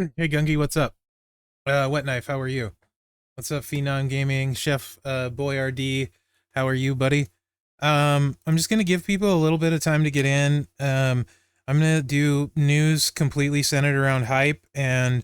Hey Gungi, what's up? Wet Knife, how are you? What's up, Phenom Gaming, Chef Boyardee? How are you, buddy? I'm just gonna give people a little bit of time to get in. I'm gonna do news completely centered around hype and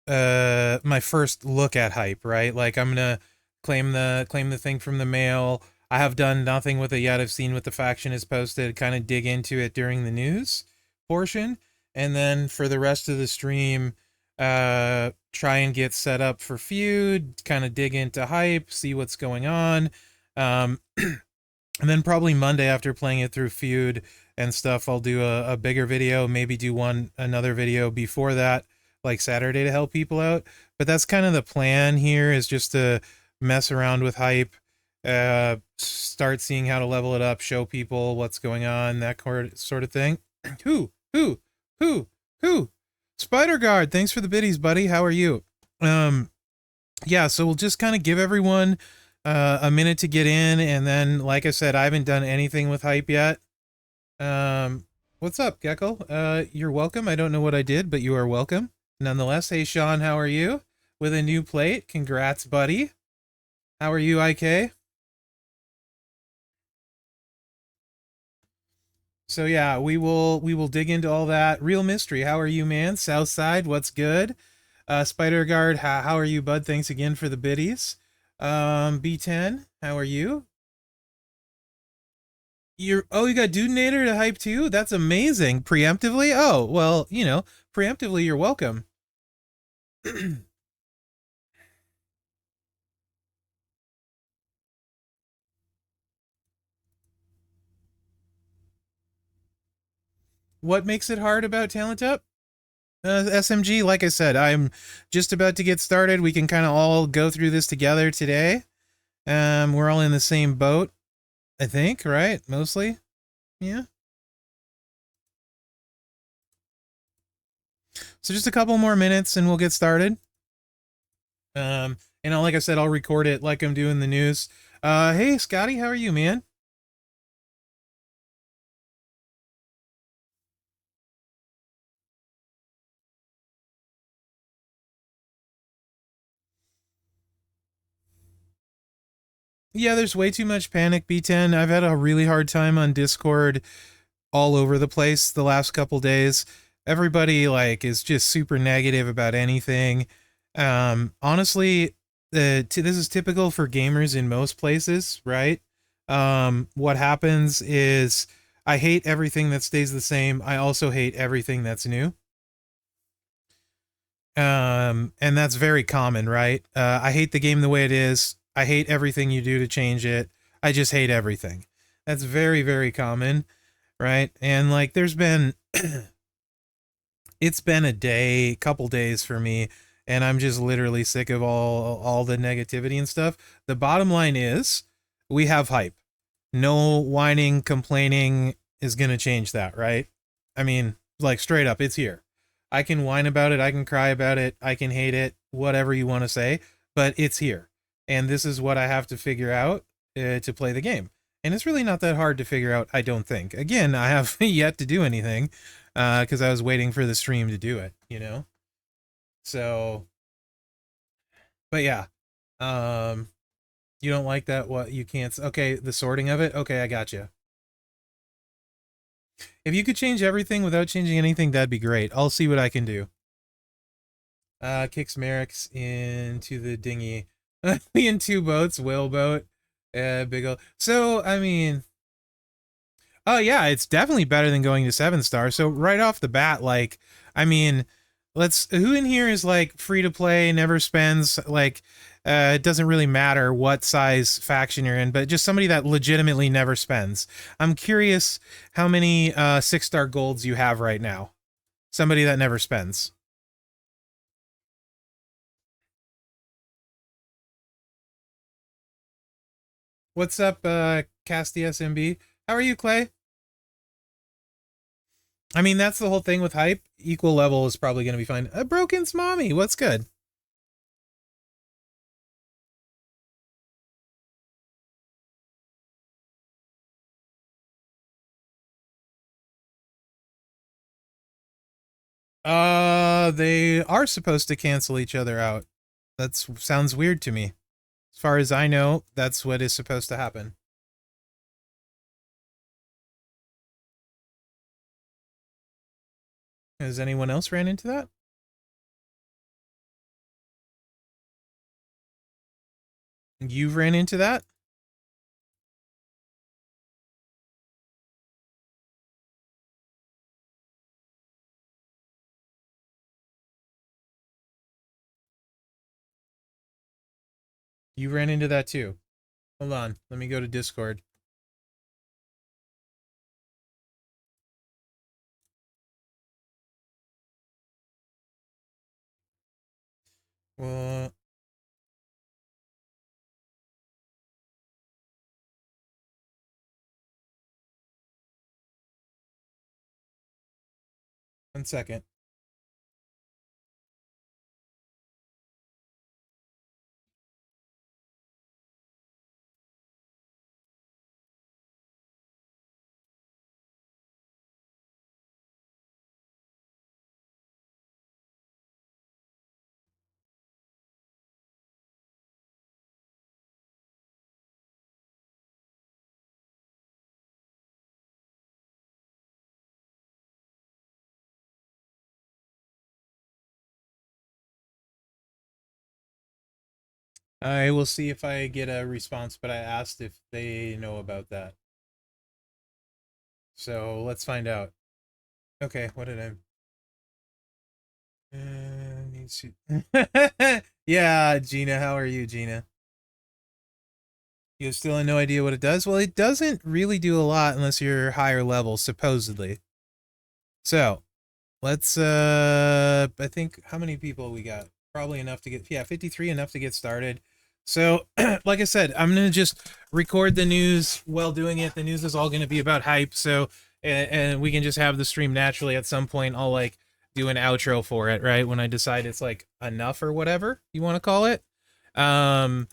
my first look at hype, right? Like I'm gonna claim the thing from the mail. I have done nothing with it yet. I've seen what the faction has posted, kind of dig into it during the news portion, and then for the rest of the stream, try and get set up for feud, kind of dig into hype, see what's going on. And then probably Monday after playing it through feud and stuff, I'll do a bigger video, maybe do another video before that, like Saturday, to help people out. But that's kind of the plan here, is just to mess around with hype, start seeing how to level it up, show people what's going on, that sort of thing. Who, who, who? Spider Guard, thanks for the biddies, buddy. How are you? Um, yeah, so we'll just kind of give everyone a minute to get in, and then, like I said, I haven't done anything with hype yet. What's up, Gecko? You're welcome. I don't know what I did, but you are welcome. Nonetheless, hey, Sean, how are you? With a new plate. Congrats, buddy. How are you, IK? So yeah, we will dig into all that. Real Mystery, how are you, man? Southside, what's good? Spider Guard, how are you, bud? Thanks again for the biddies. B10, how are you? You got Dudenator to hype too? That's amazing. Preemptively? Oh, well, preemptively you're welcome. What makes it hard about Talent Up? SMG, like I said, I'm just about to get started. We can kind of all go through this together today. We're all in the same boat, I think, right? Mostly. Yeah. So just a couple more minutes and we'll get started. Like I said, I'll record it like I'm doing the news. Hey Scotty, how are you, man? Yeah, there's way too much panic, B10. I've had a really hard time on Discord all over the place the last couple days. Everybody like is just super negative about anything. Honestly, this is typical for gamers in most places, right? What happens is I hate everything that stays the same. I also hate everything that's new. And that's very common, right? I hate the game the way it is. I hate everything you do to change it. I just hate everything. That's very, very common, right? And like, it's been a day, couple days for me, and I'm just literally sick of all the negativity and stuff. The bottom line is, we have hype. No whining, complaining is gonna change that, right? I mean, like straight up, it's here. I can whine about it, I can cry about it, I can hate it, whatever you want to say, but it's here. And this is what I have to figure out to play the game. And it's really not that hard to figure out, I don't think. Again, I have yet to do anything because I was waiting for the stream to do it. So, but yeah. Um, you don't like that? What, you can't? Okay, the sorting of it? Okay, I got you. If you could change everything without changing anything, that'd be great. I'll see what I can do. Kicks Merrick's into the dinghy. In two boats, whaleboat, big ol'. So, I mean, oh yeah, it's definitely better than going to 7 star. So right off the bat, like, I mean, who in here is like free to play, never spends, like, it doesn't really matter what size faction you're in, but just somebody that legitimately never spends. I'm curious how many 6 star golds you have right now. Somebody that never spends. What's up, Casty SMB? How are you, Clay? I mean, that's the whole thing with hype. Equal level is probably going to be fine. Broken's mommy, what's good? They are supposed to cancel each other out. That sounds weird to me. As far as I know, that's what is supposed to happen. Has anyone else ran into that? You've ran into that? You ran into that too. Hold on. Let me go to Discord. Well, 1 second. I will see if I get a response, but I asked if they know about that. So let's find out. Okay, what did I... Yeah, Gina, how are you, Gina? You still have no idea what it does? Well, it doesn't really do a lot unless you're higher level, supposedly. So, let's, I think, how many people we got? Probably enough to get, yeah, 53, enough to get started. So, like I said, I'm going to just record the news while doing it. The news is all going to be about hype, so, and we can just have the stream naturally. At some point, I'll, like, do an outro for it, right? When I decide it's, like, enough or whatever you want to call it. And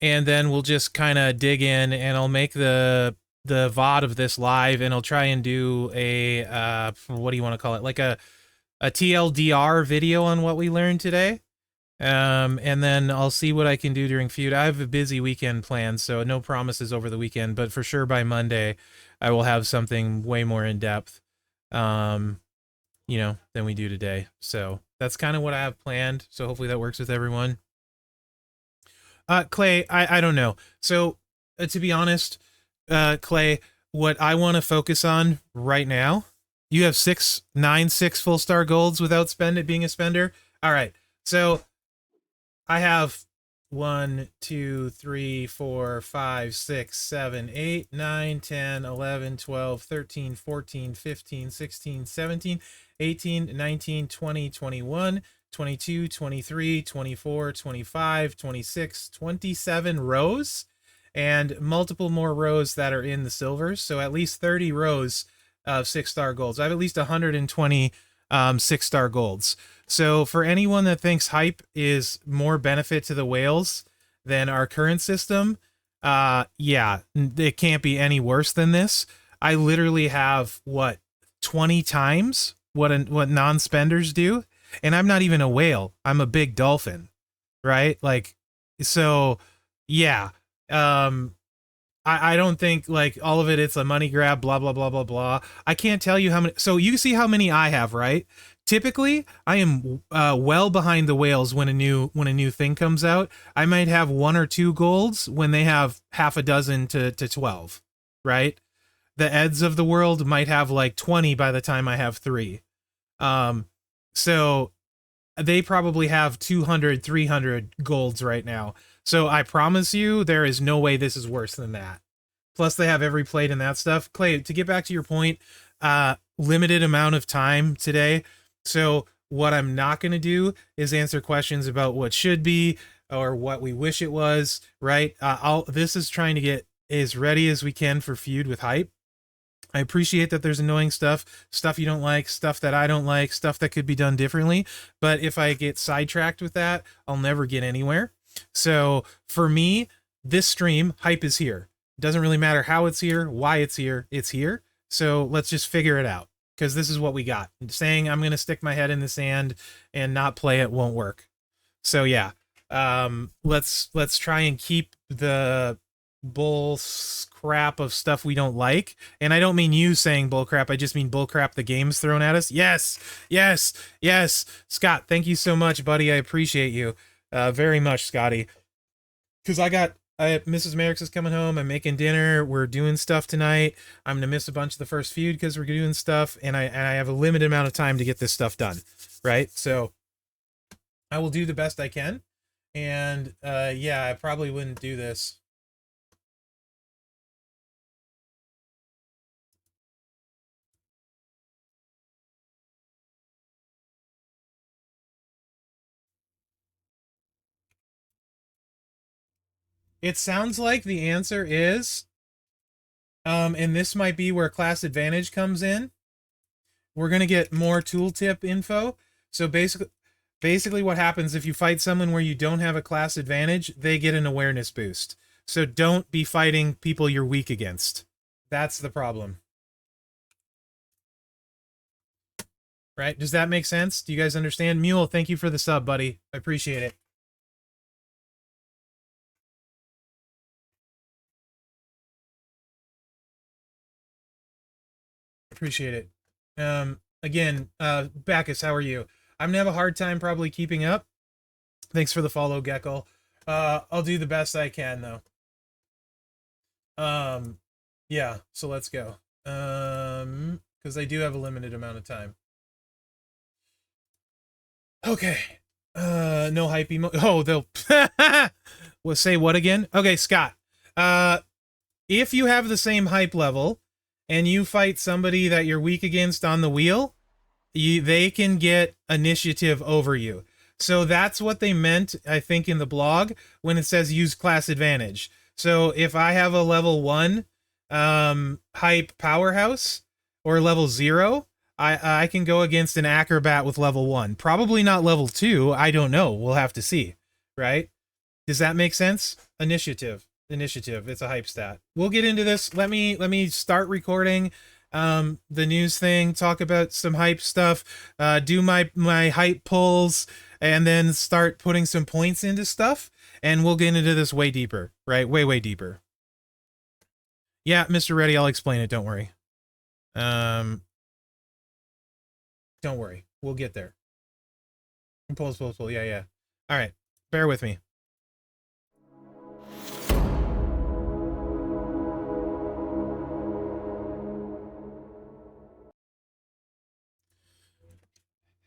then we'll just kind of dig in, and I'll make the VOD of this live, and I'll try and do a, what do you want to call it? Like a TLDR video on what we learned today. And then I'll see what I can do during feud. I have a busy weekend planned, so no promises over the weekend, but for sure by Monday, I will have something way more in depth, you know, than we do today. So that's kind of what I have planned. So hopefully that works with everyone. Clay, I don't know. So to be honest, Clay, what I want to focus on right now, you have 6 full star golds without being a spender. All right. So I have 1, 2, 3, 4, 5, 6, 7, 8, 9, 10, 11, 12, 13, 14, 15, 16, 17, 18, 19, 20, 21, 22, 23, 24, 25, 26, 27 rows, and multiple more rows that are in the silvers. So at least 30 rows of 6-star golds. I have at least 120 6-star golds. So for anyone that thinks hype is more benefit to the whales than our current system, yeah, it can't be any worse than this. I literally have, what, 20 times what non-spenders do? And I'm not even a whale. I'm a big dolphin, right? Like, so, yeah. I don't think, like, all of it's a money grab, blah, blah, blah, blah, blah. I can't tell you how many. So you see how many I have, right? Typically, I am well behind the whales when a new thing comes out. I might have 1 or 2 golds when they have half a dozen to 12, right? The Eds of the world might have like 20 by the time I have 3. So they probably have 200, 300 golds right now. So I promise you, there is no way this is worse than that. Plus, they have every plate and that stuff. Clay, to get back to your point, limited amount of time today. So what I'm not going to do is answer questions about what should be or what we wish it was, right? This is trying to get as ready as we can for feud with hype. I appreciate that there's annoying stuff you don't like, stuff that I don't like, stuff that could be done differently. But if I get sidetracked with that, I'll never get anywhere. So for me, this stream, hype is here. It doesn't really matter how it's here, why it's here. So let's just figure it out. because this is what we got. Saying I'm gonna stick my head in the sand and not play it won't work. So yeah, let's try and keep the bull crap of stuff we don't like. And I don't mean you saying bull crap, I just mean bull crap the game's thrown at us. Yes, yes, yes. Scott, thank you so much, buddy. I appreciate you very much, Scotty. Because Mrs. Merrick's is coming home. I'm making dinner. We're doing stuff tonight. I'm gonna miss a bunch of the first feud because we're doing stuff, and I have a limited amount of time to get this stuff done, right? So I will do the best I can. And yeah, I probably wouldn't do this. It sounds like the answer is, and this might be where class advantage comes in. We're gonna get more tooltip info. So basically what happens if you fight someone where you don't have a class advantage, they get an awareness boost. So don't be fighting people you're weak against. That's the problem. Right? Does that make sense? Do you guys understand? Mule, thank you for the sub, buddy. I appreciate it. Appreciate it. Again, Bacchus, how are you? I'm gonna have a hard time probably keeping up. Thanks for the follow, Gecko. I'll do the best I can though. Yeah, so let's go. Because I do have a limited amount of time. Okay. No hype emo. Oh, they'll. We'll say what again? Okay, Scott. If you have the same hype level, and you fight somebody that you're weak against on the wheel, they can get initiative over you. So that's what they meant, I think, in the blog when it says use class advantage. So if I have a level 1 hype powerhouse or level 0, I can go against an acrobat with level 1. Probably not level 2. I don't know. We'll have to see. Right? Does that make sense? Initiative. It's a hype stat. We'll get into this. Let me start recording the news thing, talk about some hype stuff, do my hype pulls, and then start putting some points into stuff, and we'll get into this way deeper, right? Way deeper. Yeah, Mr. Reddy, I'll explain it, don't worry. Don't worry. We'll get there. Pull. Yeah. All right. Bear with me.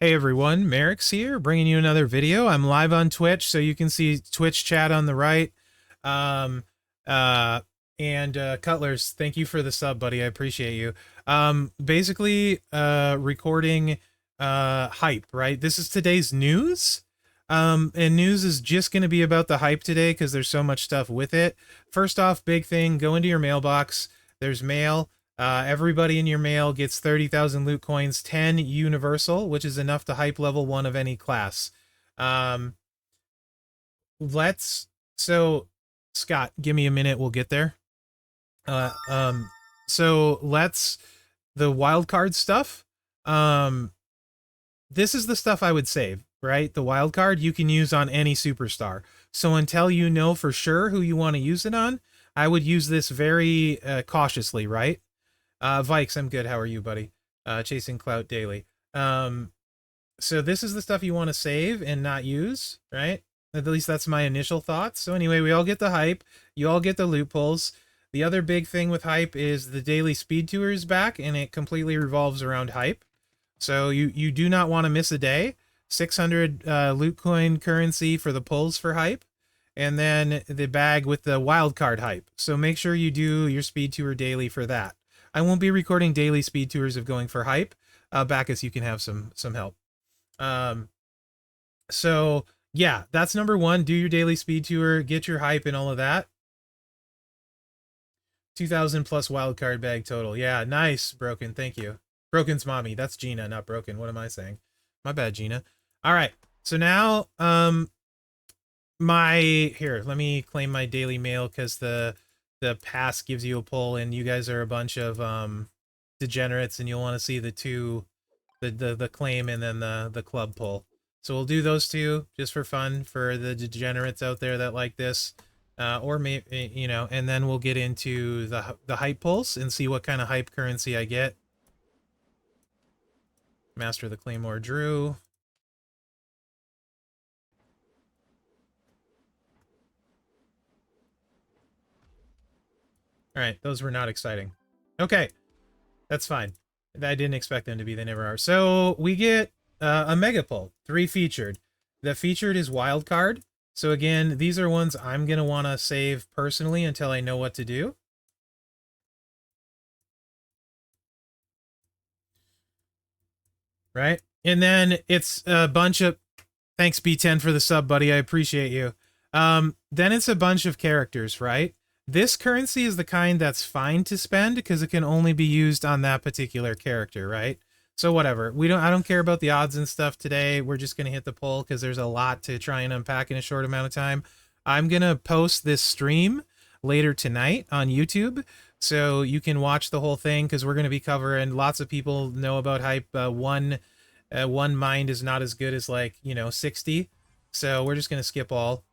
Hey everyone, Merrick's here, bringing you another video. I'm live on Twitch, so you can see Twitch chat on the right. Cutlers, thank you for the sub, buddy. I appreciate you. Basically, recording hype, right? This is today's news. And news is just going to be about the hype today because there's so much stuff with it. First off, big thing, go into your mailbox. There's mail. Everybody in your mail gets 30,000 loot coins, 10 universal, which is enough to hype level 1 of any class. So Scott, give me a minute, we'll get there. So the wildcard stuff. This is the stuff I would save, right? The wildcard you can use on any superstar. So until you know for sure who you want to use it on, I would use this very cautiously, right? Vikes, I'm good. How are you, buddy? Chasing clout daily. So this is the stuff you want to save and not use, right? At least that's my initial thoughts. So anyway, we all get the hype. You all get the loopholes. The other big thing with hype is the daily speed tour is back, and it completely revolves around hype. So you do not want to miss a day. 600 loot coin currency for the pulls for hype, and then the bag with the wild card hype. So make sure you do your speed tour daily for that. I won't be recording daily speed tours of going for hype. Bacchus, you can have some help. So yeah, that's number 1. Do your daily speed tour, get your hype and all of that. 2,000 plus wildcard bag total. Yeah, nice, Broken. Thank you. Broken's mommy. That's Gina, not Broken. What am I saying? My bad, Gina. All right. So now, let me claim my daily mail because the pass gives you a pull, and you guys are a bunch of degenerates, and you'll want to see the two, the claim and then the club pull. So we'll do those two just for fun for the degenerates out there that like this, or maybe, you know, and then we'll get into the hype pulls and see what kind of hype currency I get. Master of the Claymore Drew. All right, those were not exciting. Okay, that's fine. I didn't expect them to be. They never are. So we get a mega pull, 3 featured. The featured is wild card. So again, these are ones I'm going to want to save personally until I know what to do. Right? And then it's a bunch of... Thanks, B10, for the sub, buddy. I appreciate you. Then it's a bunch of characters, right? This currency is the kind that's fine to spend because it can only be used on that particular character, right? So whatever. I don't care about the odds and stuff today. We're just going to hit the poll because there's a lot to try and unpack in a short amount of time. I'm going to post this stream later tonight on YouTube, so you can watch the whole thing because we're going to be covering... Lots of people know about hype. One mind is not as good as, like, you know, 60. So we're just going to skip all.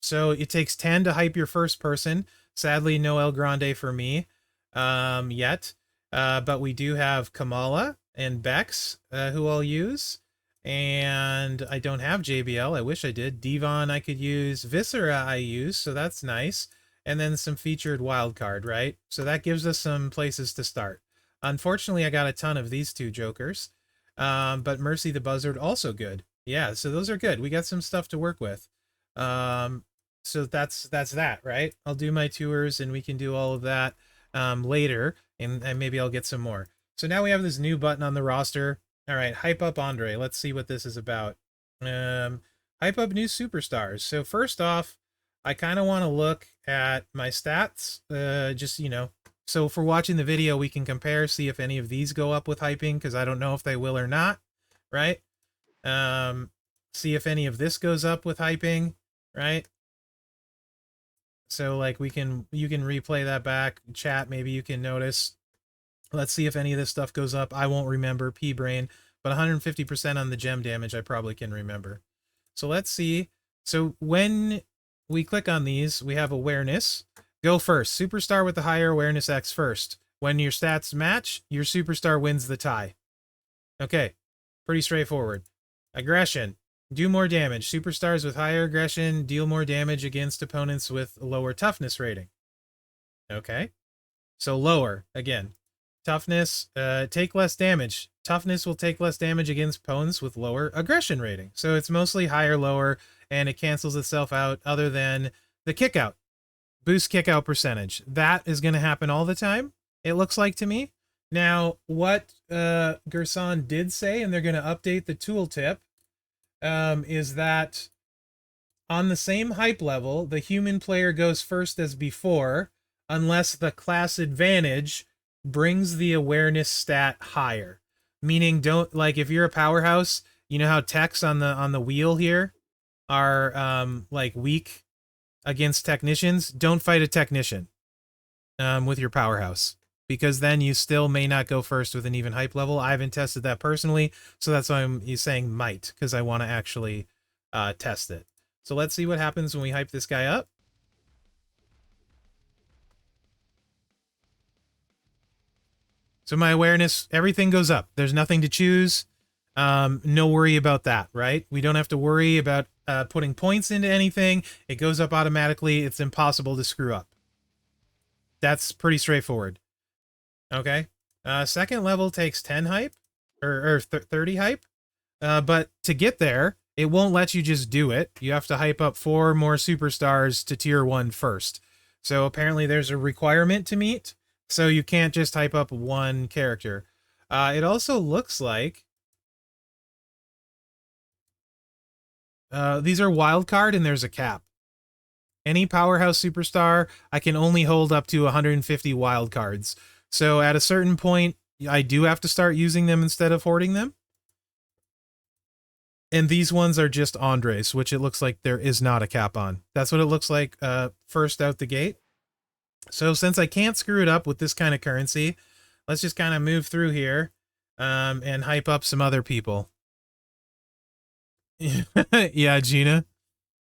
So it takes 10 to hype your first person. Sadly, no El Grande for me yet. But we do have Kamala and Bex, who I'll use. And I don't have JBL. I wish I did. Devon I could use. Viscera I use, so that's nice. And then some featured wild card, right? So that gives us some places to start. Unfortunately, I got a ton of these two jokers. But Mercy the Buzzard, also good. Yeah, so those are good. We got some stuff to work with. So that's that, right? I'll do my tours and we can do all of that later, and maybe I'll get some more. So now we have this new button on the roster. All right, hype up Andre. Let's see what this is about. Hype up new superstars. So first off, I kind of want to look at my stats. Just, you know, so for watching the video, we can compare, see if any of these go up with hyping, because I don't know if they will or not, right? See if any of this goes up with hyping, right? So like you can replay that back, chat, maybe you can notice. Let's see if any of this stuff goes up. I won't remember, P-Brain, but 150% on the gem damage I probably can remember. So let's see. So when we click on these, we have awareness. Go first. Superstar with the higher awareness X first. When your stats match, your superstar wins the tie. Okay, pretty straightforward. Aggression. Do more damage. Superstars with higher aggression deal more damage against opponents with lower toughness rating. Okay. So lower, again. Toughness, take less damage. Toughness will take less damage against opponents with lower aggression rating. So it's mostly higher, lower, and it cancels itself out other than the kick out. Boost kick out percentage. That is going to happen all the time, it looks like to me. Now, what Gerson did say, and they're going to update the tooltip, is that on the same hype level, the human player goes first as before, unless the class advantage brings the awareness stat higher. Meaning, don't, like, if you're a powerhouse, you know how techs on the wheel here are like weak against technicians. Don't fight a technician with your powerhouse, because then you still may not go first with an even hype level. I haven't tested that personally, so that's why I'm saying might, because I want to actually test it. So let's see what happens when we hype this guy up. So my awareness, everything goes up. There's nothing to choose. No worry about that, right? We don't have to worry about putting points into anything. It goes up automatically. It's impossible to screw up. That's pretty straightforward. Okay. Second level takes 10 hype, or 30 hype. But to get there, it won't let you just do it. You have to hype up 4 more superstars to tier 1 first. So apparently there's a requirement to meet. So you can't just hype up one character. It also looks like these are wild card and there's a cap. Any powerhouse superstar, I can only hold up to 150 wild cards. So at a certain point, I do have to start using them instead of hoarding them. And these ones are just Andres, which it looks like there is not a cap on. That's what it looks like first out the gate. So since I can't screw it up with this kind of currency, let's just kind of move through here and hype up some other people. Yeah, Gina.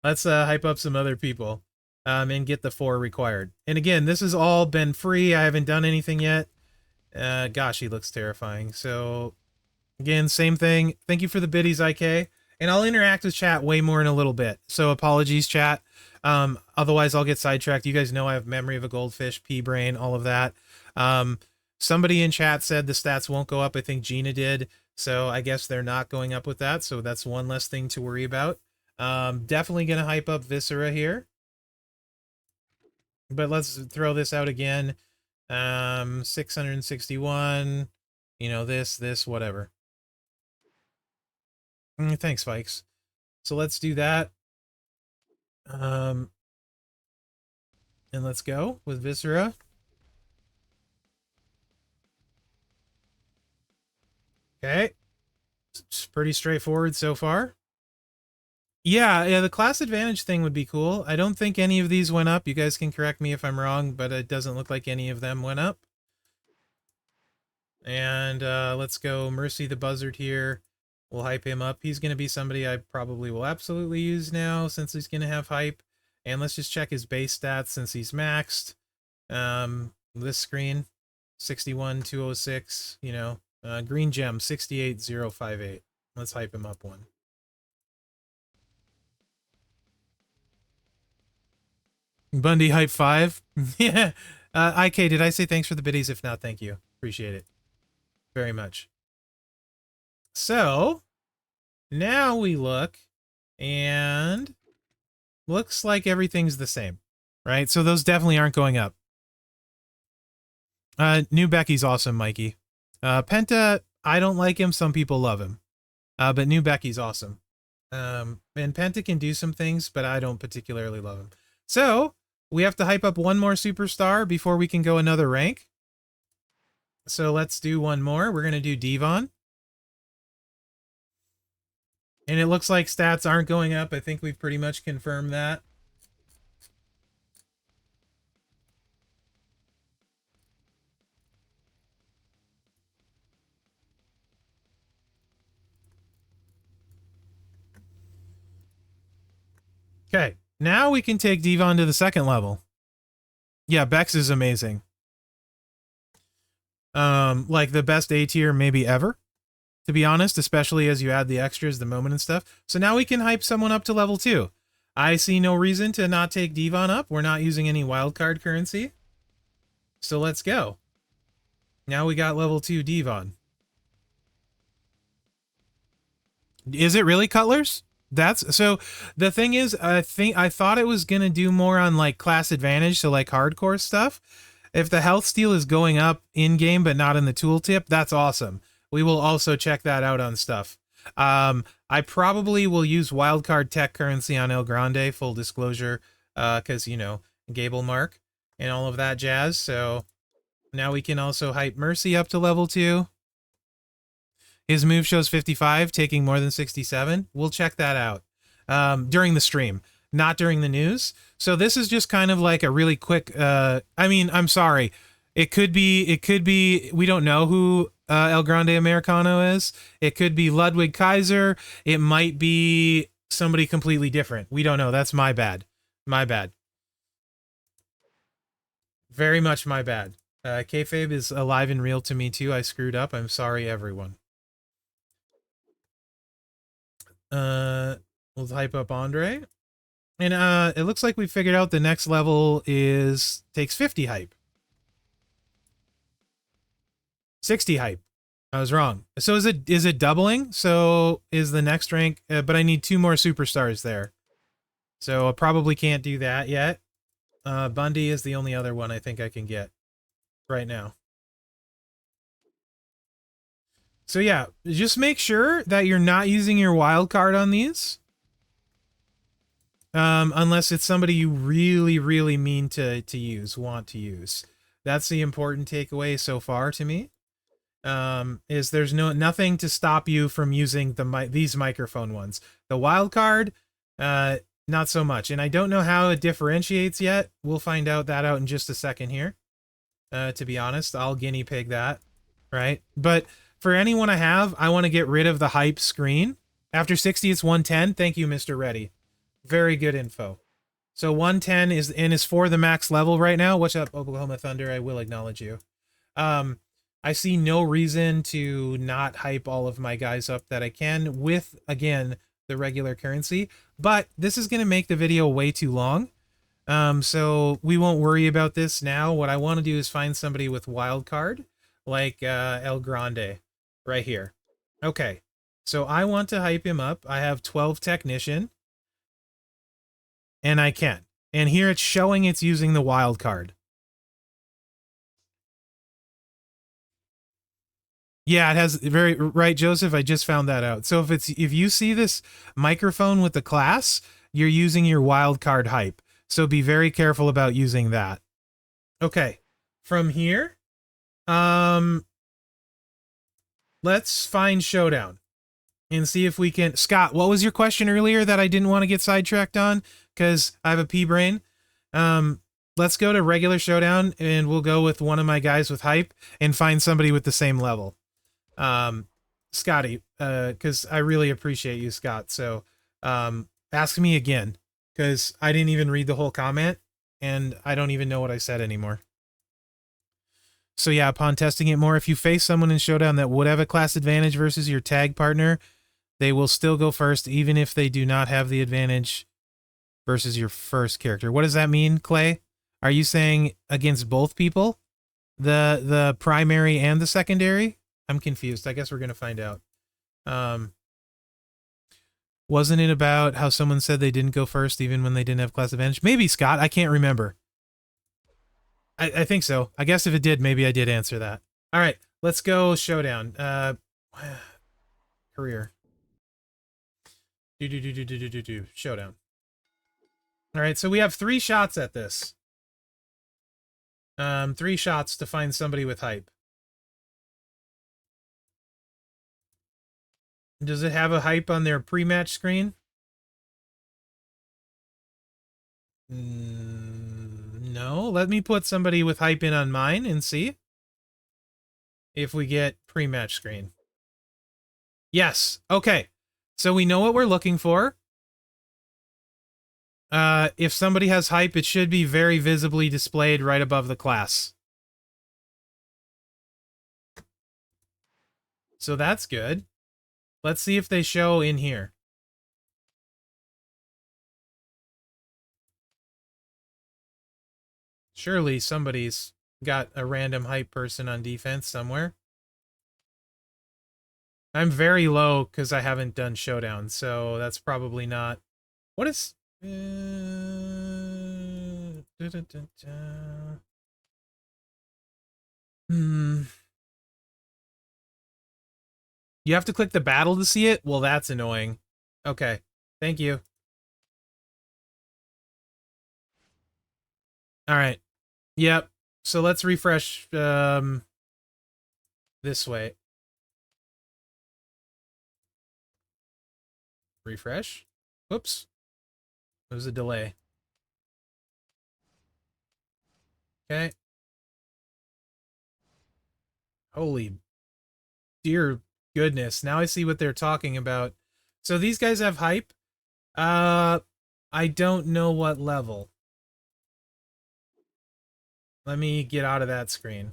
Let's hype up some other people and get the 4 required. And again, this has all been free. I haven't done anything yet. Gosh, he looks terrifying. So again, same thing. Thank you for the biddies, IK. And I'll interact with chat way more in a little bit. So apologies, chat. Otherwise, I'll get sidetracked. You guys know I have memory of a goldfish, pea brain, all of that. Somebody in chat said the stats won't go up. I think Gina did. So I guess they're not going up with that. So that's one less thing to worry about. Definitely going to hype up Viscera here. But let's throw this out again. 661. You know, this, whatever. Thanks, Spikes. So let's do that. And let's go with Viscera. Okay. It's pretty straightforward so far. Yeah, the class advantage thing would be cool. I don't think any of these went up. You guys can correct me if I'm wrong, but it doesn't look like any of them went up. And let's go Mercy the Buzzard here. We'll hype him up. He's going to be somebody I probably will absolutely use now since he's going to have hype. And let's just check his base stats since he's maxed. This screen, 61,206, you know. Green gem, 68,058. Let's hype him up one. Bundy hype 5. Yeah. IK, did I say thanks for the biddies? If not, thank you. Appreciate it very much. So now we look and looks like everything's the same, right? So those definitely aren't going up. New Becky's awesome, Mikey. Penta, I don't like him. Some people love him. But New Becky's awesome. And Penta can do some things, but I don't particularly love him. So we have to hype up one more superstar before we can go another rank. So let's do one more. We're going to do Devon. And it looks like stats aren't going up. I think we've pretty much confirmed that. Okay, now we can take Devon to the second level. Yeah, Bex is amazing. Like the best A tier maybe ever, to be honest, especially as you add the extras, the moment and stuff. So now we can hype someone up to level 2. I see no reason to not take Devon up. We're not using any wildcard currency. So let's go. Now we got level 2 Devon. Is it really Cutlers? That's so the thing is, I thought it was gonna do more on like class advantage, so like hardcore stuff. If the health steal is going up in game but not in the tooltip, that's awesome. We will also check that out on stuff. I probably will use wildcard tech currency on El Grande, full disclosure, because you know, Gable Mark and all of that jazz. So now we can also hype Mercy up to level 2. His move shows 55, taking more than 67. We'll check that out during the stream, not during the news. So this is just kind of like a really quick, I mean, I'm sorry. It could be, we don't know who El Grande Americano is. It could be Ludwig Kaiser. It might be somebody completely different. We don't know. That's my bad. My bad. Very much my bad. Kayfabe is alive and real to me too. I screwed up. I'm sorry, everyone. We'll hype up Andre. And it looks like we figured out the next level takes 50 hype. 60 hype. I was wrong. So is it doubling? So is the next rank, but I need 2 more superstars there. So I probably can't do that yet. Bundy is the only other one I think I can get right now. So yeah, just make sure that you're not using your wild card on these. Unless it's somebody you really, really mean to want to use. That's the important takeaway so far to me. Is there's nothing to stop you from using these microphone ones. The wild card, not so much. And I don't know how it differentiates yet. We'll find out that out in just a second here. To be honest, I'll guinea pig that, right? But for anyone I want to get rid of the hype screen. After 60, it's 110. Thank you, Mr. Reddy. Very good info. So 110 is for the max level right now. What's up, Oklahoma Thunder? I will acknowledge you. I see no reason to not hype all of my guys up that I can with, again, the regular currency. But this is going to make the video way too long. So we won't worry about this now. What I want to do is find somebody with wild card, like El Grande, right here. Okay, so I want to hype him up. I have 12 technician, and I can. And here it's showing it's using the wild card. Yeah, it has very right, Joseph. I just found that out. So if you see this microphone with the class, you're using your wild card hype. So be very careful about using that. Okay, from here, let's find Showdown and see if we can. Scott, what was your question earlier that I didn't want to get sidetracked on because I have a pea brain? Let's go to regular Showdown and we'll go with one of my guys with hype and find somebody with the same level. Scotty, because I really appreciate you, Scott. So, ask me again because I didn't even read the whole comment and I don't even know what I said anymore. So yeah, upon testing it more, if you face someone in Showdown that would have a class advantage versus your tag partner, they will still go first, even if they do not have the advantage versus your first character. What does that mean, Clay? Are you saying against both people? The primary and the secondary? I'm confused. I guess we're going to find out. Wasn't it about how someone said they didn't go first even when they didn't have class advantage? Maybe, Scott. I can't remember. I think so. I guess if it did, maybe I did answer that. All right, let's go Showdown. Career. Showdown. All right, so we have 3 shots at this. 3 shots to find somebody with hype. Does it have a hype on their pre-match screen? No. Let me put somebody with hype in on mine and see if we get pre-match screen. Yes. Okay. So we know what we're looking for. If somebody has hype, it should be very visibly displayed right above the class. So that's good. Let's see if they show in here. Surely somebody's got a random hype person on defense somewhere. I'm very low because I haven't done Showdown, so that's probably not... What is... You have to click the battle to see it? Well, that's annoying. Okay. Thank you. All right. Yep. So let's refresh this way. Refresh. Whoops. There was a delay. Okay. Holy dear goodness. Now I see what they're talking about. So these guys have hype. I don't know what level. Let me get out of that screen.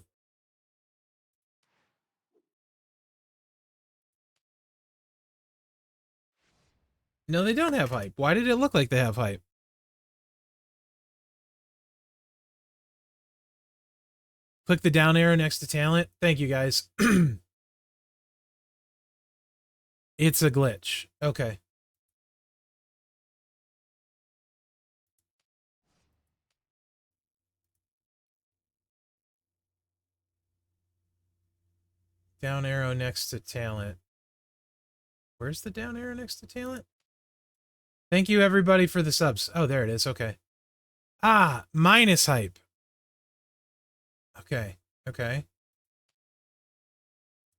No, they don't have hype. Why did it look like they have hype? Click the down arrow next to talent. Thank you, guys. It's a glitch. Okay. Down arrow next to talent. Where's the down arrow next to talent? Thank you, everybody, for the subs. Oh, there it is. Okay. Ah, minus hype. Okay. Okay.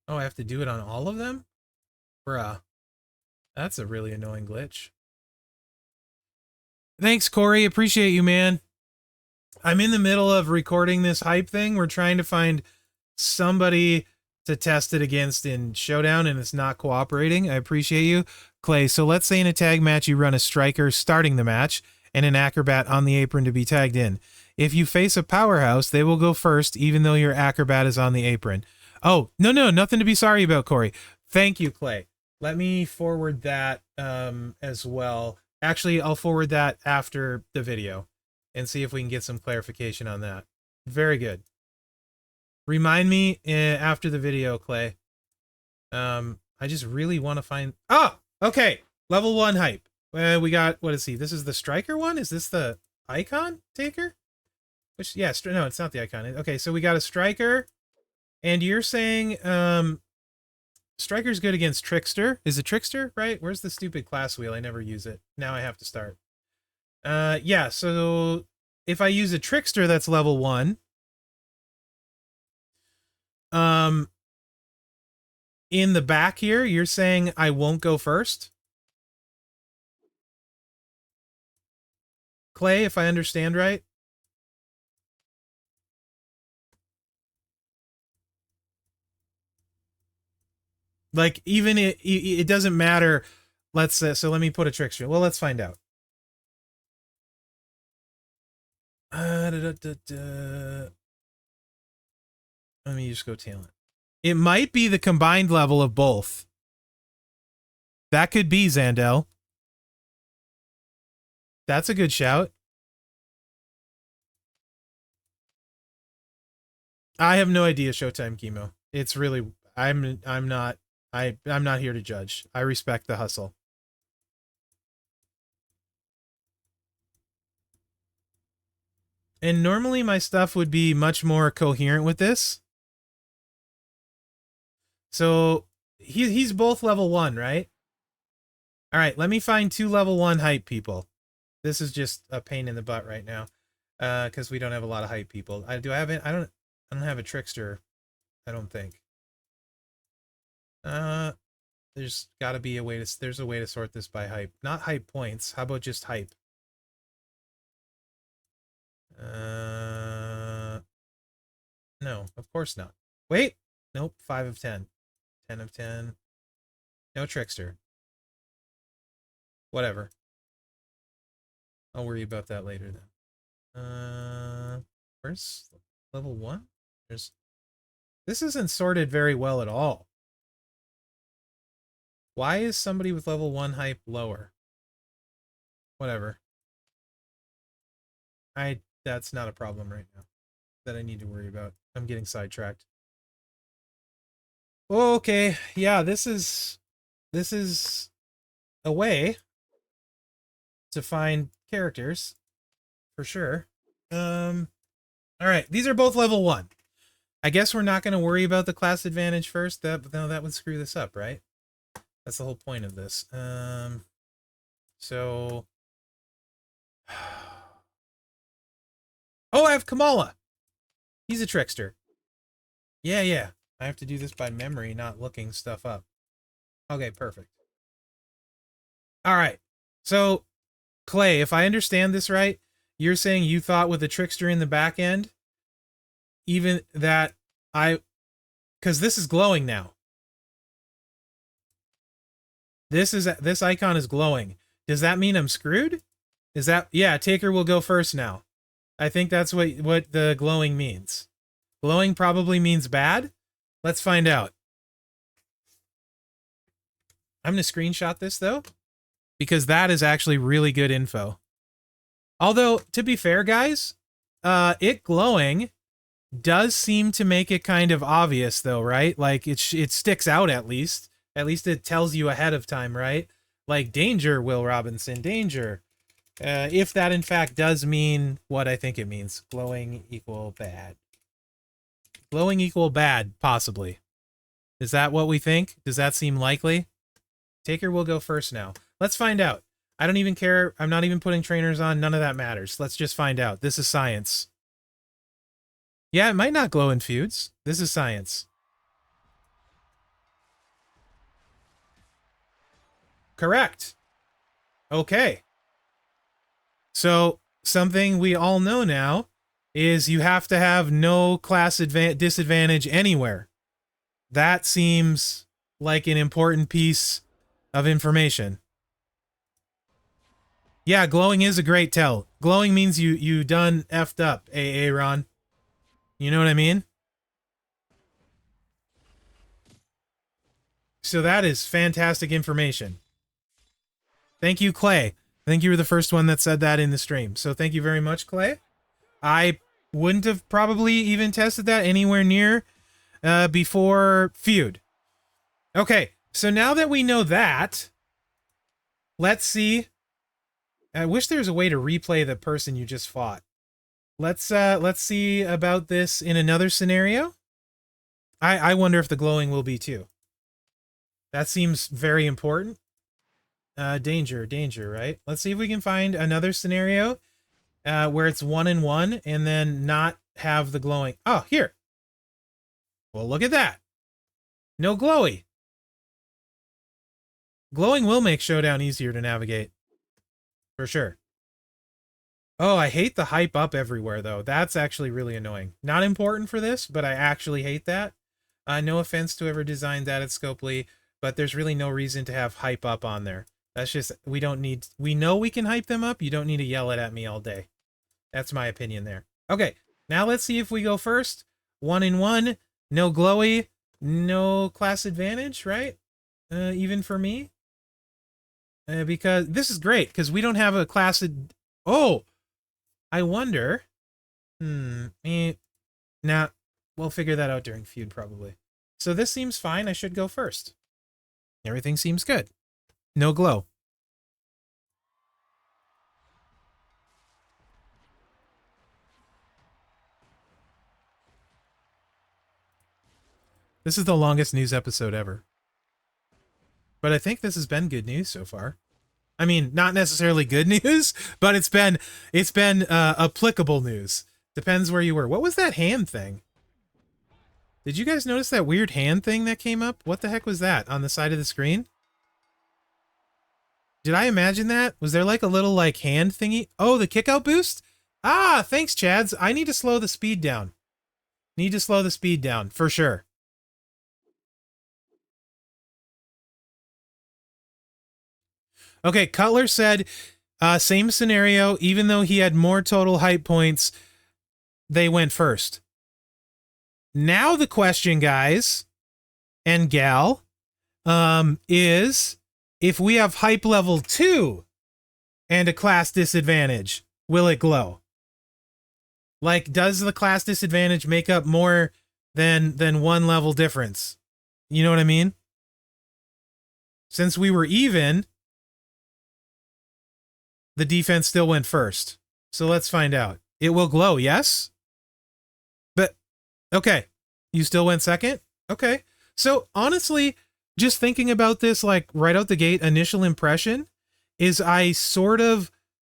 Oh, I have to do it on all of them? Bruh. That's a really annoying glitch. Thanks, Corey. Appreciate you, man. I'm in the middle of recording this hype thing. We're trying to find somebody to test it against in Showdown, and it's not cooperating. I appreciate you, Clay. So let's say in a tag match, you run a striker starting the match and an acrobat on the apron to be tagged in. If you face a powerhouse, they will go first, even though your acrobat is on the apron. Oh, no, nothing to be sorry about, Corey. Thank you, Clay. Let me forward that as well. Actually, I'll forward that after the video and see if we can get some clarification on that. Very good. Remind me after the video, Clay. I just really want to find... Oh, okay. Level 1 hype. We got... What is he? This is the striker one? Is this the icon taker? Which, yeah, no, it's not the icon. Okay, so we got a striker. And you're saying... Striker's good against Trickster. Is it Trickster, right? Where's the stupid class wheel? I never use it. Now I have to start. Yeah, so if I use a Trickster that's level 1, in the back here, you're saying I won't go first? Clay, if I understand right? Like, even it doesn't matter. Let's so let me put a Trickster. Well, let's find out. Let me just go talent. It might be the combined level of both. That could be Zandel. That's a good shout. I have no idea, Showtime Chemo. It's really I'm not here to judge. I respect the hustle. And normally my stuff would be much more coherent with this. So he's both level 1, right? All right, let me find 2 level 1 hype people. This is just a pain in the butt right now, because we don't have a lot of hype people. I don't have a Trickster. I don't think. There's got to be a way to. There's a way to sort this by hype, not hype points. How about just hype? No, of course not. Wait, nope. 5 of 10, 10 of 10. No Trickster. Whatever. I'll worry about that later then. Where's level 1? This isn't sorted very well at all. Why is somebody with level 1 hype lower? Whatever. That's not a problem right now that I need to worry about. I'm getting sidetracked. Okay, yeah, this is a way to find characters for sure. All right, these are both level 1. I guess we're not going to worry about the class advantage first. That would screw this up, right? That's the whole point of this. So oh, I have Kamala. He's a trickster. Yeah. I have to do this by memory, not looking stuff up. Okay, perfect. All right. So, Clay, if I understand this right, you're saying you thought with the trickster in the back end, even that because this is glowing now. This icon is glowing. Does that mean I'm screwed? Is that, yeah, Taker will go first now. I think that's what the glowing means. Glowing probably means bad. Let's find out. I'm going to screenshot this, though, because that is actually really good info. Although, to be fair, guys, it glowing does seem to make it kind of obvious, though, right? Like, it sticks out at least. At least it tells you ahead of time, right? Like, danger, Will Robinson, danger. If that, in fact, does mean what I think it means. Glowing equal bad. Glowing equal bad, possibly. Is that what we think? Does that seem likely? Taker will go first now. Let's find out. I don't even care. I'm not even putting trainers on. None of that matters. Let's just find out. This is science. Yeah, it might not glow in feuds. This is science. Correct. Okay. So something we all know now is you have to have no class disadvantage anywhere. That seems like an important piece of information. Yeah, glowing is a great tell. Glowing means you done effed up, Ron. You know what I mean? So that is fantastic information. Thank you, Clay. I think you were the first one that said that in the stream. So thank you very much, Clay. I wouldn't have probably even tested that anywhere near before Feud. Okay, so now that we know that, let's see. I wish there was a way to replay the person you just fought. Let's see about this in another scenario. I wonder if the glowing will be too. That seems very important. Danger, right? Let's see if we can find another scenario where it's 1-1 and then not have the glowing. Oh, here. Well, look at that. No glowy. Glowing will make Showdown easier to navigate. For sure. Oh, I hate the hype up everywhere, though. That's actually really annoying. Not important for this, but I actually hate that. No offense to whoever designed that at Scopely, but there's really no reason to have hype up on there. That's just, we don't need, we know we can hype them up. You don't need to yell it at me all day. That's my opinion there. Okay, now let's see if we go first. 1-1, no glowy, no class advantage, right? Even for me. Because this is great, because we don't have a class. Oh, I wonder. Nah, we'll figure that out during Feud, probably. So this seems fine. I should go first. Everything seems good. No glow. This is the longest news episode ever. But I think this has been good news so far. I mean, not necessarily good news, but it's been applicable news. Depends where you were. What was that hand thing? Did you guys notice that weird hand thing that came up? What the heck was that on the side of the screen? Did I imagine that? Was there like a little like hand thingy? Oh, the kick out boost? Ah, thanks, Chads. I need to slow the speed down. Need to slow the speed down, for sure. Okay, Cutler said, same scenario, even though he had more total hype points, they went first. Now the question, guys and gal, is if we have hype level 2 and a class disadvantage, will it glow? Like, does the class disadvantage make up more than one level difference? You know what I mean? Since we were even, the defense still went first. So let's find out. It will glow, yes? But, okay. You still went second? Okay. So, honestly, just thinking about this, like, right out the gate, initial impression is I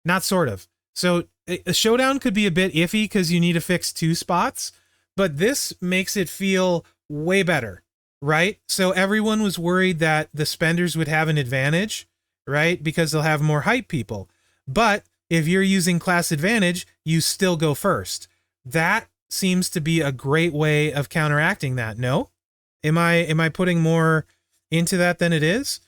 not sort of. So, a Showdown could be a bit iffy because you need to fix 2 spots, but this makes it feel way better, right? So, everyone was worried that the spenders would have an advantage, right? Because they'll have more hype people. But if you're using class advantage, you still go first. That seems to be a great way of counteracting that. No? Am I putting more into that than it is?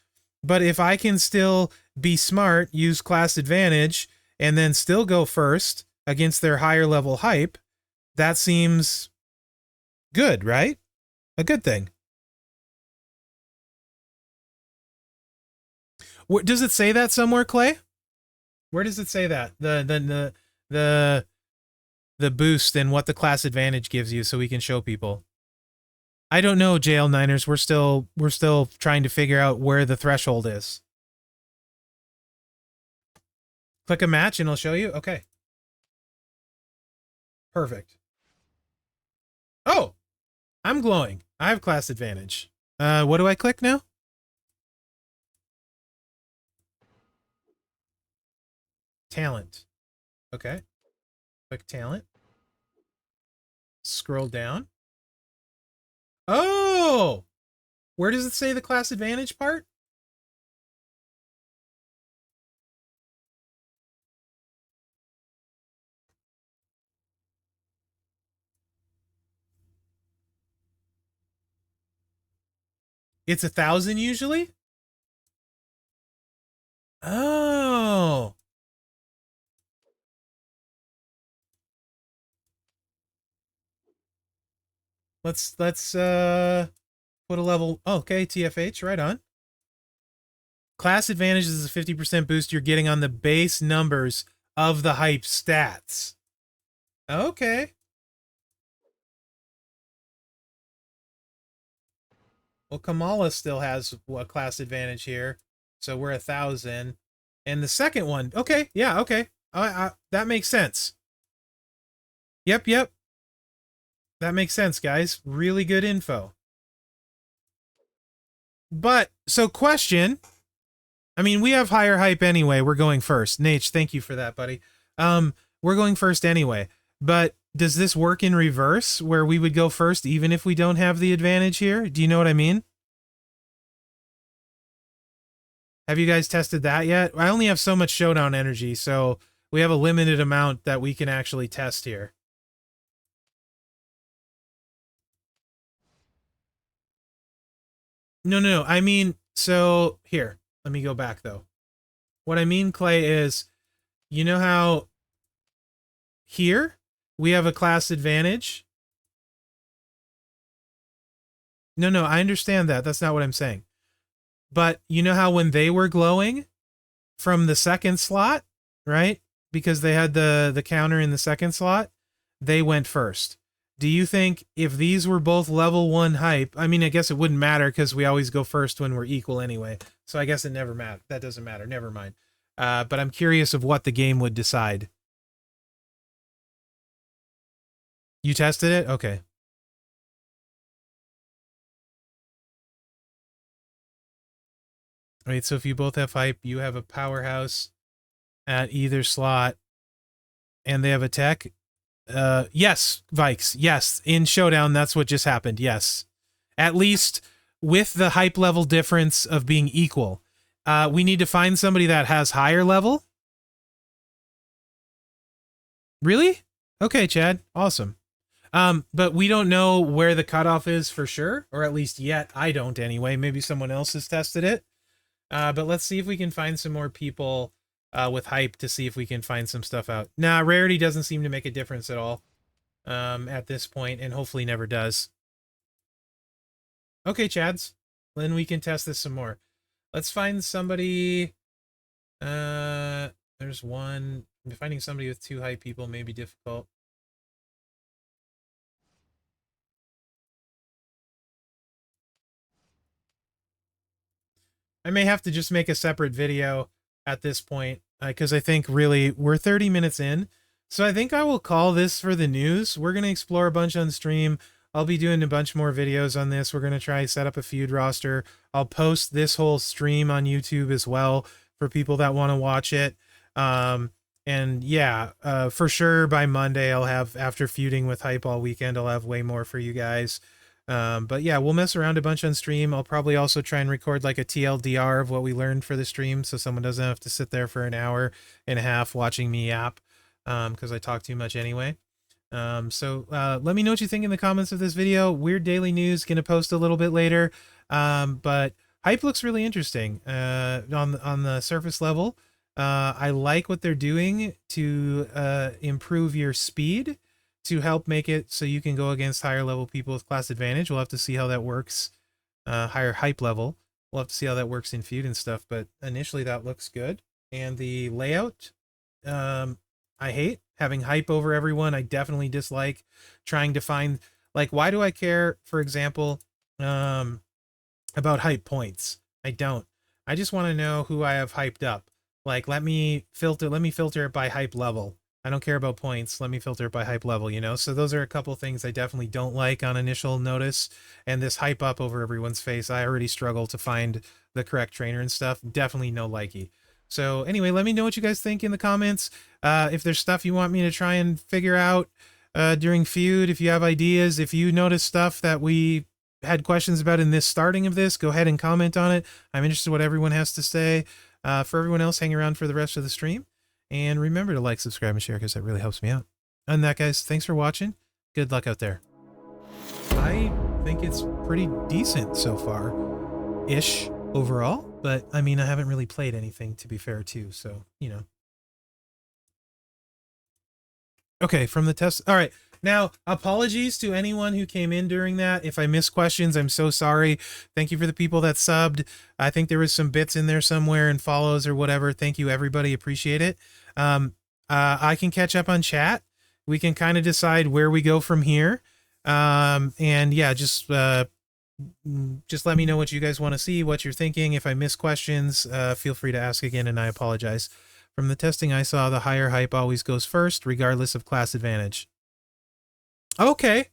But if I can still be smart, use class advantage, and then still go first against their higher level hype, that seems good, right? A good thing. Does it say that somewhere, Clay? Where does it say that? The boost and what the class advantage gives you so we can show people. I don't know, JL Niners. We're still trying to figure out where the threshold is. Click a match and it'll show you? Okay. Perfect. Oh! I'm glowing. I have class advantage. What do I click now? Talent. Okay. Click talent. Scroll down. Oh! Where does it say the class advantage part? It's 1,000 usually? Oh. Let's put a level. Oh, okay, TFH, right on. Class advantage is a 50% boost you're getting on the base numbers of the hype stats. Okay. Well, Kamala still has a class advantage here, so we're 1,000. And the second one, okay, yeah, okay, that makes sense. Yep. That makes sense, guys. Really good info. But so question. I mean, we have higher hype anyway. We're going first. Nate, thank you for that, buddy. We're going first anyway. But does this work in reverse, where we would go first even if we don't have the advantage here? Do you know what I mean? Have you guys tested that yet? I only have so much showdown energy, so we have a limited amount that we can actually test here. No. I mean, so here, let me go back though. What I mean, Clay, is you know how here we have a class advantage? No, I understand that. That's not what I'm saying. But you know how when they were glowing from the second slot, right? Because they had the counter in the second slot, they went first. Do you think if these were both level 1 hype, I mean, I guess it wouldn't matter because we always go first when we're equal anyway. So I guess it never matters. That doesn't matter. Never mind. But I'm curious of what the game would decide. You tested it? Okay. All right, so if you both have hype, you have a powerhouse at either slot, and they have a tech. Yes, Vikes. Yes, in Showdown, that's what just happened. Yes. At least with the hype level difference of being equal. We need to find somebody that has higher level. Really? Okay, Chad. Awesome. But we don't know where the cutoff is for sure, or at least yet. I don't anyway. Maybe someone else has tested it. But let's see if we can find some more people with hype to see if we can find some stuff out. Nah, rarity doesn't seem to make a difference at all at this point, and hopefully never does. Okay, Chads. Then we can test this some more. Let's find somebody. There's one. Finding somebody with 2 hype people may be difficult. I may have to just make a separate video at this point because I think really we're 30 minutes in. So I think I will call this for the news. We're going to explore a bunch on stream. I'll be doing a bunch more videos on this. We're going to try set up a feud roster. I'll post this whole stream on YouTube as well for people that want to watch it. And yeah, for sure by Monday I'll have, after feuding with hype all weekend, I'll have way more for you guys. But yeah, we'll mess around a bunch on stream. I'll probably also try and record like a TLDR of what we learned for the stream, so someone doesn't have to sit there for an hour and a half watching me yap, because I talk too much anyway. So let me know what you think in the comments of this video. Weird Daily News, gonna post a little bit later. But hype looks really interesting on the surface level. I like what they're doing to improve your speed, to help make it so you can go against higher level people with class advantage. We'll have to see how that works. Higher hype level. We'll have to see how that works in feud and stuff, but initially that looks good. And the layout, I hate having hype over everyone. I definitely dislike trying to find, like, why do I care, for example, about hype points? I don't. I just want to know who I have hyped up. Like, let me filter it by hype level. I don't care about points. Let me filter it by hype level, you know? So those are a couple things I definitely don't like on initial notice. And this hype up over everyone's face, I already struggle to find the correct trainer and stuff. Definitely no likey. So anyway, let me know what you guys think in the comments. If there's stuff you want me to try and figure out during feud, if you have ideas, if you notice stuff that we had questions about in this starting of this, go ahead and comment on it. I'm interested in what everyone has to say. For everyone else, hang around for the rest of the stream. And remember to like, subscribe, and share because that really helps me out. And that, guys, thanks for watching. Good luck out there. I think it's pretty decent so far. ish overall, but I mean, I haven't really played anything, to be fair, too, so, you know. Okay, from the test. All right. Now, apologies to anyone who came in during that. If I missed questions, I'm so sorry. Thank you for the people that subbed. I think there was some bits in there somewhere and follows or whatever. Thank you, everybody. Appreciate it. I can catch up on chat. We can kind of decide where we go from here. And yeah, just let me know what you guys want to see, what you're thinking. If I miss questions, feel free to ask again, and I apologize. From the testing I saw, the higher hype always goes first, regardless of class advantage. Okay,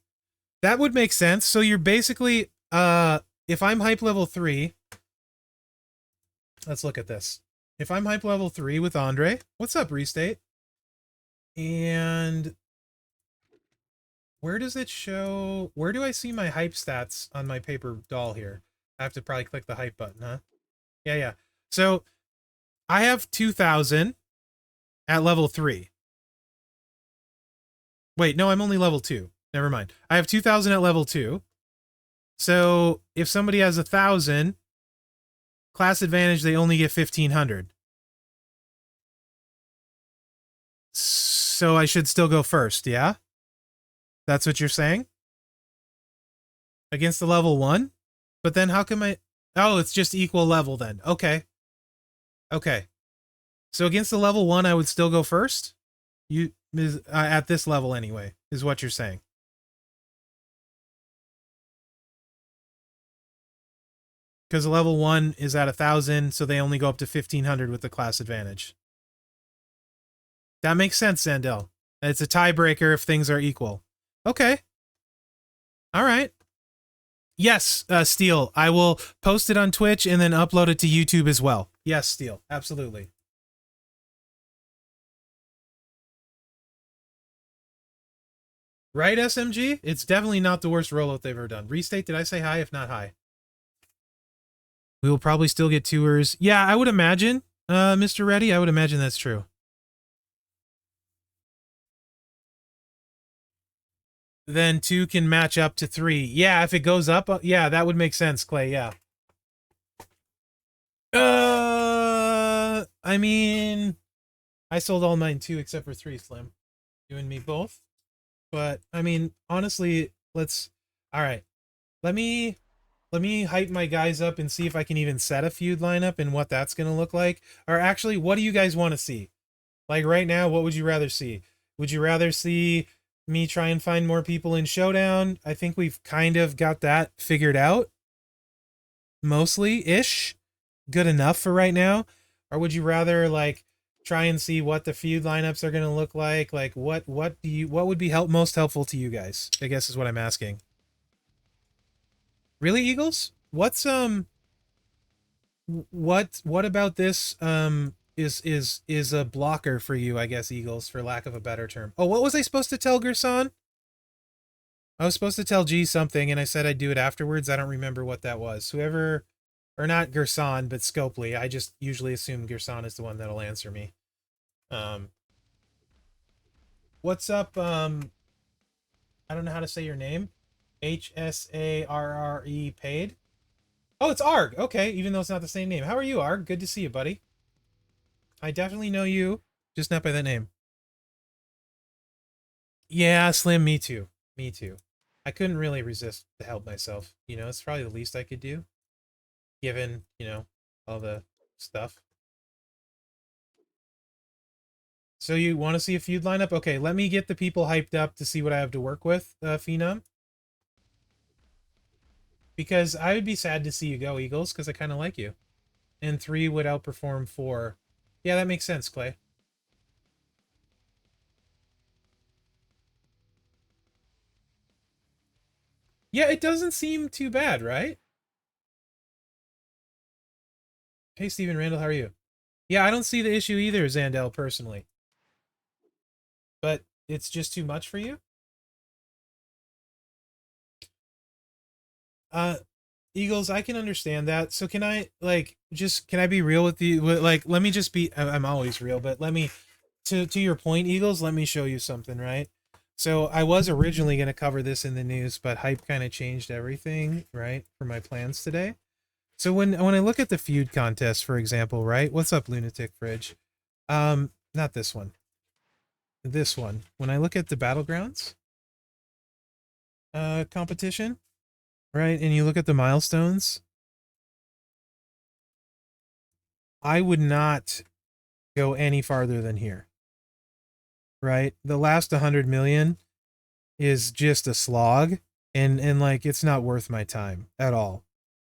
that would make sense. So you're basically, if I'm hype level 3, let's look at this. If I'm hype level 3 with Andre, what's up, Restate? And where does it show? Where do I see my hype stats on my paper doll here? I have to probably click the hype button, huh? Yeah. So I have 2,000 at level 3. Wait, no, I'm only level 2. Never mind. I have 2,000 at level 2. So if somebody has 1,000, class advantage, they only get 1,500. So I should still go first, yeah? That's what you're saying? Against the level 1? But then how come I... Oh, it's just equal level then. Okay. So against the level 1, I would still go first? You at this level anyway, is what you're saying. Because level 1 is at 1,000, so they only go up to 1,500 with the class advantage. That makes sense, Sandel. It's a tiebreaker if things are equal. Okay. All right. Yes, Steel. I will post it on Twitch and then upload it to YouTube as well. Yes, Steel. Absolutely. Right, SMG? It's definitely not the worst rollout they've ever done. Restate, did I say hi? If not, hi. We will probably still get tours. Yeah, I would imagine, Mr. Reddy. I would imagine that's true. Then 2 can match up to 3. Yeah, if it goes up, yeah, that would make sense, Clay, yeah. I mean, I sold all mine too, except for 3, Slim. You and me both. But, I mean, honestly, all right. Let me hype my guys up and see if I can even set a feud lineup and what that's going to look like. Or actually, what do you guys want to see? Like right now, what would you rather see? Would you rather see me try and find more people in Showdown? I think we've kind of got that figured out. Mostly-ish. Good enough for right now. Or would you rather, like, try and see what the feud lineups are going to look like? Like, what would be most helpful to you guys? I guess is what I'm asking. Really, Eagles? What's what about this is a blocker for you, I guess, Eagles, for lack of a better term. Oh, what was I supposed to tell Gerson? I was supposed to tell G something, and I said I'd do it afterwards. I don't remember what that was. Whoever, or not Gerson, but Scopely. I just usually assume Gerson is the one that'll answer me. What's up? I don't know how to say your name. HSARRE paid. Oh, it's Arg. Okay, even though it's not the same name. How are you, Arg? Good to see you, buddy. I definitely know you, just not by that name. Yeah, Slim, me too. Me too. I couldn't really resist to help myself. You know, it's probably the least I could do, given, you know, all the stuff. So you want to see a feud lineup? Okay, let me get the people hyped up to see what I have to work with, Phenom. Because I would be sad to see you go, Eagles, because I kind of like you. And 3 would outperform 4. Yeah, that makes sense, Clay. Yeah, it doesn't seem too bad, right? Hey, Steven Randall, how are you? Yeah, I don't see the issue either, Zandel, personally. But it's just too much for you? Eagles, I can understand that. So can I, like, can I be real with you? Like, let me just be, I'm always real, but let me, to your point, Eagles, let me show you something, right? So I was originally going to cover this in the news, but hype kind of changed everything, right, for my plans today. So when I look at the feud contest, for example, right? What's up, Lunatic Fridge? Not this one. This one. When I look at the Battlegrounds competition, right? And you look at the milestones, I would not go any farther than here. Right? The last 100 million is just a slog, and like it's not worth my time at all.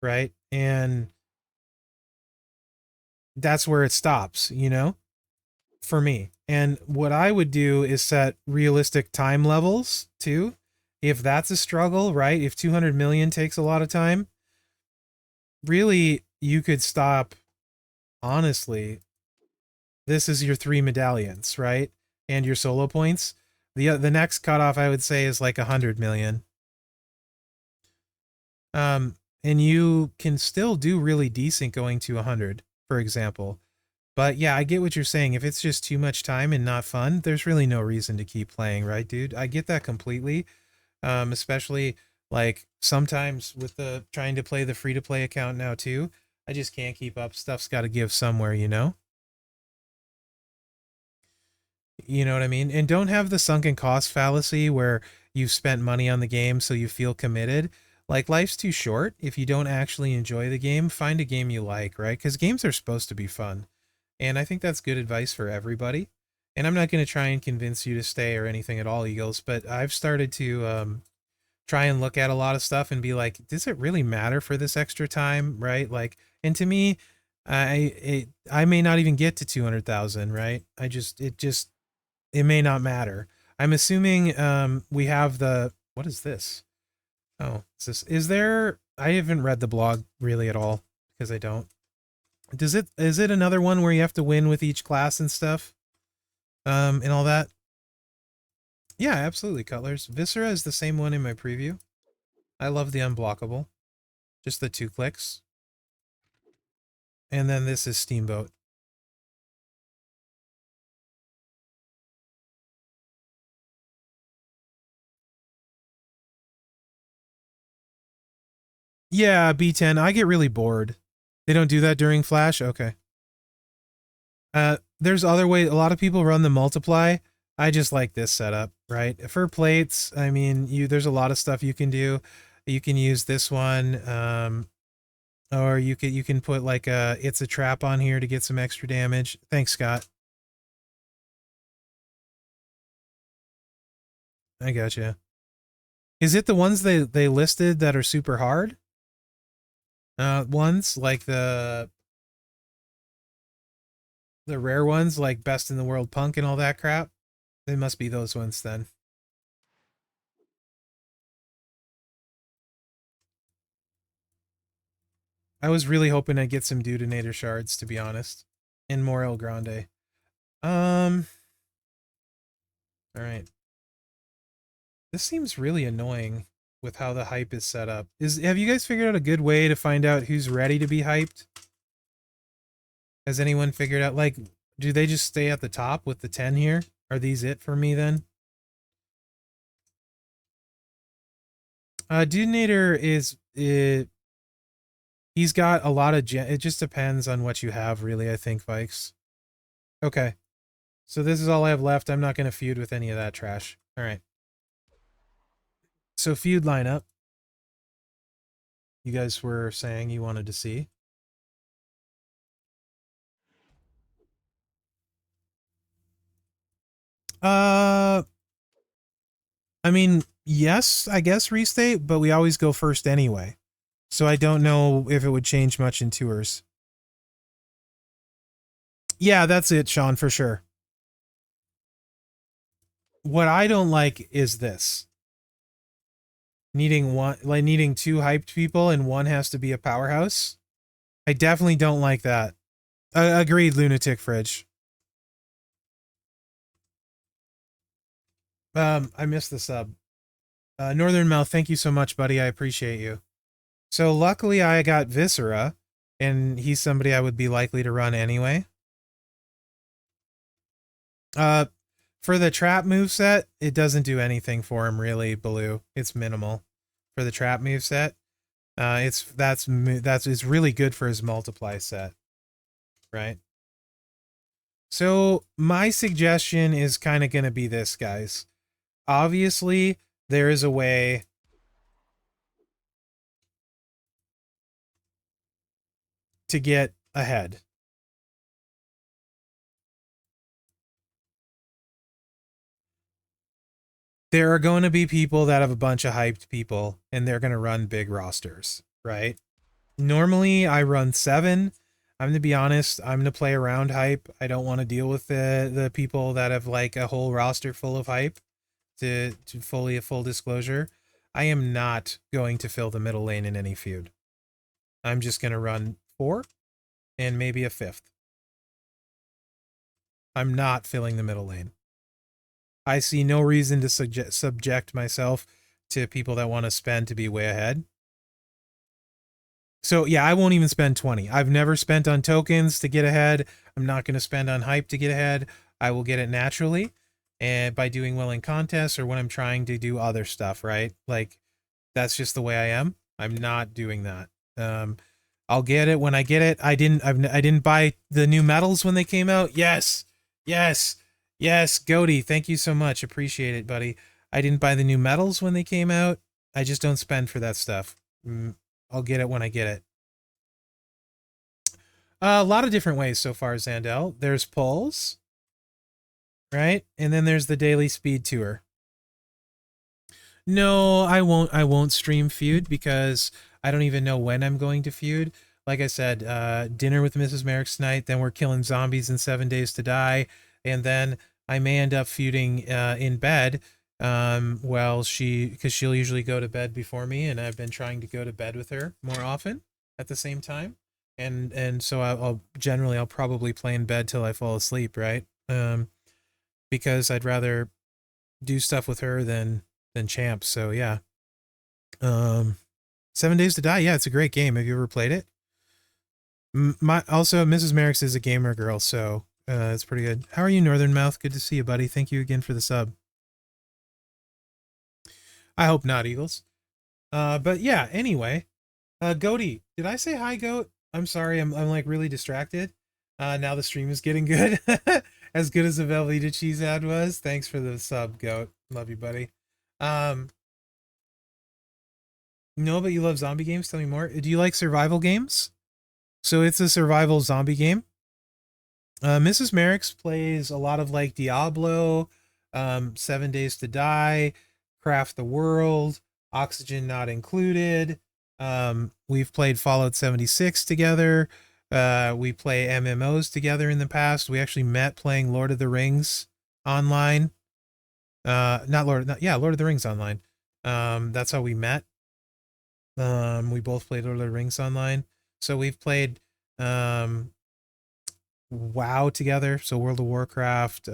Right? And that's where it stops, you know? For me. And what I would do is set realistic time levels too. If that's a struggle, right? If 200 million takes a lot of time, really you could stop. Honestly, this is your 3 medallions, right? And your solo points. The next cutoff I would say is like 100 million. And you can still do really decent going to 100, for example. But yeah, I get what you're saying. If it's just too much time and not fun, there's really no reason to keep playing, right, dude? I get that completely. Especially like sometimes with the trying to play the free to play account now too. I just can't keep up. Stuff's got to give somewhere, you know? You know what I mean? And don't have the sunken cost fallacy where you've spent money on the game so you feel committed. Like life's too short. If you don't actually enjoy the game, find a game you like, right? Because games are supposed to be fun. And I think that's good advice for everybody. And I'm not going to try and convince you to stay or anything at all, Eagles, but I've started to try and look at a lot of stuff and be like, does it really matter for this extra time, right? Like, and to me, I may not even get to 200,000, right? It may not matter. I'm assuming we have the what is this? Oh, is there I haven't read the blog really at all because I don't. Is it another one where you have to win with each class and stuff? And all that? Yeah, absolutely, Cutlers. Viscera is the same one in my preview. I love the unblockable. Just the 2 clicks. And then this is Steamboat. Yeah, B10. I get really bored. They don't do that during Flash? Okay. There's other way. A lot of people run the multiply. I just like this setup, right? For plates, I mean, there's a lot of stuff you can do. You can use this one, or you can put like it's a trap on here to get some extra damage. Thanks, Scott. I gotcha. Is it the ones they listed that are super hard? Ones like the rare ones like best in the world punk and all that crap. They must be those ones then. I was really hoping I'd get some Detonator shards, to be honest, and more El Grande. All right. This seems really annoying with how the hype is set up. Have you guys figured out a good way to find out who's ready to be hyped? Has anyone figured out, like, do they just stay at the top with the 10 here? Are these it for me then? Detonator is he's got a lot of it just depends on what you have, really, I think, Vikes. Okay. So this is all I have left. I'm not going to feud with any of that trash. All right. So feud lineup. You guys were saying you wanted to see. I mean, yes, I guess restate, but we always go first anyway. So I don't know if it would change much in tours. Yeah, that's it, Sean, for sure. What I don't like is this. Needing 2 hyped people and one has to be a powerhouse. I definitely don't like that. Agreed, Lunatic Fridge. I missed the sub. Northern Mouth, thank you so much, buddy. I appreciate you. So luckily I got Viscera, and he's somebody I would be likely to run anyway. For the trap moveset, it doesn't do anything for him really, Baloo. It's minimal for the trap moveset. It's really good for his multiply set, right? So my suggestion is kind of going to be this, guys. Obviously, there is a way to get ahead. There are going to be people that have a bunch of hyped people, and they're going to run big rosters, right? Normally, I run 7. I'm going to be honest. I'm going to play around hype. I don't want to deal with the people that have like a whole roster full of hype. To full disclosure, I am not going to fill the middle lane in any feud. I'm just going to run 4 and maybe a 5th. I'm not filling the middle lane. I see no reason to subject myself to people that want to spend to be way ahead. So yeah, I won't even spend 20. I've never spent on tokens to get ahead. I'm not going to spend on hype to get ahead. I will get it naturally and by doing well in contests or when I'm trying to do other stuff, right? Like that's just the way I am. I'm not doing that. I'll get it when I get it. I didn't buy the new medals when they came out. Yes. Goaty, thank you so much. Appreciate it, buddy. I didn't buy the new medals when they came out. I just don't spend for that stuff. I'll get it when I get it. A lot of different ways so far, Zandel. There's polls, right? And then there's the daily speed tour. No, I won't stream feud because I don't even know when I'm going to feud. Like I said, dinner with Mrs. Merrick's tonight, then we're killing zombies in 7 Days to Die, and then I may end up feuding in bed. Well, because she'll usually go to bed before me, and I've been trying to go to bed with her more often at the same time, and so I'll probably play in bed till I fall asleep, right? Because I'd rather do stuff with her than champs. So yeah. 7 Days to Die. Yeah, it's a great game. Have you ever played it? Also Mrs. Merrick's is a gamer girl, so it's pretty good. How are you, Northern Mouth? Good to see you, buddy. Thank you again for the sub. I hope not, Eagles. But yeah, anyway. Goaty, did I say hi, Goat? I'm sorry, I'm like really distracted. Now the stream is getting good. As good as the Velveeta cheese ad was. Thanks for the sub, Goat. Love you, buddy. No, but you love zombie games? Tell me more. Do you like survival games? So it's a survival zombie game. Mrs. Merrick's plays a lot of like Diablo, 7 Days to Die, Craft the World, Oxygen Not Included. We've played Fallout 76 together. We play MMOs together in the past. We actually met playing Lord of the Rings online. Lord of the Rings online. That's how we met. We both played Lord of the Rings online. So we've played WoW together, so World of Warcraft,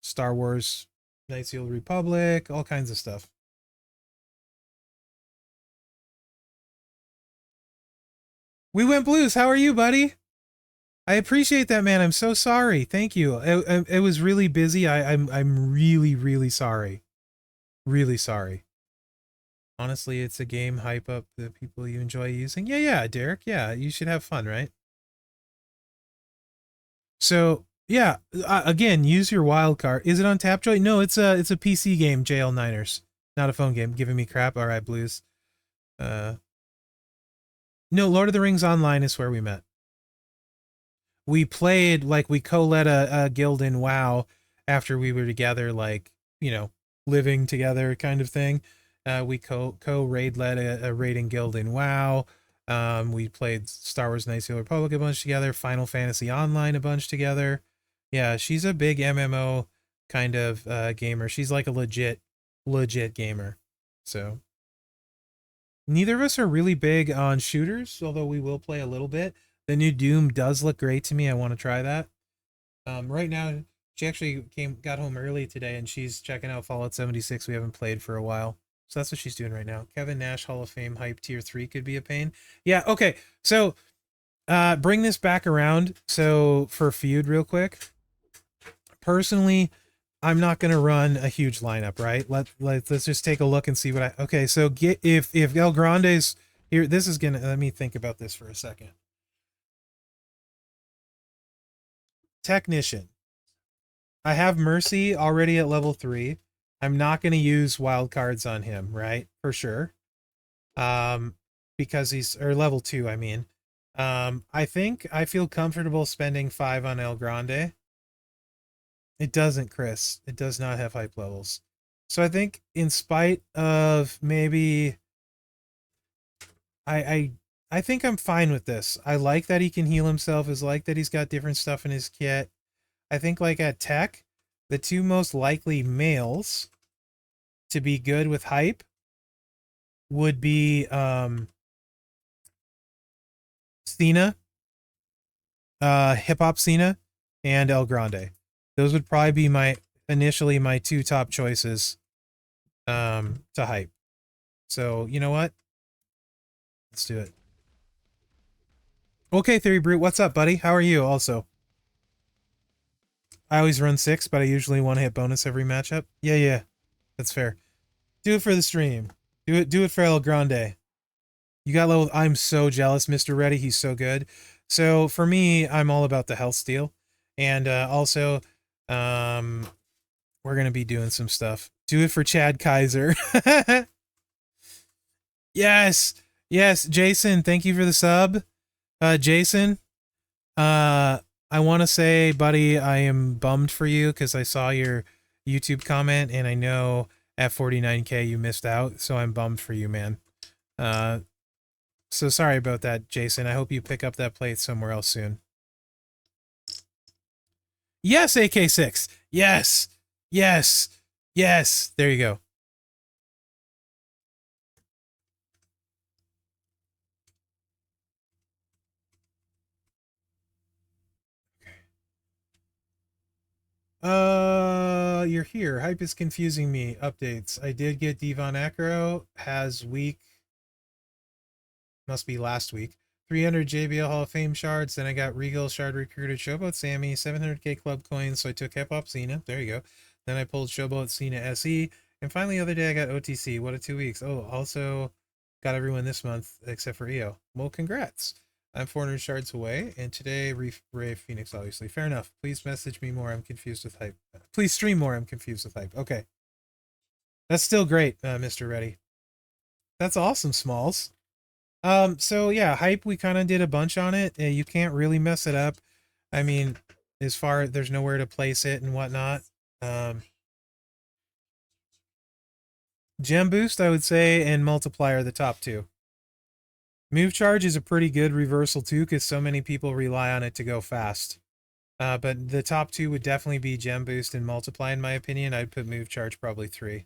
Star Wars, Knights of the Old Republic, all kinds of stuff. We went blues. How are you, buddy? I appreciate that, man. I'm so sorry. Thank you. It was really busy. I'm really sorry. Really sorry. Honestly, it's a game. Hype up the people you enjoy using. Yeah, Derek. Yeah, you should have fun, right? So yeah, again, use your wild card. Is it on Tapjoy? No, it's a PC game. JL Niners, not a phone game. Giving me crap. All right, Blues. No, Lord of the Rings Online is where we met. We played like we co-led a guild in WoW after we were together, like living together kind of thing. We co-raid led a raiding guild in WoW. We played Star Wars Knights of the Old Republic a bunch together, Final Fantasy Online a bunch together. Yeah, she's a big MMO kind of gamer. She's like a legit gamer. So neither of us are really big on shooters, although we will play a little bit. The new Doom does look great to me. I want to try that. Right now, she actually got home early today, and she's checking out Fallout 76. We haven't played for a while. So that's what she's doing right now. Kevin Nash Hall of Fame hype tier 3 could be a pain. Yeah, okay. So bring this back around. So for feud real quick. Personally, I'm not going to run a huge lineup, right? Let's just take a look and see what okay, so if El Grande's Here, this is gonna, let me think about this for a second. Technician. I have Mercy already at level 3. I'm not going to use wild cards on him, right? For sure. Because he's, or level 2, I mean. I think I feel comfortable spending 5 on El Grande. It doesn't, Chris. It does not have hype levels. So I think in spite of maybe I think I'm fine with this. I like that he can heal himself. I like that he's got different stuff in his kit. I think like at tech, the two most likely males to be good with hype would be Cena, Hip Hop Cena, and El Grande. Those would probably be my initially my two top choices to hype. So you know what? Let's do it. Okay, Theory Brute, what's up, buddy? How are you? Also, I always run 6, but I usually want to hit bonus every matchup. Yeah, that's fair. Do it for the stream. Do it for El Grande. You got level. I'm so jealous, Mr. Reddy. He's so good. So for me, I'm all about the health steal, and also, we're gonna be doing some stuff. Do it for Chad Kaiser. Yes, Jason. Thank you for the sub, Jason. I want to say, buddy, I am bummed for you because I saw your YouTube comment, and I know at 49K you missed out, so I'm bummed for you, man. So sorry about that, Jason. I hope you pick up that plate somewhere else soon. Yes, AK6. Yes. There you go. You're here. Hype is confusing me. Updates. I did get Devon Acro. Has week. Must be last week. 300 JBL Hall of Fame shards. Then I got Regal Shard Recruited Showboat Sammy. 700k Club Coins. So I took Hip Hop Cena. There you go. Then I pulled Showboat Cena SE. And finally, the other day I got OTC. What a 2 weeks. Oh, also got everyone this month except for EO. Well, congrats. I'm 400 shards away, and today Ray Phoenix, obviously. Fair enough. Please message me more. I'm confused with hype. Please stream more. I'm confused with hype. Okay. That's still great, Mr. Reddy. That's awesome, Smalls. So yeah, hype, we kind of did a bunch on it. You can't really mess it up. I mean, as far there's nowhere to place it and whatnot. Gem boost, I would say, and multiplier the top two. Move charge is a pretty good reversal too, because so many people rely on it to go fast. But the top two would definitely be gem boost and multiply, in my opinion. I'd put move charge probably 3.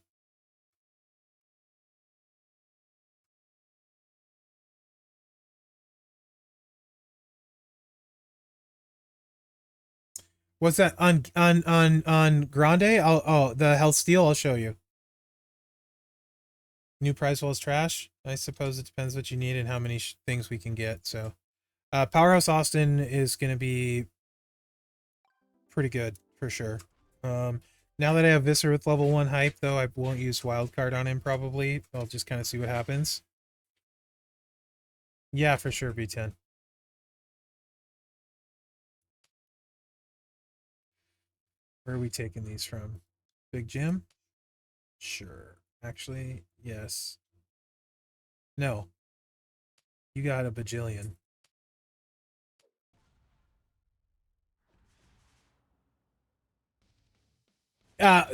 What's that on Grande? The health steal. I'll show you. New prize wall is trash. I suppose it depends what you need and how many things we can get. So, Powerhouse Austin is going to be pretty good for sure. Now that I have Visser with level 1 hype, though, I won't use wildcard on him probably. I'll just kind of see what happens. Yeah, for sure, B10. Where are we taking these from? Big Jim? Sure. Actually, yes. No. You got a bajillion.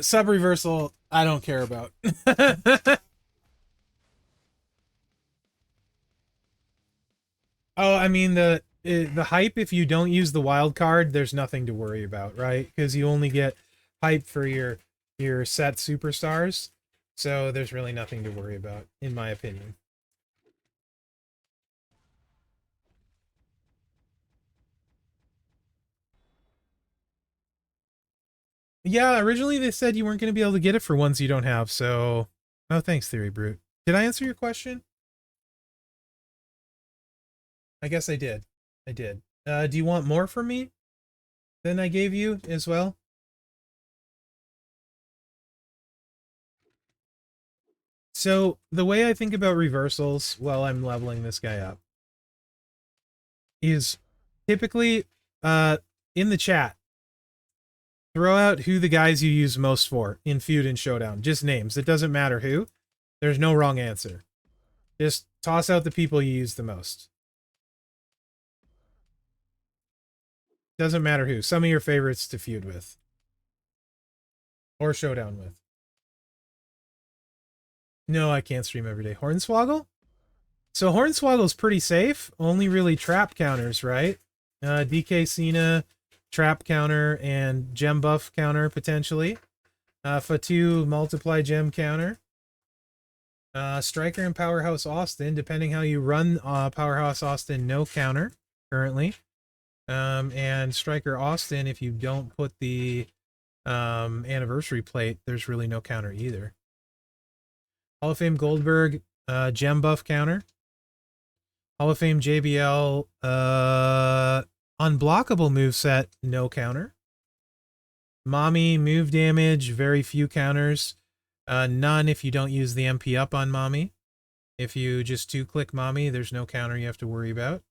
Sub reversal, I don't care about. Oh, I mean the hype, if you don't use the wild card, there's nothing to worry about, right? Because you only get hype for your set superstars. So there's really nothing to worry about, in my opinion. Yeah, originally they said you weren't going to be able to get it for ones you don't have, so no thanks, Theory Brute. Did I answer your question? I guess I did. I did. Do you want more from me than I gave you as well? So the way I think about reversals while I'm leveling this guy up is typically in the chat, throw out who the guys you use most for in Feud and Showdown. Just names. It doesn't matter who. There's no wrong answer. Just toss out the people you use the most. Doesn't matter who. Some of your favorites to feud with. Or Showdown with. No, I can't stream every day. Hornswoggle? So Hornswoggle's pretty safe. Only really trap counters, right? DK Cena, trap counter, and gem buff counter, potentially. Fatu, multiply gem counter. Striker and Powerhouse Austin, depending how you run Powerhouse Austin, no counter currently. And Striker Austin, if you don't put the anniversary plate, there's really no counter either. Hall of Fame Goldberg, gem buff counter. Hall of Fame JBL, unblockable moveset, no counter. Mommy, move damage, very few counters. None if you don't use the MP up on Mommy. If you just 2-click Mommy, there's no counter you have to worry about.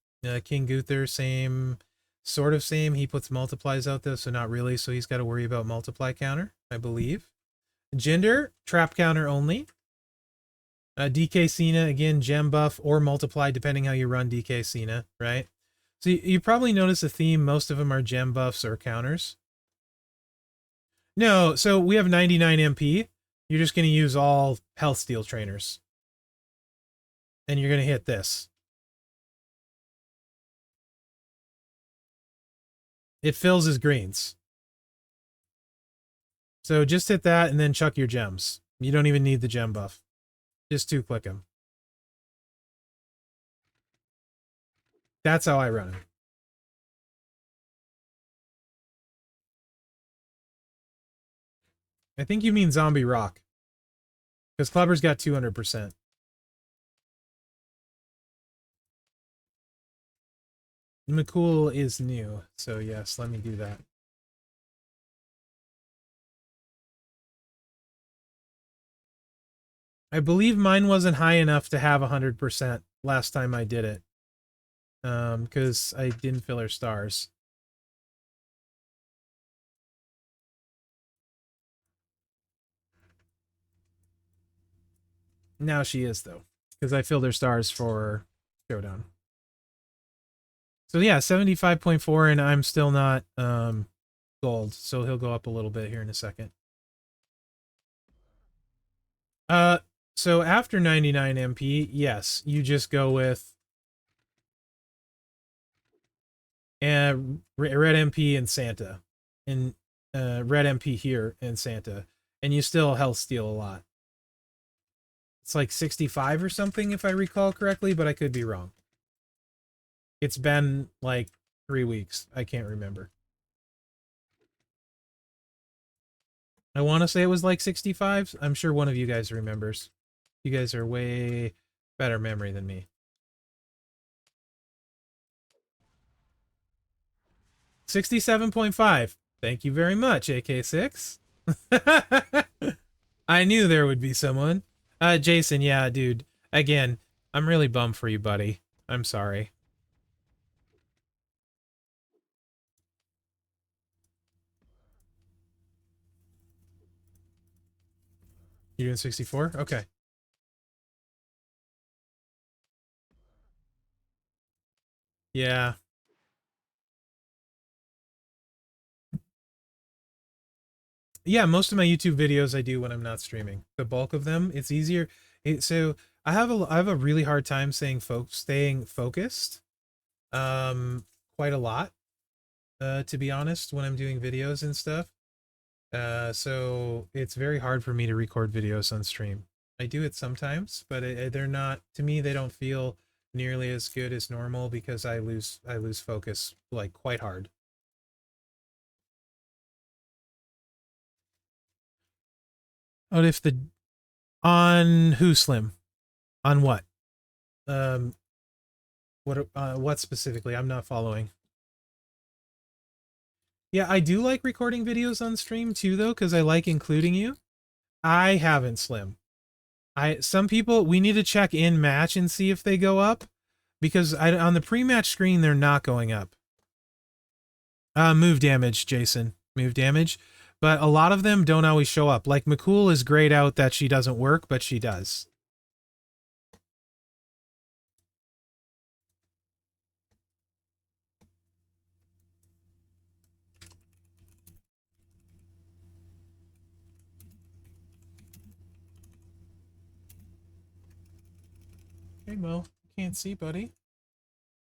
King Gunther, same, sort of same. He puts multiplies out though, so not really, so he's got to worry about multiply counter, I believe. Jinder, trap counter only. DK Cena, again, gem buff or multiply, depending how you run DK Cena, right? So you probably notice a theme. Most of them are gem buffs or counters. No, so we have 99 MP. You're just going to use all health steal trainers. And you're going to hit this. It fills his greens. So just hit that and then chuck your gems. You don't even need the gem buff. Just 2-click him. That's how I run it. I think you mean Zombie Rock. Because Clubber's got 200%. McCool is new, so yes, let me do that. I believe mine wasn't high enough to have 100% last time I did it. Because I didn't fill her stars. Now she is, though. Because I filled her stars for Showdown. So yeah, 75.4, and I'm still not gold, so he'll go up a little bit here in a second. So after 99 MP, yes, you just go with Red MP and Santa. And Red MP here and Santa. And you still health steal a lot. It's like 65 or something, if I recall correctly, but I could be wrong. It's been like 3 weeks. I can't remember. I want to say it was like 65. I'm sure one of you guys remembers. You guys are way better memory than me. 67.5. Thank you very much, AK6. I knew there would be someone. Jason, yeah, dude. Again, I'm really bummed for you, buddy. I'm sorry. You're doing 64? Okay. Yeah. Yeah, most of my YouTube videos I do when I'm not streaming. The bulk of them, it's easier. So I have a really hard time staying focused. Quite a lot. To be honest, when I'm doing videos and stuff. So it's very hard for me to record videos on stream. I do it sometimes, but they're not, to me, they don't feel nearly as good as normal because I lose focus like quite hard. What if the on who Slim? On what? What specifically? I'm not following. Yeah, I do like recording videos on stream too, though, because I like including you. I haven't, Slim. Some people, we need to check in match and see if they go up, because on the pre-match screen they're not going up. Move damage, Jason. Move damage. But a lot of them don't always show up. Like McCool is grayed out that she doesn't work, but she does. Hey Mo, can't see, buddy.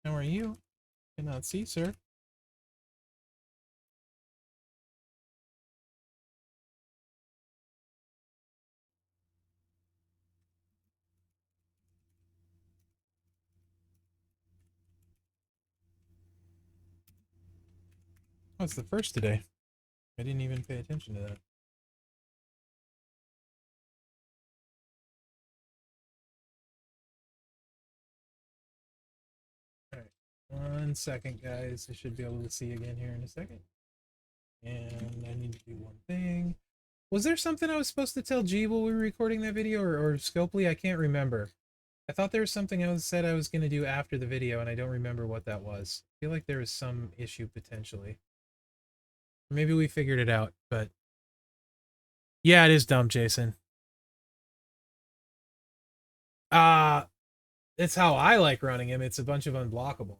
How are you? Cannot see, sir. Oh, it's the first today. I didn't even pay attention to that. Alright. 1 second, guys. I should be able to see again here in a second. And I need to do one thing. Was there something I was supposed to tell G while we were recording that video, or Scopely? I can't remember. I thought there was something said I was going to do after the video, and I don't remember what that was. I feel like there was some issue potentially. Maybe we figured it out, but yeah, it is dumb, Jason. It's how I like running him. It's a bunch of unblockable.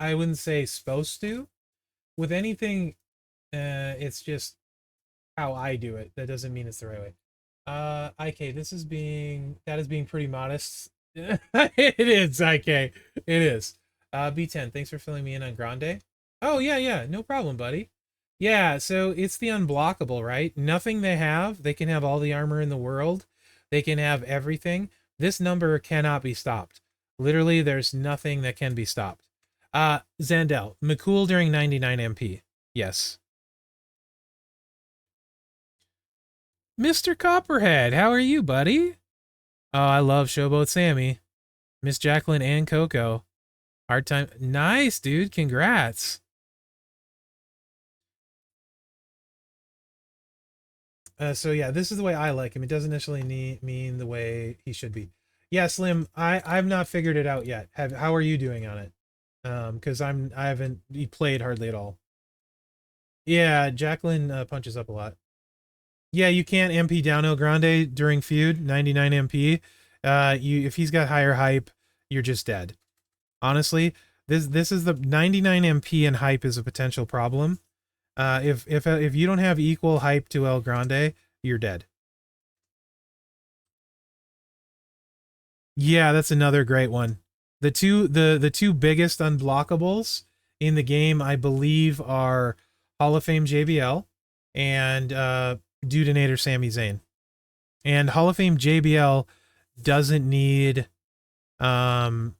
I wouldn't say supposed to. With anything, it's just how I do it. That doesn't mean it's the right way. IK, that is being pretty modest. It is, IK. It is. B10, thanks for filling me in on Grande. Oh, yeah, no problem, buddy. Yeah, so it's the unblockable, right? Nothing they have. They can have all the armor in the world. They can have everything. This number cannot be stopped. Literally, there's nothing that can be stopped. Zandel, McCool during 99 MP. Yes. Mr. Copperhead, how are you, buddy? Oh, I love Showboat Sammy. Miss Jacqueline and Coco. Hard time. Nice, dude. Congrats. So yeah, this is the way I like him. It doesn't necessarily mean the way he should be. Yeah, Slim, I've not figured it out yet. How are you doing on it? Because I haven't played hardly at all. Yeah, Jacqueline punches up a lot. Yeah, you can't MP down El Grande during feud, 99 MP. If he's got higher hype, you're just dead. Honestly, this is the 99 MP and hype is a potential problem. If you don't have equal hype to El Grande, you're dead. Yeah, that's another great one. The two biggest unblockables in the game, I believe, are Hall of Fame JBL and Dudenator Sami Zayn. And Hall of Fame JBL doesn't need doesn't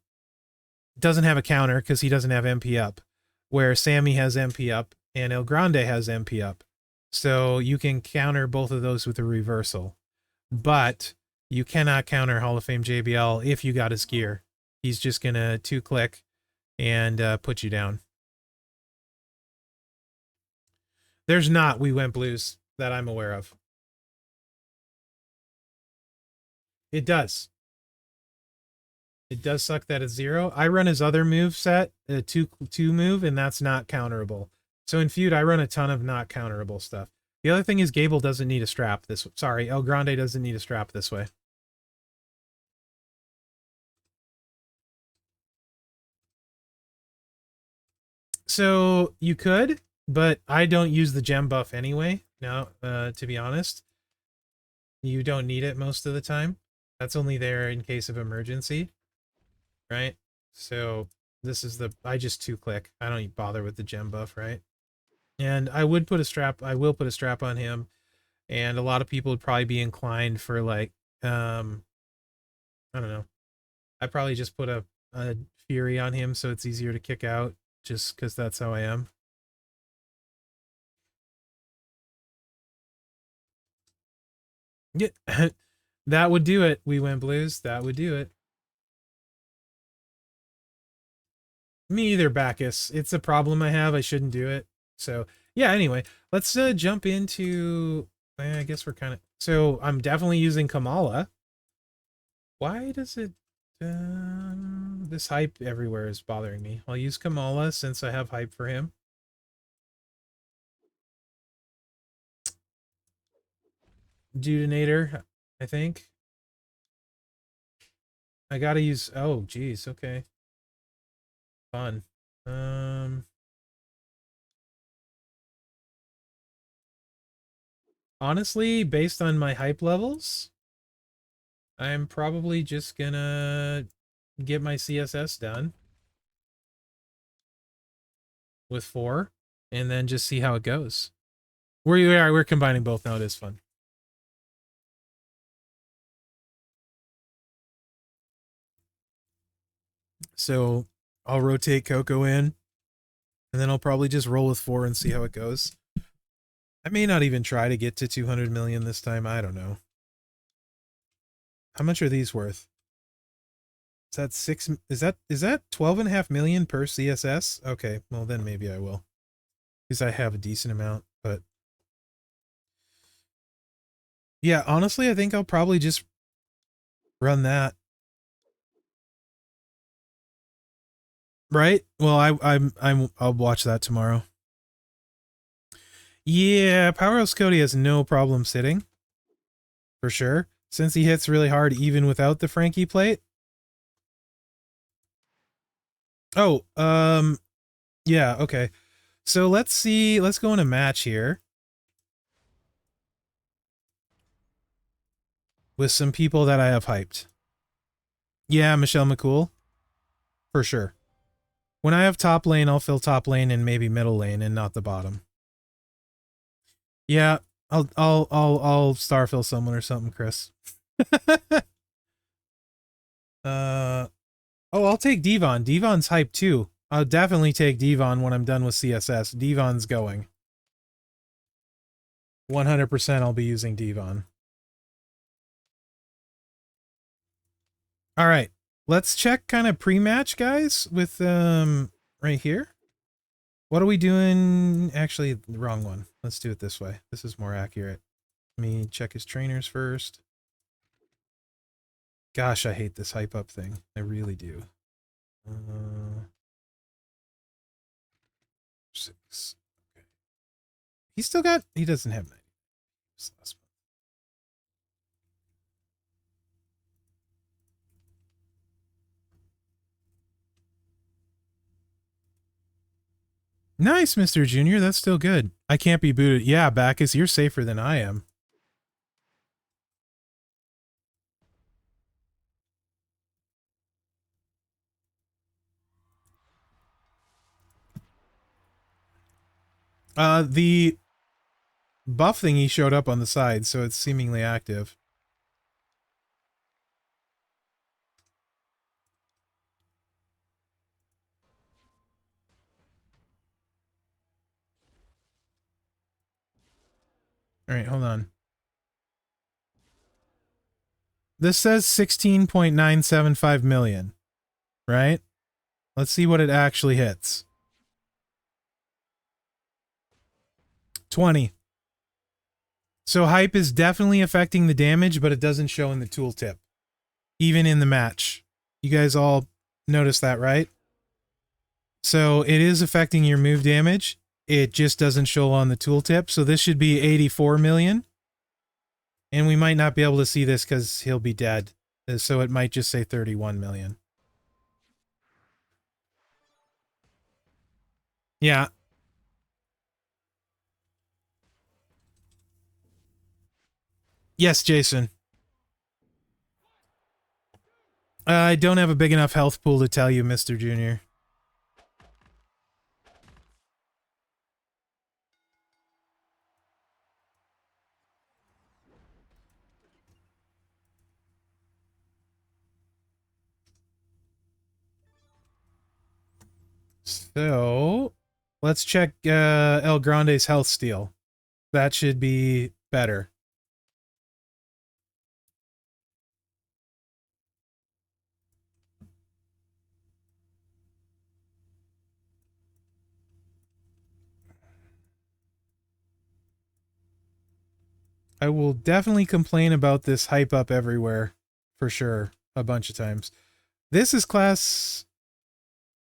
have a counter because he doesn't have MP up, where Sammy has MP up and El Grande has MP up. So you can counter both of those with a reversal. But you cannot counter Hall of Fame JBL if you got his gear. He's just going to 2-click and put you down. There's not We Went Blues that I'm aware of. It does. It does suck that it's 0. I run his other move set, a 2 move, and that's not counterable. So in feud, I run a ton of not counterable stuff. The other thing is Gable doesn't need a strap this. Sorry, El Grande doesn't need a strap this way. So you could, but I don't use the gem buff anyway. Now, to be honest, you don't need it most of the time. That's only there in case of emergency, right? So this is I just 2-click. I don't bother with the gem buff, right? And I will put a strap on him, and a lot of people would probably be inclined for like, I don't know. I probably just put a Fury on him so it's easier to kick out, just because that's how I am. Yeah, that would do it. We Went Blues. That would do it. Me either, Bacchus. It's a problem I have. I shouldn't do it. So yeah. Anyway, let's jump into. I guess we're kind of. So I'm definitely using Kamala. Why does it... this hype everywhere is bothering me. I'll use Kamala since I have hype for him. Detonator, I think. I gotta use... Oh, geez, okay. Fun. Honestly, based on my hype levels, I'm probably just gonna get my CSS done with 4 and then just see how it goes. We're combining both now. It is fun. So I'll rotate Coco in, and then I'll probably just roll with 4 and see how it goes. I may not even try to get to 200 million this time. I don't know. How much are these worth? Is that 6? Is that 12.5 million per CSS? Okay, well then maybe I will, because I have a decent amount. But yeah, honestly, I think I'll probably just run that. Right? Well, I'll watch that tomorrow. Yeah, Powerhouse Cody has no problem sitting. For sure. Since he hits really hard even without the Frankie plate. Oh, yeah, okay. So let's see, let's go in a match here with some people that I have hyped. Yeah, Michelle McCool. For sure. When I have top lane, I'll fill top lane and maybe middle lane and not the bottom. Yeah, I'll starfill someone or something, Chris. Oh, I'll take Devon. Devon's hype too. I'll definitely take Devon when I'm done with CSS. Devon's going. 100% I'll be using Devon. All right. Let's check kind of pre-match, guys, with right here. What are we doing? Actually, the wrong one. Let's do it this way. This is more accurate. Let me check his trainers first. Gosh, I hate this hype up thing. I really do. 6. Okay. He doesn't have 90. Nice, Mr. Junior. That's still good. I can't be booted. Yeah, Bacchus, you're safer than I am. The buff thingy showed up on the side, so it's seemingly active. All right, hold on. This says 16.975 million, right? Let's see what it actually hits. 20. So hype is definitely affecting the damage, but it doesn't show in the tooltip, even in the match. You guys all notice that, right? So it is affecting your move damage. It just doesn't show on the tooltip. So this should be 84 million. And we might not be able to see this because he'll be dead. So it might just say 31 million. Yeah. Yes, Jason. I don't have a big enough health pool to tell you, Mr. Junior. So, let's check El Grande's health steal. That should be better. I will definitely complain about this hype up everywhere, for sure. a bunch of times. This is class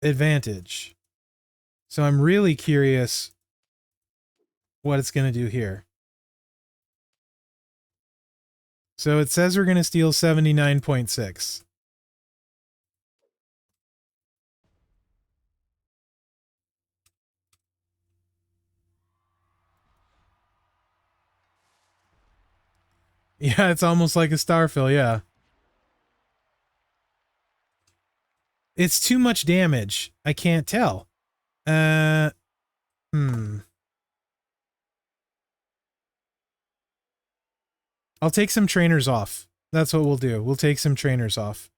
advantage. So I'm really curious what it's going to do here. So it says we're going to steal 79.6. Yeah, it's almost like a Starfill, yeah. It's too much damage. I can't tell. I'll take some trainers off. That's what we'll do. We'll take some trainers off.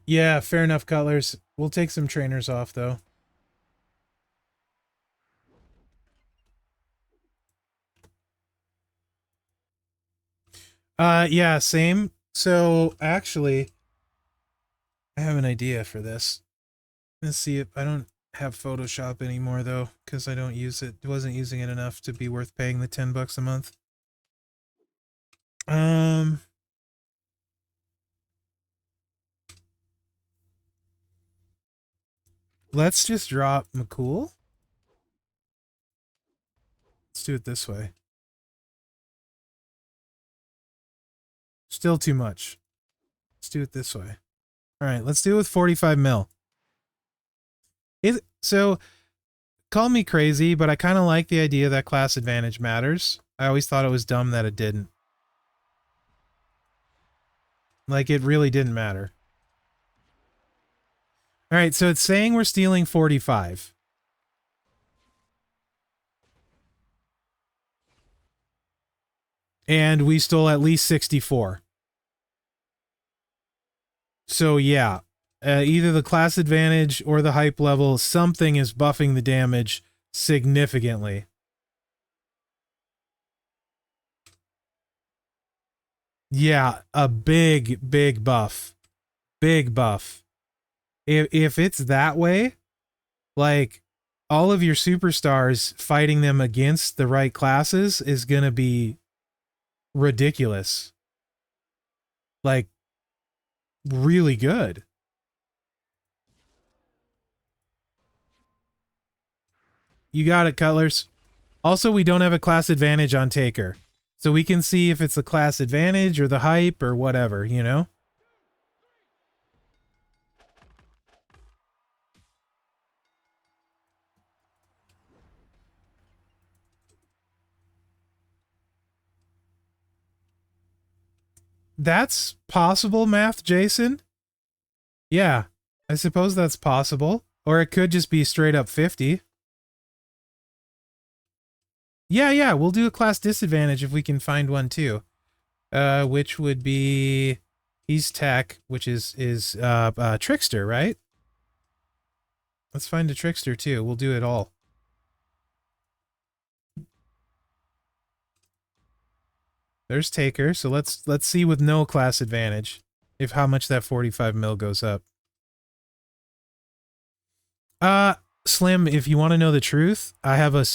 Yeah, fair enough, Cutlers. We'll take some trainers off, though. Yeah, same. So, actually, I have an idea for this. Let's see if I don't have Photoshop anymore, though, because I don't use it. Wasn't using it enough to be worth paying the $10 a month. Let's just drop McCool. Let's do it this way. Still too much. Let's do it this way. All right, let's do it with 45 mil. So, call me crazy, but I kind of like the idea that class advantage matters. I always thought it was dumb that it didn't. Like, it really didn't matter. All right, so it's saying we're stealing 45. And we stole at least 64. So, yeah. Either the class advantage or the hype level, something is buffing the damage significantly. Yeah, a big, big buff. Big buff. If it's that way, like, all of your superstars fighting them against the right classes is going to be ridiculous. Like, really good. You got it, Cutlers. Also, we don't have a class advantage on Taker. So we can see if it's the class advantage or the hype or whatever, you know? That's possible, Math Jason. Yeah, I suppose that's possible. Or it could just be straight up 50. Yeah, we'll do a class disadvantage if we can find one too. Which would be he's tech, which is trickster, right? Let's find a trickster too. We'll do it all. There's Taker, so let's see with no class advantage if how much that 45 mil goes up. Slim, if you want to know the truth, I have a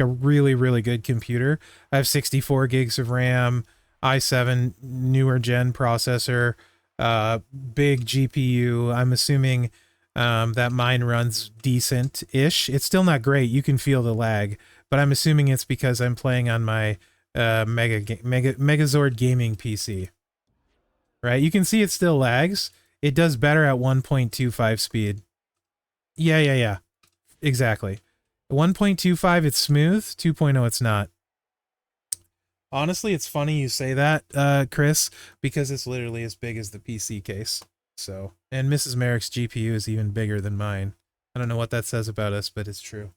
really, really good computer. I have 64 gigs of RAM, i7 newer gen processor, big GPU. I'm assuming that mine runs decent-ish. It's still not great. You can feel the lag, but I'm assuming it's because I'm playing on my Megazord gaming PC. Right? You can see it still lags. It does better at 1.25 speed. Yeah. Exactly. 1.25, it's smooth. 2.0, it's not. Honestly, it's funny you say that, Chris, because it's literally as big as the PC case. So, and Mrs. Merrick's GPU is even bigger than mine. I don't know what that says about us, but it's true.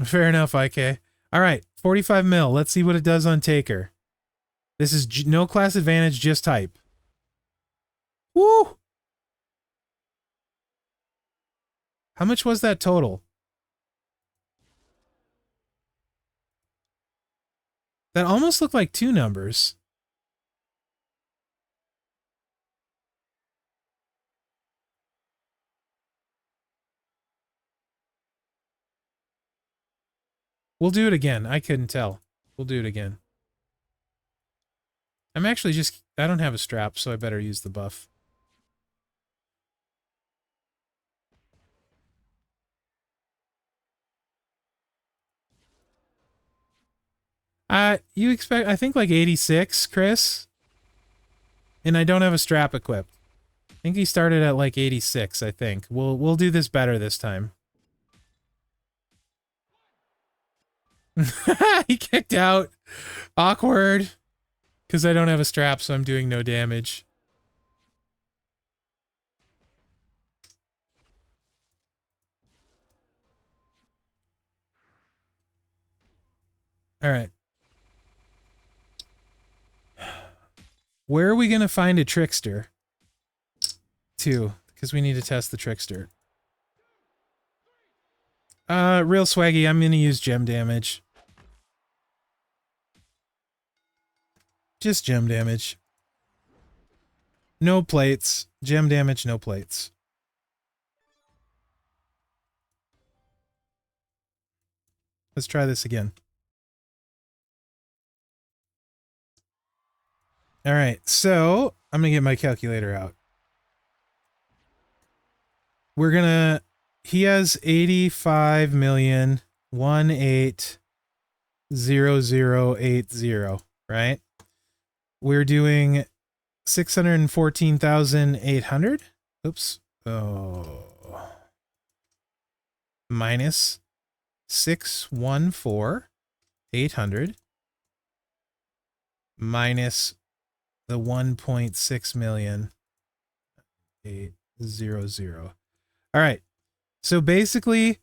Fair enough, IK. All right, 45 mil. Let's see what it does on Taker. This is no class advantage, just type. Woo! How much was that total? That almost looked like two numbers. We'll do it again. I couldn't tell. We'll do it again. I'm actually just... I don't have a strap, so I better use the buff. You expect... I think like 86, Chris? And I don't have a strap equipped. I think he started at like 86, I think. We'll do this better this time. He kicked out. Awkward. Because I don't have a strap, so I'm doing no damage. All right. Where are we going to find a trickster? Two, because we need to test the trickster. Real swaggy, I'm going to use gem damage. Just gem damage. No plates. Gem damage, no plates. Let's try this again. All right, so I'm going to get my calculator out. We're going to... He has 85,018,0080, right? We're doing 614,800. Oops. Oh. Minus 614,800 minus the 1.6 million 800. All right. So basically,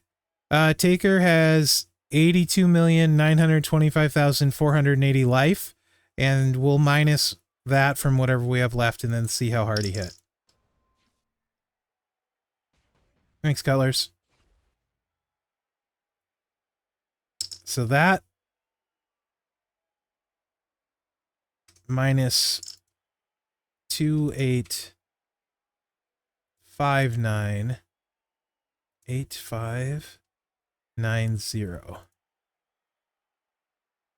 Taker has 82,925,480 life, and we'll minus that from whatever we have left and then see how hard he hit. Thanks, Cutlers. So that minus 28598590.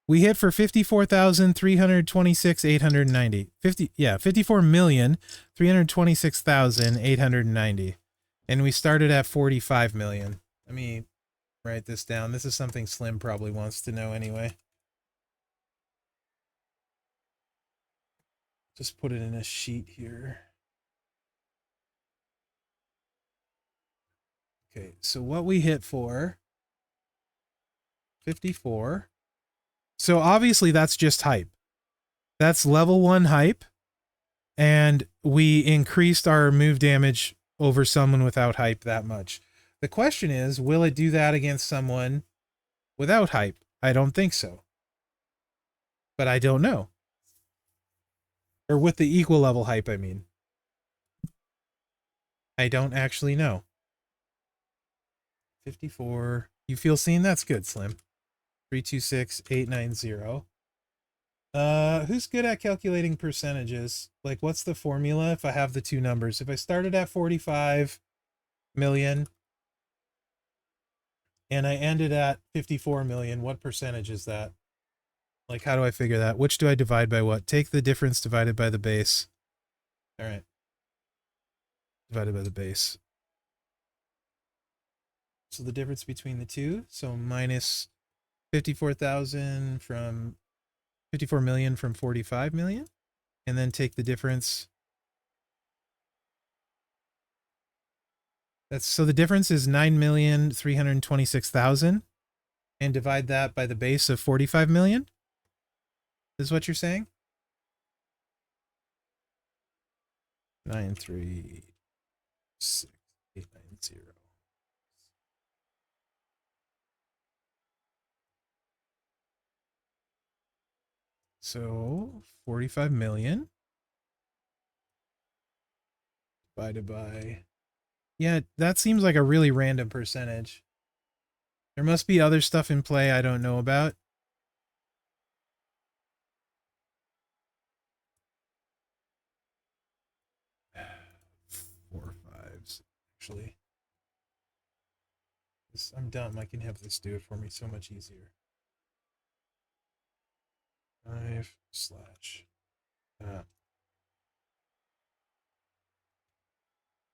We hit for 54,326,890. 54,326,890. And we started at 45 million. Let me write this down. This is something Slim probably wants to know anyway. Just put it in a sheet here. Okay, so what we hit for 54. So obviously that's just hype. That's level 1 hype. And we increased our move damage over someone without hype that much. The question is, will it do that against someone without hype? I don't think so. But I don't know. Or with the equal level hype, I mean. I don't actually know. 54. You feel seen? That's good, Slim. 326890. Who's good at calculating percentages? Like, what's the formula if I have the two numbers? If I started at 45 million and I ended at 54 million, what percentage is that? Like, how do I figure that? Which do I divide by what? Take the difference divided by the base. All right. Divided by the base. So the difference between the two, so minus 54,000 from 54 million from 45 million, and then take the difference. That's so the difference is 9,326,000, and divide that by the base of 45 million. Is what you're saying? 936,890. So 45 million divided by Yeah, that seems like a really random percentage. There must be other stuff in play I don't know about. Four fives, actually. I'm dumb. I can have this do it for me so much easier. 5 slash.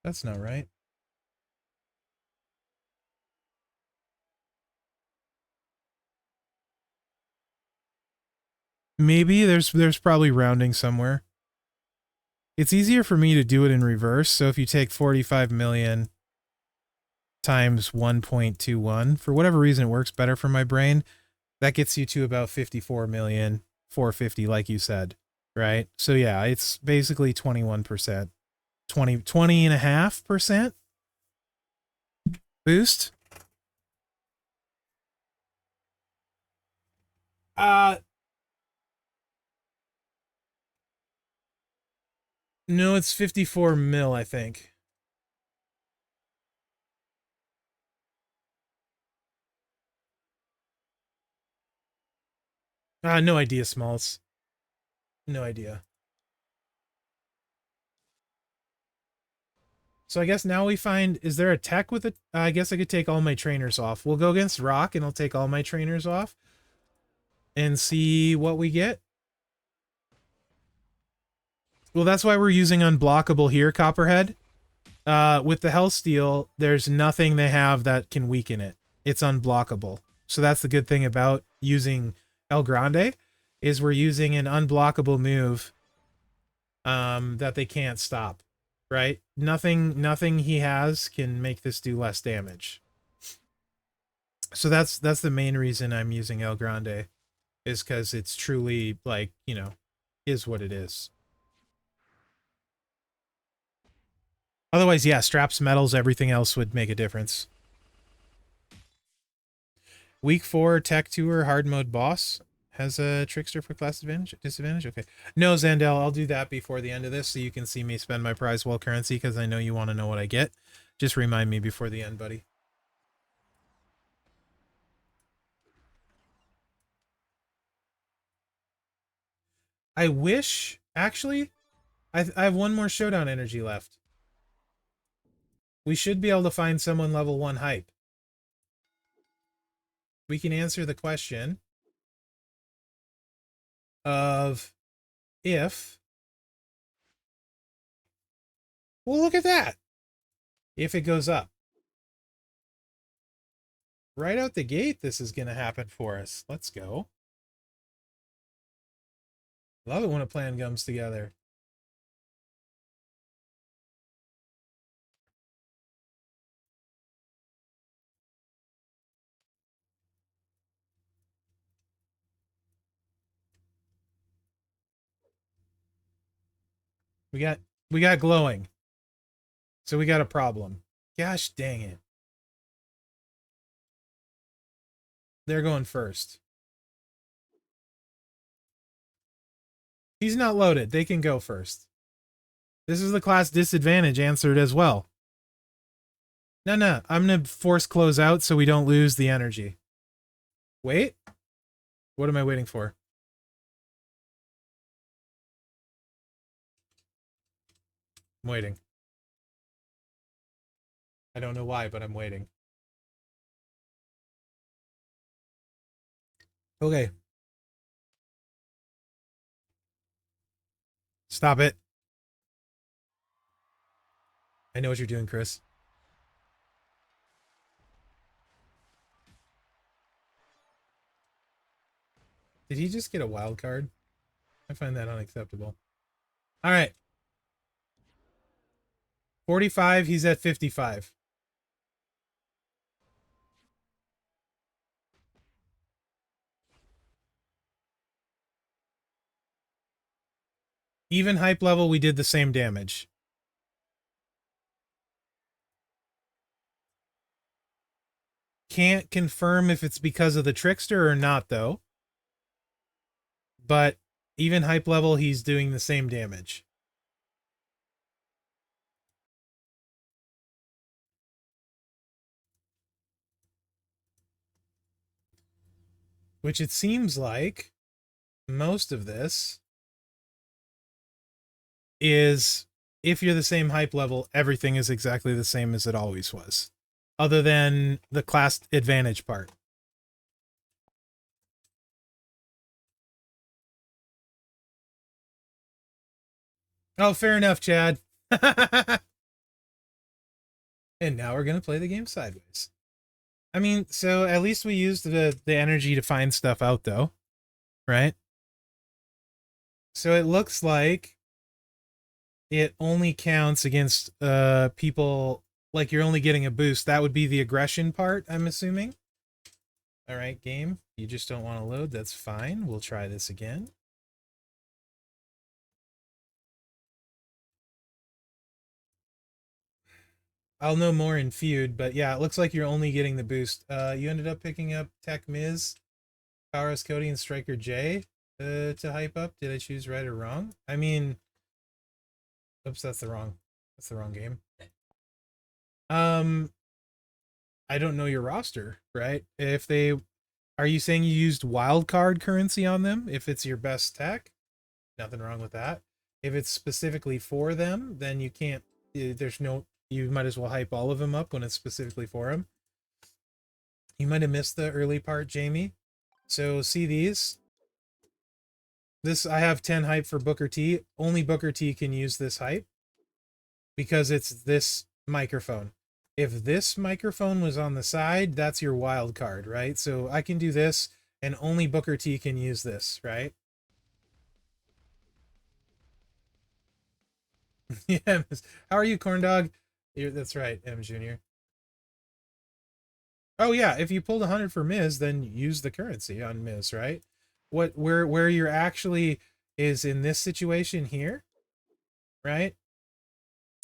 That's not right. Maybe there's probably rounding somewhere. It's easier for me to do it in reverse. So if you take 45 million times 1.21, for whatever reason, it works better for my brain. That gets you to about 54,450,000, like you said, right? So yeah, it's basically 21%, 20.5% boost. Uh, no, it's 54 mil, I think. No idea, Smalls. No idea. So I guess now we find, is there a tech with it? I guess I could take all my trainers off. We'll go against Rock and I'll take all my trainers off and see what we get. Well, that's why we're using unblockable here, Copperhead. With the Hellsteel, there's nothing they have that can weaken it. It's unblockable. So that's the good thing about using El Grande, is we're using an unblockable move that they can't stop. Right? Nothing he has can make this do less damage. So that's the main reason I'm using El Grande, is because it's truly, like, you know, is what it is. Otherwise, yeah, straps, metals, everything else would make a difference. Week 4 Tech Tour hard mode boss has a trickster for class advantage disadvantage. Okay, no, Zandel, I'll do that before the end of this so you can see me spend my prize well currency, because I know you want to know what I get. Just remind me before the end, buddy. I wish, actually, I have one more showdown energy left. We should be able to find someone level 1 hype. We can answer the question of if... Well, look at that. If it goes up. Right out the gate, this is going to happen for us. Let's go. Love it when a plan comes together. We got glowing. So we got a problem. Gosh dang it. They're going first. He's not loaded. They can go first. This is the class disadvantage answered as well. No. I'm going to force close out so we don't lose the energy. Wait. What am I waiting for? I'm waiting. I don't know why, but I'm waiting. Okay. Stop it. I know what you're doing, Chris. Did he just get a wild card? I find that unacceptable. All right. 45, he's at 55. Even hype level, we did the same damage. Can't confirm if it's because of the trickster or not, though. But even hype level, he's doing the same damage. which it seems like most of this is, if you're the same hype level, everything is exactly the same as it always was, other than the class advantage part. Oh, fair enough, Chad. And now we're going to play the game sideways. I mean, so at least we used the energy to find stuff out, though, right? So it looks like it only counts against people, like you're only getting a boost. That would be the aggression part, I'm assuming. All right, game. You just don't want to load. That's fine. We'll try this again. I'll know more in feud, but yeah, it looks like you're only getting the boost. You ended up picking up Tech Miz, Powerhouse Cody, and Striker J to hype up. Did I choose right or wrong? I mean, oops, that's the wrong game. Um, I don't know your roster, right? If they are you saying you used wild card currency on them? If it's your best tech, nothing wrong with that. If it's specifically for them, then you can't. There's no. You might as well hype all of them up when it's specifically for them. You might have missed the early part, Jamie. So see these. This I have 10 hype for Booker T. Only Booker T can use this hype because it's this microphone. If this microphone was on the side, that's your wild card, right? So I can do this and only Booker T can use this, right? Yeah. How are you, corn dog? That's right, M Junior. Oh yeah, if you pulled 100 for Miz, then use the currency on Miz, right? Where you're actually is in this situation here, right?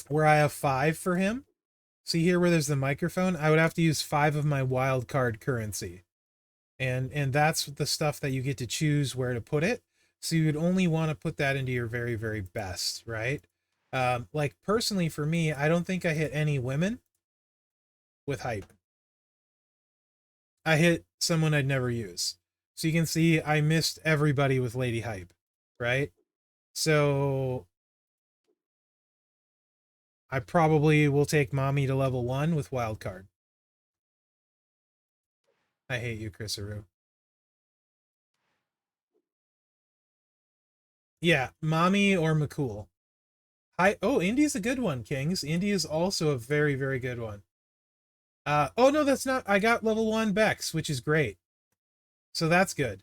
Where I have 5 for him. See here where there's the microphone? I would have to use 5 of my wild card currency. And that's the stuff that you get to choose where to put it. So you'd only want to put that into your very, very best, right? Like personally for me, I don't think I hit any women with hype. I hit someone I'd never use. So you can see I missed everybody with lady hype, right? So I probably will take mommy to level 1 with wild card. I hate you, Chrisaroo. Yeah, mommy or McCool. Oh, Indy's a good one, Kings. Indy is also a very, very good one. Oh no, that's not. I got level 1 Bex, which is great. So that's good.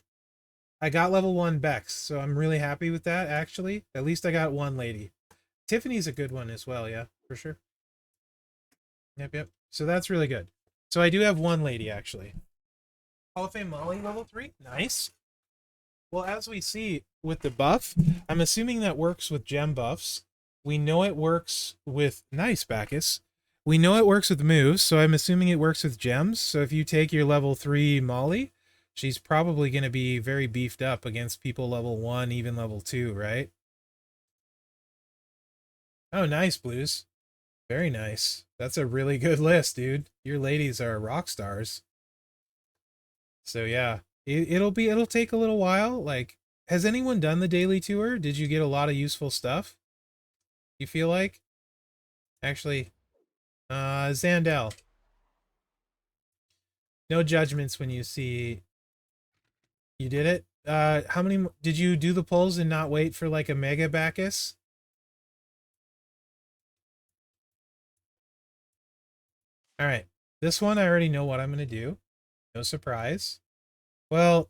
I got level 1 Bex, so I'm really happy with that, actually. At least I got one lady. Tiffany's a good one as well, yeah, for sure. Yep. So that's really good. So I do have one lady, actually. Hall of Fame Molly, level 3. Nice. Well, as we see with the buff, I'm assuming that works with gem buffs. We know it works with... Nice, Bacchus. We know it works with moves, so I'm assuming it works with gems. So if you take your level 3 Molly, she's probably going to be very beefed up against people level 1, even level 2, right? Oh, nice, Blues. Very nice. That's a really good list, dude. Your ladies are rock stars. So yeah, it'll take a little while. Like, has anyone done the daily tour? Did you get a lot of useful stuff? You feel like? Actually, Zandel. No judgments when you see you did it. How many did you do the polls and not wait for like a mega Bacchus? All right. This one I already know what I'm going to do. No surprise. Well,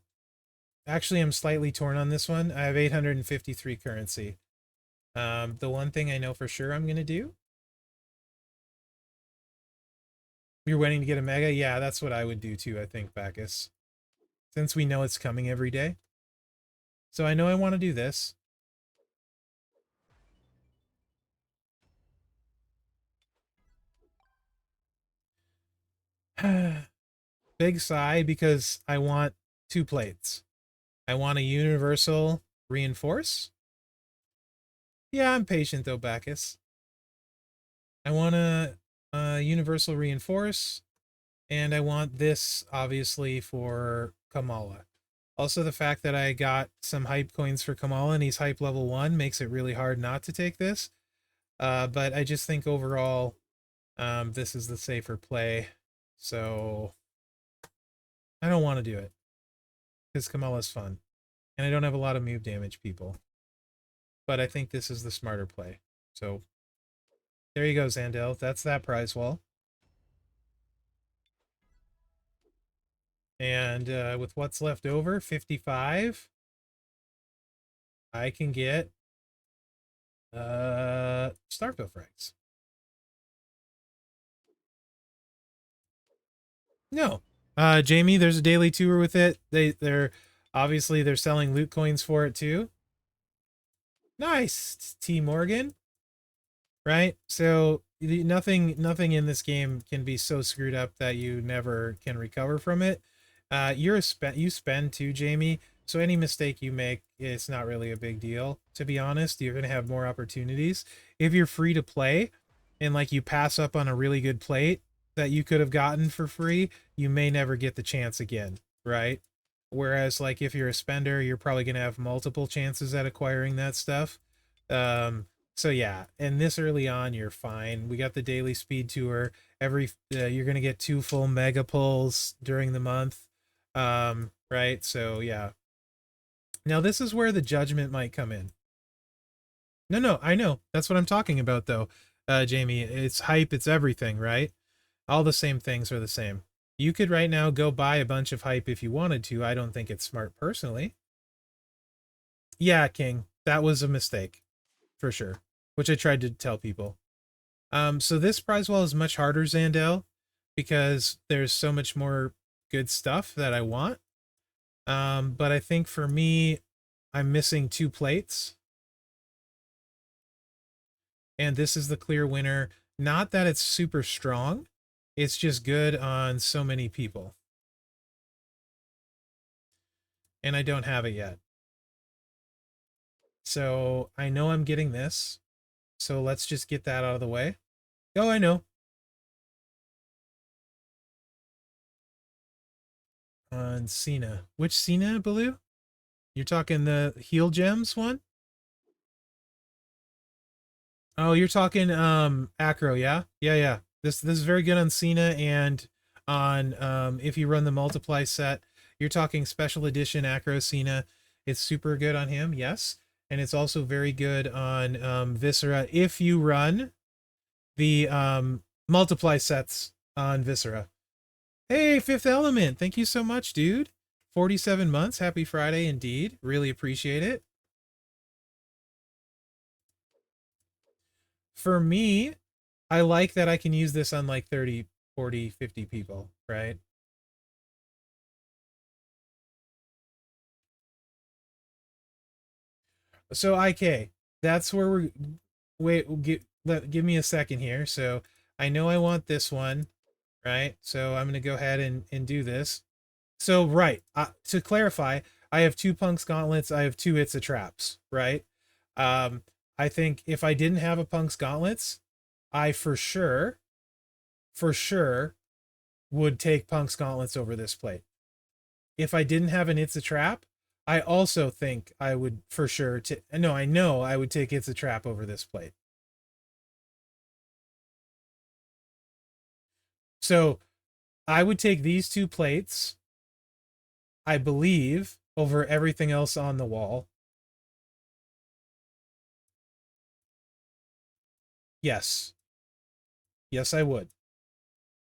actually I'm slightly torn on this one. I have 853 currency. The one thing I know for sure I'm going to do. You're waiting to get a mega? Yeah, that's what I would do too, I think, Bacchus. Since we know it's coming every day. So I know I want to do this. Big sigh because I want 2 plates. I want a universal reinforce. Yeah, I'm patient though, Bacchus. I want a universal reinforce, and I want this obviously for Kamala. Also, the fact that I got some hype coins for Kamala and he's hype level 1 makes it really hard not to take this. But I just think overall, this is the safer play. So I don't want to do it because Kamala's fun. And I don't have a lot of move damage people. But I think this is the smarter play. So there you go, Zandel. That's that prize wall. And with what's left over, 55, I can get Starfield frags. No. Jamie, there's a daily tour with it. They're obviously they're selling loot coins for it too. Nice, T Morgan. Right? So nothing in this game can be so screwed up that you never can recover from it. You spend too, Jamie. So any mistake you make, it's not really a big deal. To be honest, you're gonna have more opportunities if you're free to play, and like you pass up on a really good plate that you could have gotten for free, you may never get the chance again, right? Whereas like if you're a spender, you're probably gonna have multiple chances at acquiring that stuff. So yeah, and this early on, you're fine. We got the daily speed tour. You're gonna get 2 full mega pulls during the month. Right? So yeah. Now this is where the judgment might come in. No, I know. That's what I'm talking about though. Jamie, it's hype, it's everything, right? All the same things are the same. You could right now go buy a bunch of hype if you wanted to. I don't think it's smart personally. Yeah, King, that was a mistake for sure, which I tried to tell people. So this prize wall is much harder, Zandel, because there's so much more good stuff that I want. But I think for me, I'm missing 2 plates. And this is the clear winner. Not that it's super strong. It's just good on so many people. And I don't have it yet. So I know I'm getting this. So let's just get that out of the way. Oh, I know. On Cena. Which Cena, Baloo? You're talking the heal gems one? Oh, you're talking Acro, yeah? Yeah. This is very good on Cena and on if you run the multiply set. You're talking special edition Acro Cena. It's super good on him, yes. And it's also very good on Viscera if you run the multiply sets on Viscera. Hey, Fifth Element, thank you so much, dude. 47 months. Happy Friday indeed. Really appreciate it. For me, I like that I can use this on like 30, 40, 50 people, right? So IK, that's where we're give me a second here. So I know I want this one, right? So I'm gonna go ahead and do this. So right, to clarify, I have 2 Punk's Gauntlets, I have 2 Itza Traps, right? Um, I think if I didn't have a Punk's Gauntlets, I for sure would take Punk's Gauntlets over this plate. If I didn't have an It's a Trap, I also think I would for sure no, I know I would take It's a Trap over this plate. So I would take these 2 plates, I believe, over everything else on the wall. Yes. Yes, I would.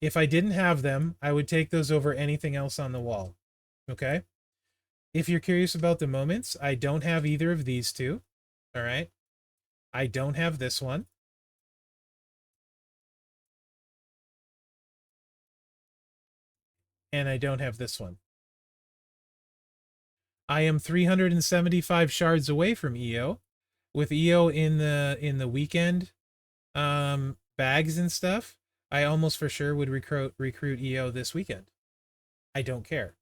If I didn't have them, I would take those over anything else on the wall. Okay? If you're curious about the moments, I don't have either of these 2. All right? I don't have this one. And I don't have this one. I am 375 shards away from EO. With EO in the weekend bags and stuff, I almost for sure would recruit EO this weekend. I don't care.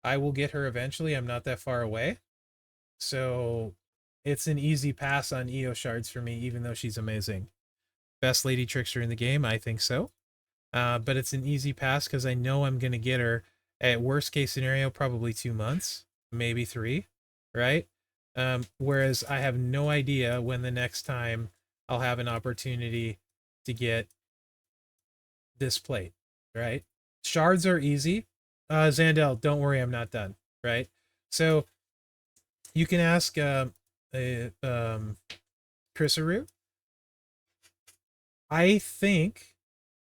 I will get her eventually. I'm not that far away. So it's an easy pass on EO shards for me, even though she's amazing. Best lady trickster in the game, I think so. But it's an easy pass because I know I'm gonna get her at worst case scenario, probably 2 months. maybe 3, right? Whereas I have no idea when the next time I'll have an opportunity to get this plate, right? Shards are easy. Zandel, don't worry, I'm not done, right? So you can ask Chrisaroo. I think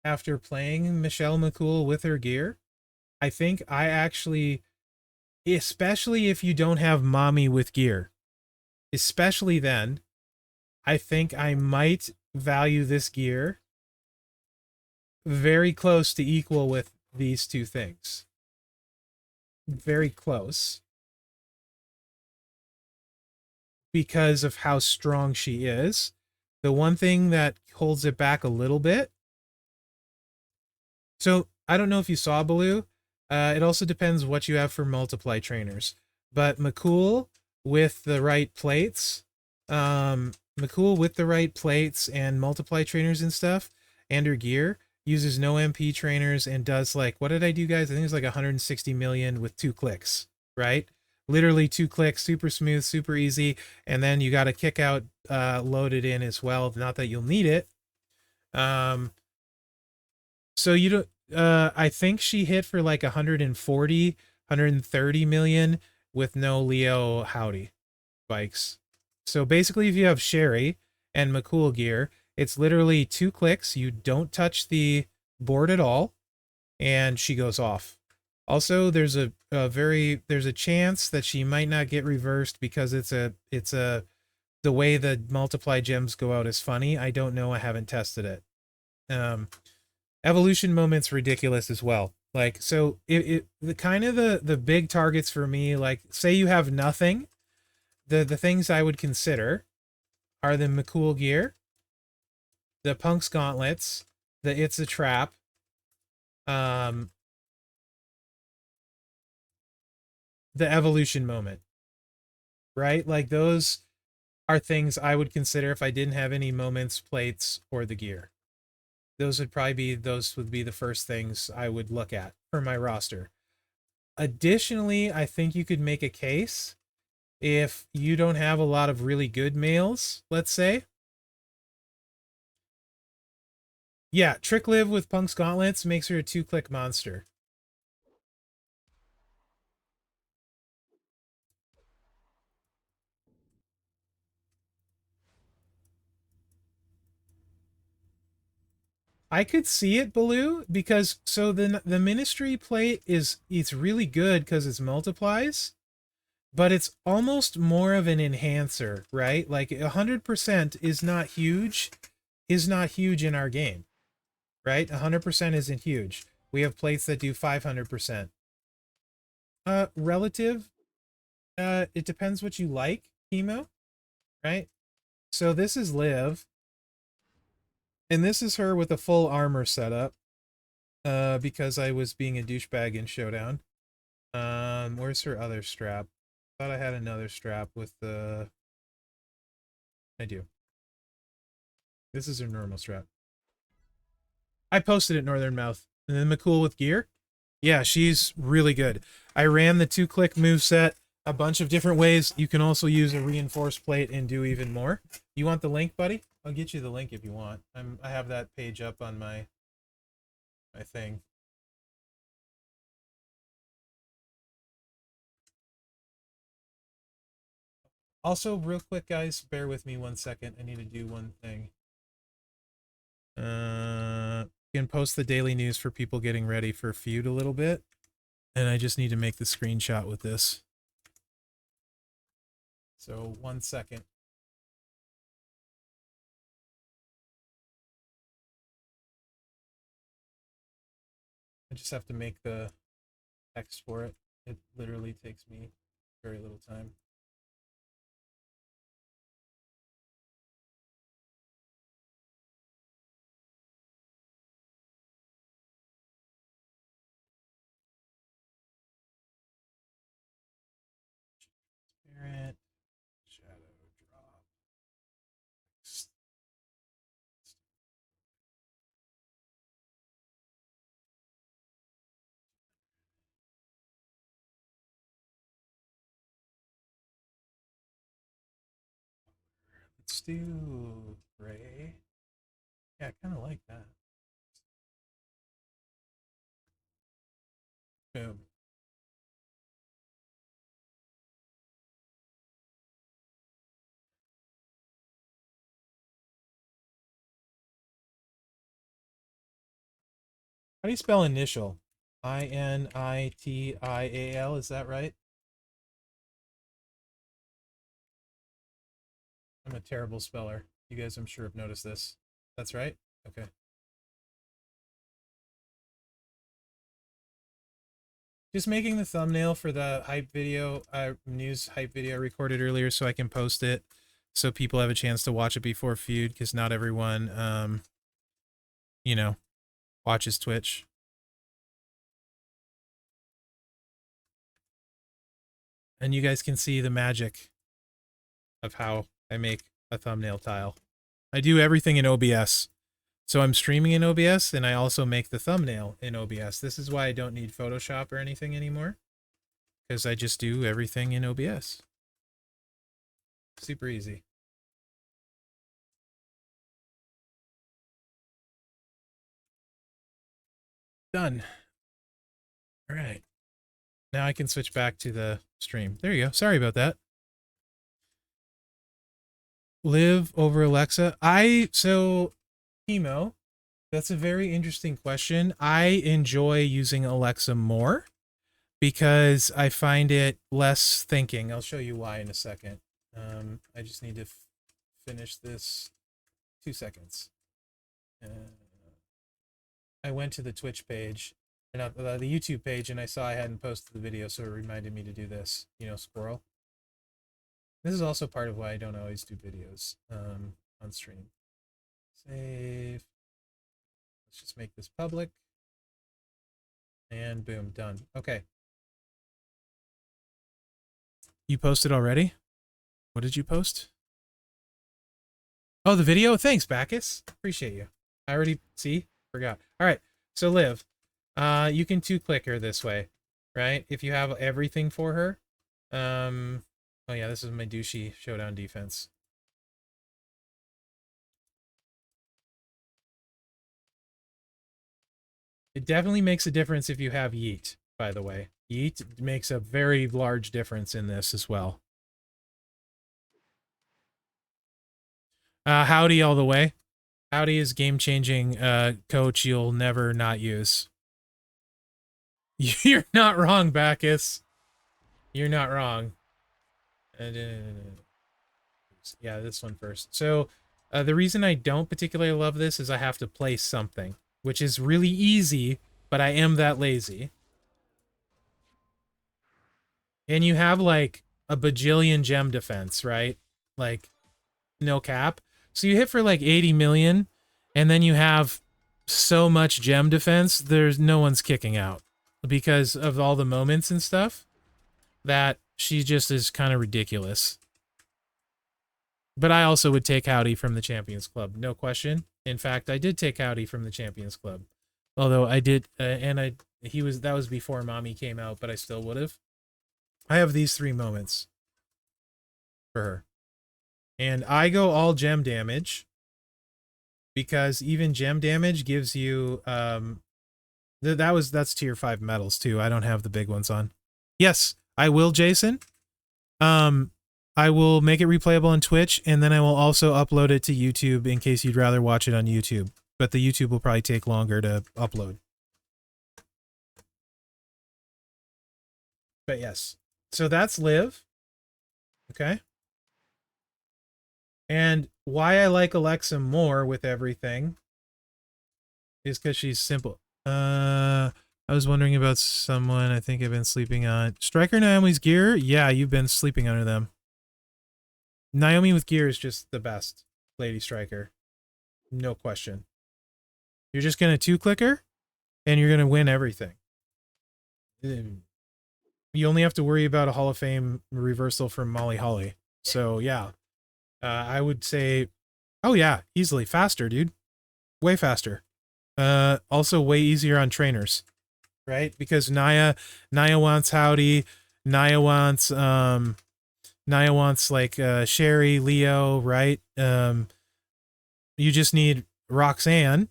after playing Michelle McCool with her gear, I think I actually, especially if you don't have mommy with gear, especially then, I think I might value this gear very close to equal with these two things. Very close. Because of how strong she is. The one thing that holds it back a little bit. So I don't know if you saw Baloo. It also depends what you have for multiply trainers. But with the right plates, McCool with the right plates and multiply trainers and stuff, and her gear uses no MP trainers and does like, what did I do, guys? I think it's like 160 million with 2 clicks, right? Literally 2 clicks, super smooth, super easy, and then you got a kick out loaded in as well. Not that you'll need it. Um, so you don't. I think she hit for like 140, 130 million with no Leo Howdy bikes. So basically, if you have Sherry and McCool gear, it's literally 2 clicks. You don't touch the board at all, and she goes off. Also, there's a chance that she might not get reversed because it's a the way the multiply gems go out is funny. I don't know. I haven't tested it. Evolution moment's ridiculous as well. Like, so the kind of the big targets for me, like say you have nothing, the things I would consider are the McCool gear, the Punk's gauntlets, the It's a Trap, um, the evolution moment, right? Like those are things I would consider if I didn't have any moments, plates, or the gear. Those would be the first things I would look at for my roster. Additionally, I think you could make a case if you don't have a lot of really good males, let's say. Yeah, Trick Live with Punk's gauntlets makes her a 2-click monster. I could see it, Baloo, because so the ministry plate it's really good because it multiplies, but it's almost more of an enhancer, right? Like 100% is not huge in our game, right? 100% isn't huge. We have plates that do 500%. Relative, it depends what you like, Chemo, right? So this is Liv, and this is her with a full armor setup, because I was being a douchebag in Showdown. Where's her other strap? Thought I had another strap with the. I do. This is her normal strap. I posted it Northern Mouth. And then McCool with gear. Yeah, she's really good. I ran the 2-click move set a bunch of different ways. You can also use a reinforced plate and do even more. You want the link, buddy? I'll get you the link if you want. I have that page up on my thing. Also, real quick, guys, bear with me 1 second. I need to do one thing. You can post the daily news for people getting ready for Feud a little bit. And I just need to make the screenshot with this. So 1 second. I just have to make the text for it. It literally takes me very little time. Transparent, shadow drop. let's do gray. Yeah, I kind of like that. Boom. How do you spell initial? Initial, is that right? I'm a terrible speller. You guys, I'm sure, have noticed this. That's right? Okay. Just making the thumbnail for the hype video, news hype video I recorded earlier so I can post it so people have a chance to watch it before Feud, because not everyone, you know, watches Twitch. And you guys can see the magic of how I make a thumbnail tile. I do everything in OBS. So I'm streaming in OBS, and I also make the thumbnail in OBS. This is why I don't need Photoshop or anything anymore, because I just do everything in OBS. Super easy. Done. All right. Now I can switch back to the stream. There you go. Sorry about that. Live over Alexa. So, Chemo, that's a very interesting question. I enjoy using Alexa more because I find it less thinking. I'll show you why in a second. I just need to finish this. 2 seconds. I went to the Twitch page, and the YouTube page, and I saw I hadn't posted the video, so it reminded me to do this. You know, squirrel. This is also part of why I don't always do videos on stream. Save. Let's just make this public. And boom, done. Okay. You posted already? What did you post? Oh, the video? Thanks, Bacchus. Appreciate you. I already, see? Forgot. All right. So, Liv, you can two-click her this way, right? If you have everything for her. Oh, yeah, this is my douchey showdown defense. It definitely makes a difference if you have Yeet, by the way. Yeet makes a very large difference in this as well. Howdy all the way. Howdy is game-changing coach you'll never not use. You're not wrong, Bacchus. You're not wrong. Yeah, this one first. So, the reason I don't particularly love this is I have to place something, which is really easy, but I am that lazy. And you have, like, a bajillion gem defense, right? Like, no cap. So you hit for, like, 80 million, and then you have so much gem defense, there's no one's kicking out. Because of all the moments and stuff, that she just is kind of ridiculous. But I also would take Howdy from the Champions Club, no question. In fact, I did take Howdy from the Champions Club. Although I did, that was before Mommy came out, but I still would have. I have these 3 moments for her. And I go all gem damage, because even gem damage gives you, that's tier 5 medals too. I don't have the big ones on. Yes, I will, Jason. I will make it replayable on Twitch, and then I will also upload it to YouTube in case you'd rather watch it on YouTube. But the YouTube will probably take longer to upload. But yes. So that's Liv. Okay. And why I like Alexa more with everything is because she's simple. I was wondering about someone I think I've been sleeping on. Striker Naomi's gear? Yeah, you've been sleeping under them. Naomi with gear is just the best Lady Striker. No question. You're just going to 2-clicker, and you're going to win everything. You only have to worry about a Hall of Fame reversal from Molly Holly. So, yeah. I would say, oh yeah, easily. Faster, dude. Way faster. Also way easier on trainers, right? Because Naya wants Howdy, Naya wants Naya wants like Sherry, Leo, right? You just need Roxanne.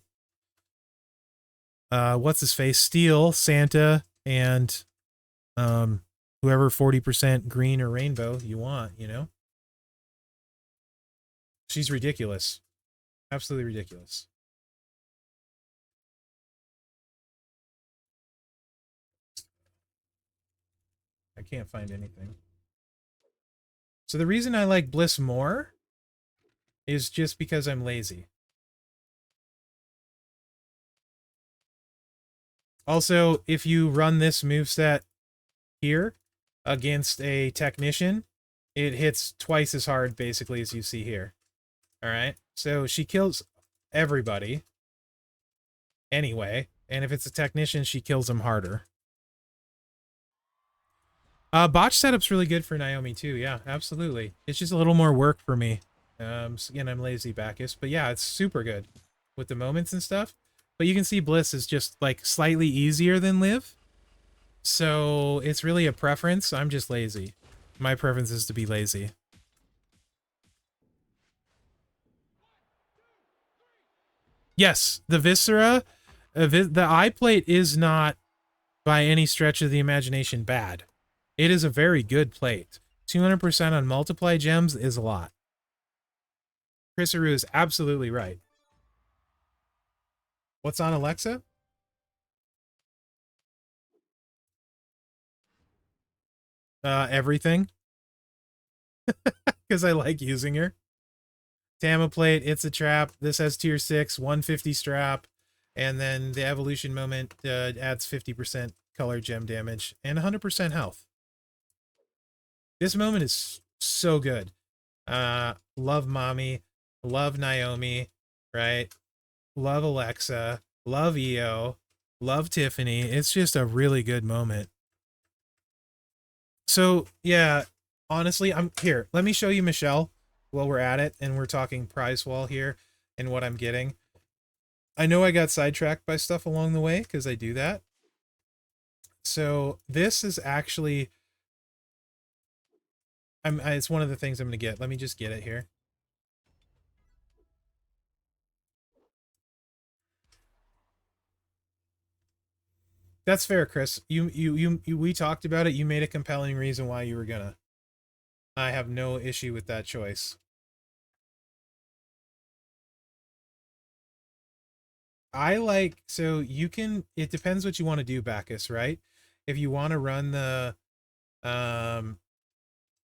What's his face? Steel, Santa, and whoever 40% green or rainbow you want, you know? She's ridiculous. Absolutely ridiculous. I can't find anything. So the reason I like Bliss more is just because I'm lazy. Also, if you run this moveset here against a technician, it hits twice as hard basically as you see here. All right. So she kills everybody anyway. And if it's a technician, she kills them harder. Botch setup's really good for Naomi too. Yeah, absolutely. It's just a little more work for me. So again, I'm lazy, Bacchus. But yeah, it's super good with the moments and stuff. But you can see Bliss is just like slightly easier than Liv. So it's really a preference. I'm just lazy. My preference is to be lazy. Yes, the Viscera, the eye plate is not by any stretch of the imagination bad. It is a very good plate. 200% on multiply gems is a lot. Chrisaroo is absolutely right. What's on Alexa? Everything. Because I like using her. Tama plate, it's a trap. This has tier 6, 150 strap. And then the evolution moment adds 50% color gem damage and 100% health. This moment is so good. Love Mommy. Love Naomi. Right? Love Alexa. Love Io. Love Tiffany. It's just a really good moment. So, yeah, honestly, I'm here. Let me show you Michelle while we're at it and we're talking prize wall here and what I'm getting. I know I got sidetracked by stuff along the way because I do that. So this is actually, it's one of the things I'm going to get. Let me just get it here. That's fair, Chris. We talked about it. You made a compelling reason why you were gonna. I have no issue with that choice. I like, so you can, it depends what you want to do, Bacchus, right? If you want to run the, um,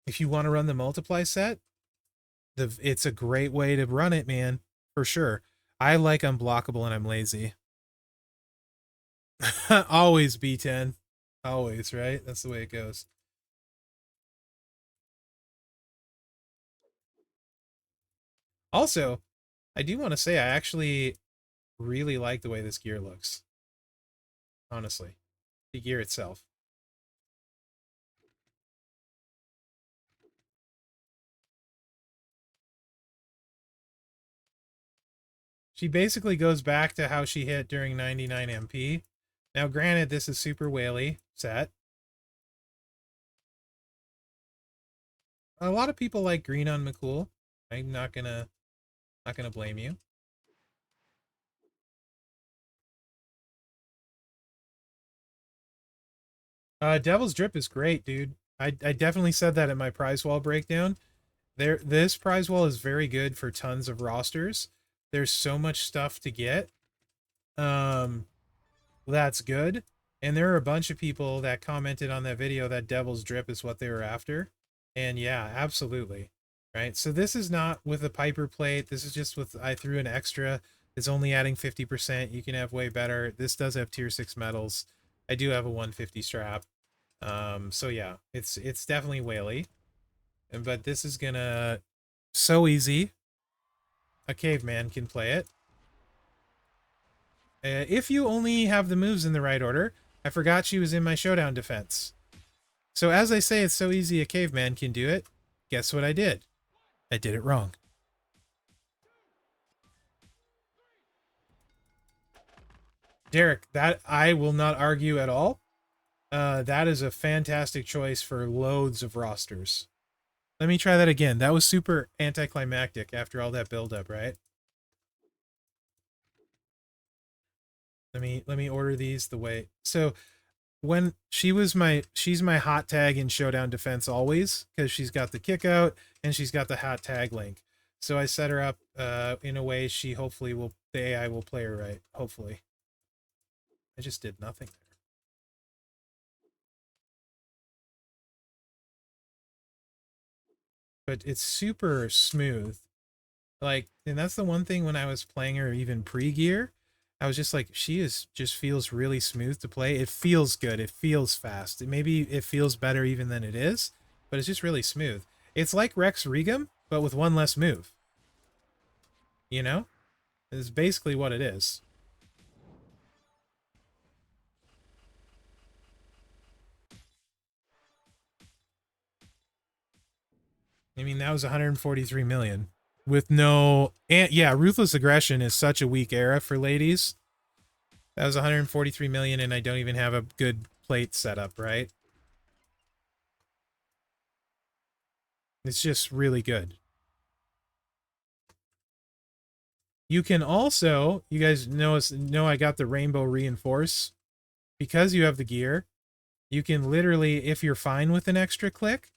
if you want to run the multiply set, it's a great way to run it, man, for sure. I like unblockable and I'm lazy. Always B10. Always, right? That's the way it goes. Also, I do want to say I actually really like the way this gear looks. Honestly, the gear itself. She basically goes back to how she hit during 99 MP. Now, granted, this is super whaley set. A lot of people like green on McCool. I'm not gonna blame you. Devil's Drip is great, dude. I definitely said that in my prize wall breakdown. This prize wall is very good for tons of rosters. There's so much stuff to get. Um, that's good. And there are a bunch of people that commented on that video that Devil's Drip is what they were after. And yeah, absolutely. Right. So this is not with a Piper plate. This is just with, I threw an extra. It's only adding 50%. You can have way better. This does have tier 6 metals. I do have a 150 strap. So yeah, it's definitely whaley. But this is gonna, so easy. A caveman can play it. If you only have the moves in the right order. I forgot she was in my showdown defense. So as I say, it's so easy a caveman can do it. Guess what I did? I did it wrong. Derek, that I will not argue at all. That is a fantastic choice for loads of rosters. Let me try that again. That was super anticlimactic after all that buildup, right? Let me order these the way. So when she's my hot tag in Showdown Defense always, because she's got the kick out and she's got the hot tag link. So I set her up in a way she hopefully will, the AI will play her right. Hopefully. I just did nothing there. But it's super smooth. Like, and that's the one thing when I was playing her even pre-gear, I was just like, she is just feels really smooth to play. It feels good. It feels fast. Maybe it feels better even than it is, but it's just really smooth. It's like Rex Regum, but with one less move. You know? It's basically what it is. I mean, that was 143 million with no, and yeah, Ruthless Aggression is such a weak era for ladies. That was 143 million and I don't even have a good plate setup, right? It's just really good. You can also, you guys know I got the Rainbow Reinforce. Because you have the gear, you can literally, if you're fine with an extra click,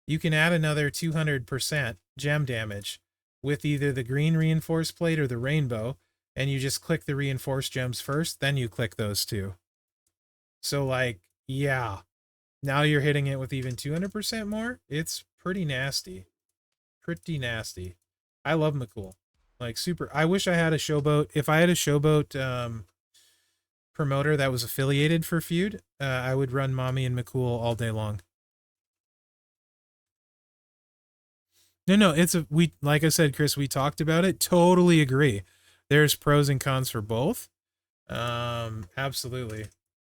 you can add another 200% gem damage with either the green reinforce plate or the rainbow, and you just click the reinforced gems first, then you click those two. So like, yeah, now you're hitting it with even 200% more. It's pretty nasty. Pretty nasty. I love McCool. Like super. I wish I had a Showboat. If I had a Showboat promoter that was affiliated for Feud, I would run Mommy and McCool all day long. No, it's a we like I said, Chris, we talked about it. Totally agree. There's pros and cons for both. Absolutely.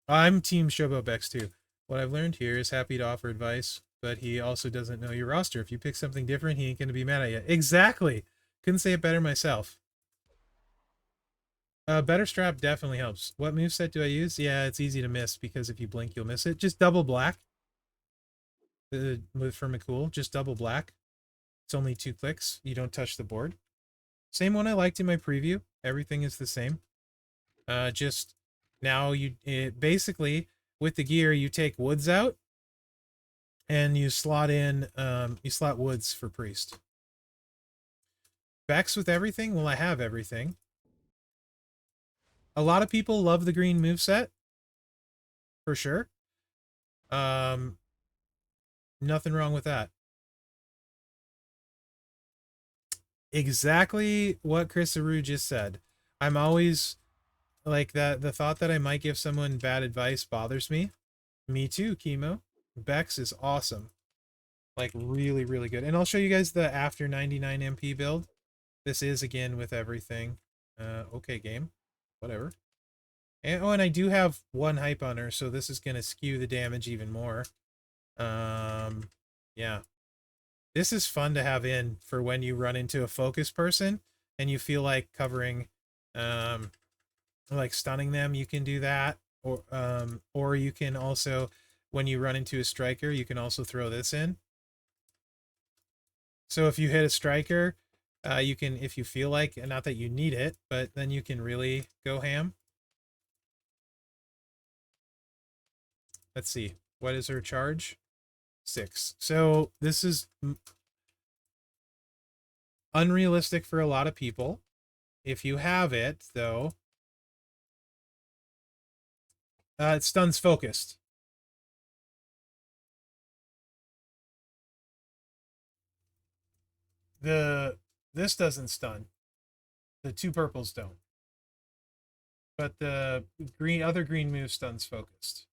I'm team Showboat Bex too. What I've learned here is happy to offer advice, but he also doesn't know your roster. If you pick something different, he ain't gonna be mad at you. Exactly. Couldn't say it better myself. Better strap definitely helps. What moveset do I use? Yeah, it's easy to miss because if you blink, you'll miss it. Just double black. For McCool, just double black. It's only 2 clicks. You don't touch the board. Same one I liked in my preview. Everything is the same. Just now basically with the gear you take woods out and you slot in you slot woods for priest. Bex with everything? Well, I have everything. A lot of people love the green moveset. For sure. Nothing wrong with that. Exactly what Chris Aru just said. I'm always like that. The thought that I might give someone bad advice bothers me. Me too, Chemo. Bex is awesome. Like really, really good. And I'll show you guys the after 99 MP build. This is again with everything. Okay, game. Whatever. And oh, and I do have one hype on her, so this is gonna skew the damage even more. Yeah. This is fun to have in for when you run into a focus person and you feel like covering like stunning them, you can do that. Or you can also, when you run into a striker, you can also throw this in. So if you hit a striker, you can, if you feel like, not that you need it, but then you can really go ham. Let's see. What is her charge? 6. So this is unrealistic for a lot of people. If you have it, though, it stuns focused. This doesn't stun. The 2 purples don't. But the other green move stuns focused.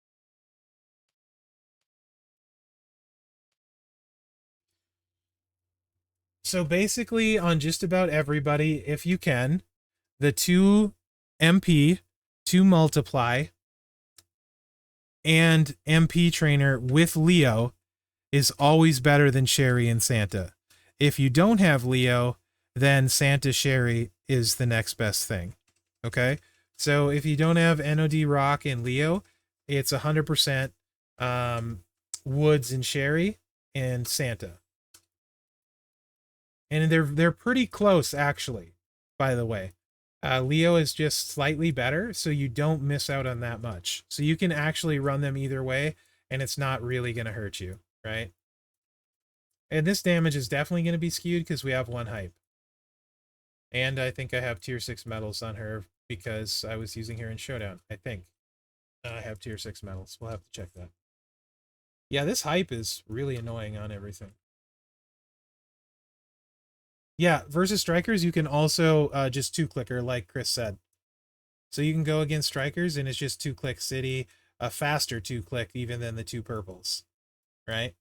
So basically on just about everybody, if you can, the 2 MP, 2 multiply, and MP trainer with Leo is always better than Sherry and Santa. If you don't have Leo, then Santa Sherry is the next best thing. Okay? So if you don't have NOD Rock and Leo, it's 100% Woods and Sherry and Santa. and they're pretty close actually. By the way, Leo is just slightly better, so you don't miss out on that much. So you can actually run them either way, and it's not really going to hurt you, right? And this damage is definitely going to be skewed because we have one hype. And I think I have tier 6 medals on her because I was using her in Showdown. I think I have tier 6 medals. We'll have to check that. Yeah, this hype is really annoying on everything. Yeah, versus strikers, you can also just 2-clicker, like Chris said. So you can go against strikers, and it's just 2-click city, a faster 2-click even than the 2 purples, right?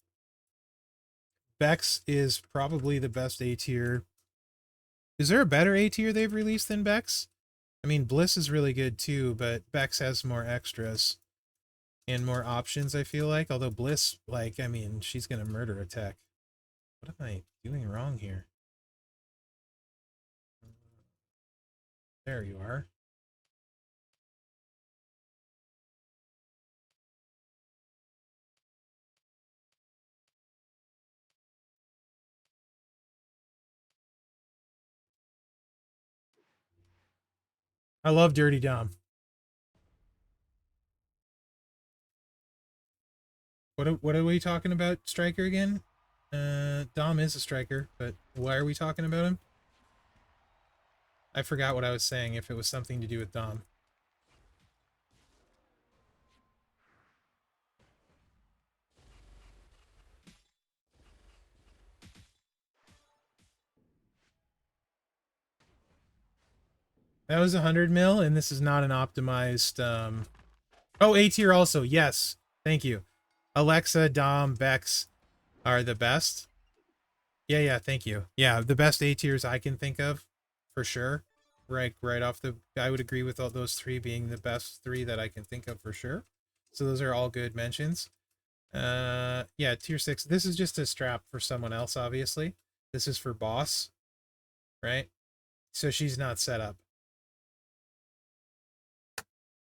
Bex is probably the best A tier. Is there a better A tier they've released than Bex? I mean, Bliss is really good too, but Bex has more extras and more options, I feel like. Although Bliss, like, I mean, she's going to murder a tech. What am I doing wrong here? There you are. I love Dirty Dom. What are we talking about, striker again? Dom is a striker, but why are we talking about him? I forgot what I was saying, if it was something to do with Dom. That was 100 mil, and this is not an optimized... Oh, A tier also, yes. Thank you. Alexa, Dom, Bex are the best. Yeah, thank you. Yeah, the best A tiers I can think of, for sure. Right off the... I would agree with all those 3 being the best 3 that I can think of for sure. So those are all good mentions. Yeah, tier 6. This is just a strap for someone else, obviously. This is for boss, right? So she's not set up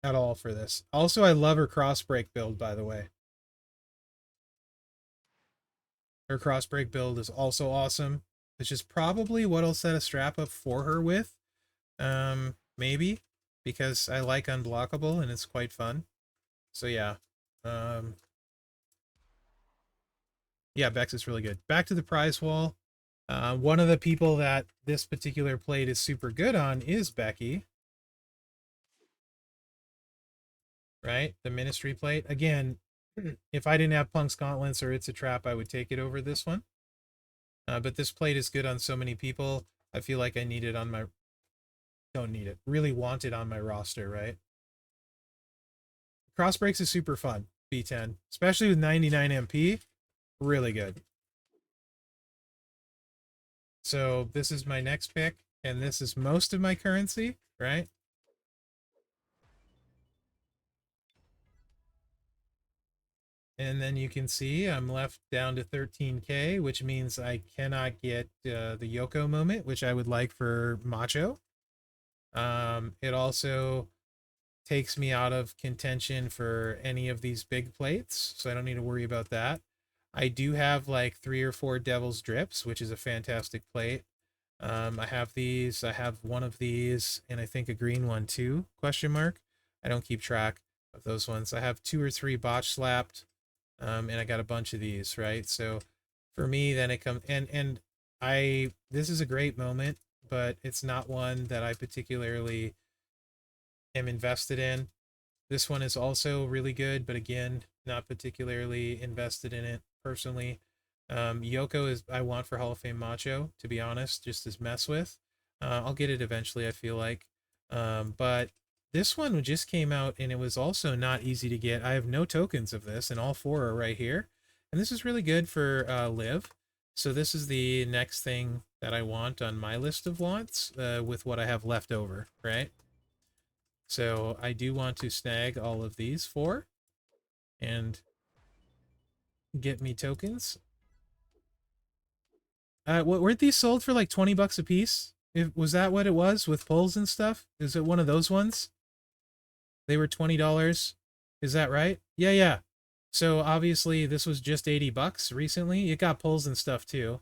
at all for this. Also, I love her cross break build, by the way. Her cross break build is also awesome, which is probably what I'll set a strap up for her with. Maybe, because I like unblockable and it's quite fun. So yeah. Yeah, Bex is really good. Back to the prize wall. One of the people that this particular plate is super good on is Becky. Right? The ministry plate. Again, if I didn't have Punk's Gauntlets or It's a Trap, I would take it over this one. But this plate is good on so many people. I feel like I need it on my... Don't need it. Really want it on my roster, right? Cross breaks is super fun, B10. Especially with 99 MP. Really good. So this is my next pick, and this is most of my currency, right? And then you can see I'm left down to 13k, which means I cannot get the Yoko moment, which I would like for Macho. It also takes me out of contention for any of these big plates, so I don't need to worry about that. I do have like 3 or 4 Devil's Drips, which is a fantastic plate. I have these, I have one of these, and I think a green one too, question mark. I don't keep track of those ones. I have 2 or 3 Botch Slapped, and I got a bunch of these, right? So for me, then it comes, and this is a great moment, but it's not one that I particularly am invested in. This one is also really good, but again, not particularly invested in it personally. Yoko is I want for Hall of Fame Macho, to be honest, just as mess with. I'll get it eventually, I feel like. But this one just came out, and it was also not easy to get. I have no tokens of this, and all 4 are right here. And this is really good for Liv. So this is the next thing that I want on my list of wants with what I have left over, right? So I do want to snag all of these 4 and get me tokens. Weren't these sold for like 20 bucks a piece? Was that what it was with pulls and stuff? Is it one of those ones? They were $20. Is that right? Yeah. So obviously this was just 80 bucks recently. It got pulls and stuff too.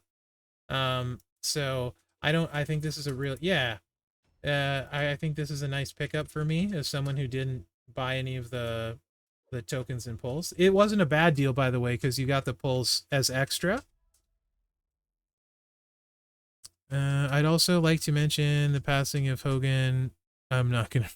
So I think this is a real, yeah. I think this is a nice pickup for me as someone who didn't buy any of the tokens and pulls. It wasn't a bad deal, by the way, because you got the pulls as extra. I'd also like to mention the passing of Hogan. I'm not gonna.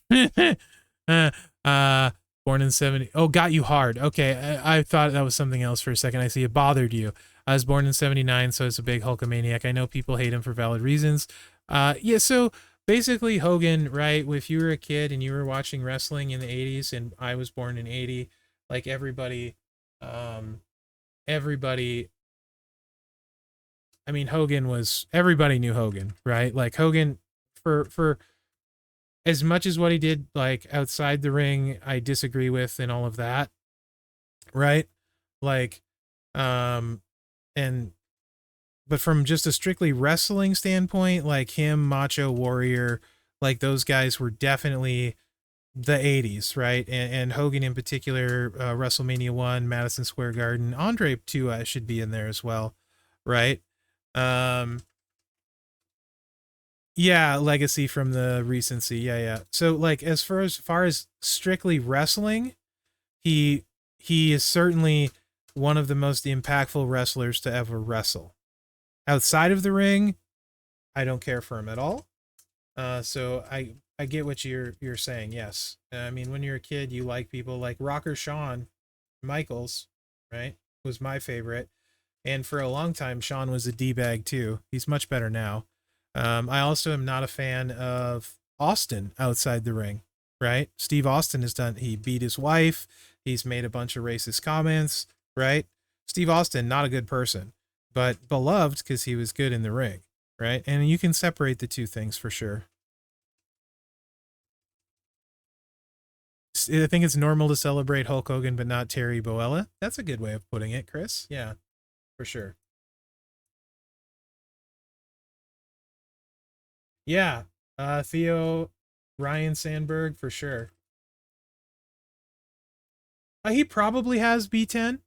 uh, born in 70. Oh, got you hard. Okay, I thought that was something else for a second. I see it bothered you. I was born in 79, so it's a big Hulkamaniac. I know people hate him for valid reasons. Yeah, so basically Hogan, right? If you were a kid and you were watching wrestling in the 80s, and I was born in 80, like um, everybody I mean, Hogan was everybody knew Hogan, right? Like Hogan, for as much as what he did like outside the ring, I disagree with and all of that, right? Like, um, and but from just a strictly wrestling standpoint, like him, Macho Warrior, like those guys were definitely the 80s, right? And Hogan in particular, WrestleMania 1, Madison Square Garden, Andre too should be in there as well, right? Um, Yeah, legacy from the recency. Yeah, yeah. So like as far as strictly wrestling, he he is certainly one of the most impactful wrestlers to ever wrestle. Outside of the ring, I don't care for him at all. So I get what you're saying. Yes. I mean, when you're a kid, you like people like Rocker Shawn Michaels, right? Was my favorite. And for a long time, Shawn was a D-bag too. He's much better now. I also am not a fan of Austin outside the ring, right? Steve Austin he beat his wife. He's made a bunch of racist comments, right? Steve Austin, not a good person, but beloved because he was good in the ring, right? And you can separate the two things for sure. I think it's normal to celebrate Hulk Hogan, but not Terry Boella. That's a good way of putting it, Chris. Yeah, for sure. Yeah, Theo, Ryan Sandberg for sure. He probably has B10.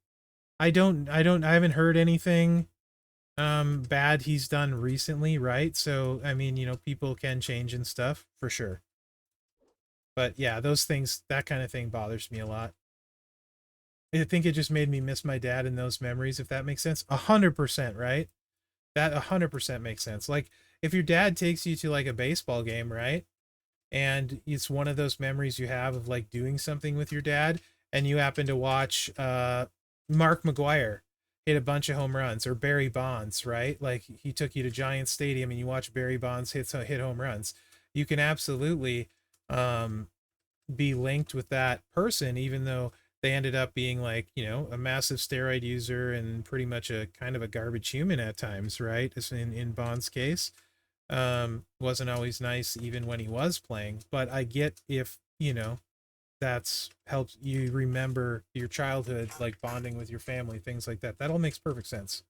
I haven't heard anything bad he's done recently, right? So I mean, people can change and stuff for sure. But yeah, those things, that kind of thing bothers me a lot. I think it just made me miss my dad in those memories, if that makes sense. 100%, right? That 100% makes sense. Like if your dad takes you to like a baseball game, right? And it's one of those memories you have of like doing something with your dad, and you happen to watch Mark McGuire hit a bunch of home runs, or Barry Bonds, right? Like he took you to Giant Stadium and you watch Barry Bonds hit home runs. You can absolutely um be linked with that person, even though they ended up being like, a massive steroid user and pretty much a kind of a garbage human at times, right? As in Bond's case, wasn't always nice even when he was playing. But I get if that's helps you remember your childhood, like bonding with your family, things like that. That all makes perfect sense.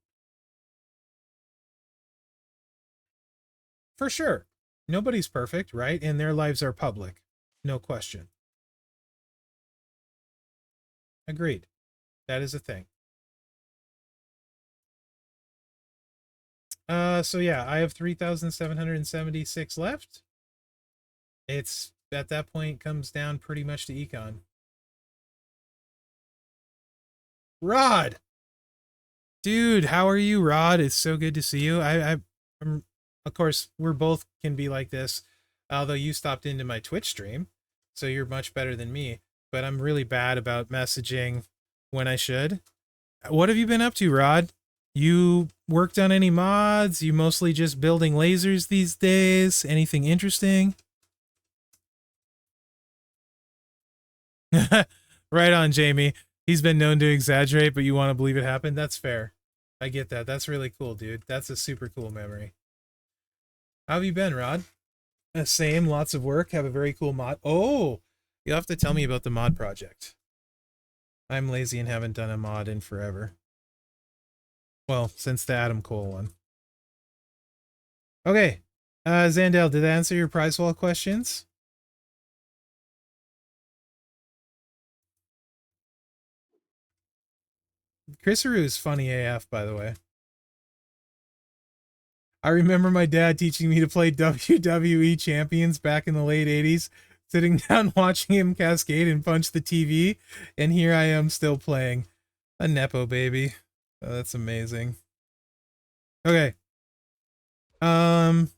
For sure. Nobody's perfect, right? And their lives are public. No question. Agreed. That is a thing. So yeah, I have 3,776 left. It's at that point comes down pretty much to econ. Rod, dude, how are you, Rod? It's so good to see you. I'm, of course, we're both can be like this, although you stopped into my Twitch stream, so you're much better than me. But I'm really bad about messaging when I should. What have you been up to, Rod? You worked on any mods? You mostly just building lasers these days? Anything interesting? Right on, Jamie. He's been known to exaggerate, but you want to believe it happened? That's fair. I get that. That's really cool, dude. That's a super cool memory. How have you been, Rod? Same, lots of work. Have a very cool mod. Oh, you'll have to tell me about the mod project. I'm lazy and haven't done a mod in forever. Well, since the Adam Cole one. Okay. Zandel, did that answer your prize wall questions? Chris is funny AF, by the way. I remember my dad teaching me to play WWE Champions back in the late 80s, sitting down watching him cascade and punch the TV, and here I am still playing. A Nepo baby. Oh, that's amazing. Okay. Um,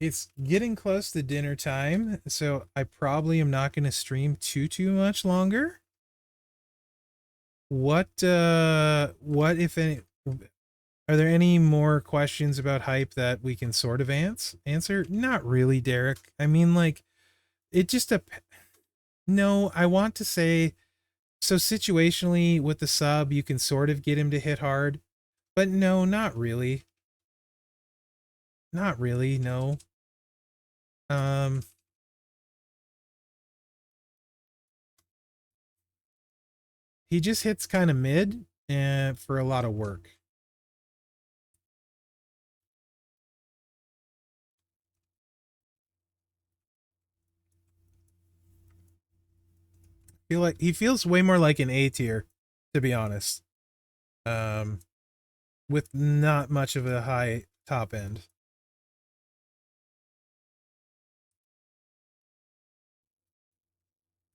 it's getting close to dinner time, so I probably am not going to stream too much longer. What if any, are there any more questions about hype that we can sort of answer? Not really, Derek. I mean, like, it just no, I want to say, so situationally with the sub, you can sort of get him to hit hard, but no, not really. Not really, no. Um, he just hits kind of mid and for a lot of work. Feel like he feels way more like an A tier, to be honest. Um, with not much of a high top end.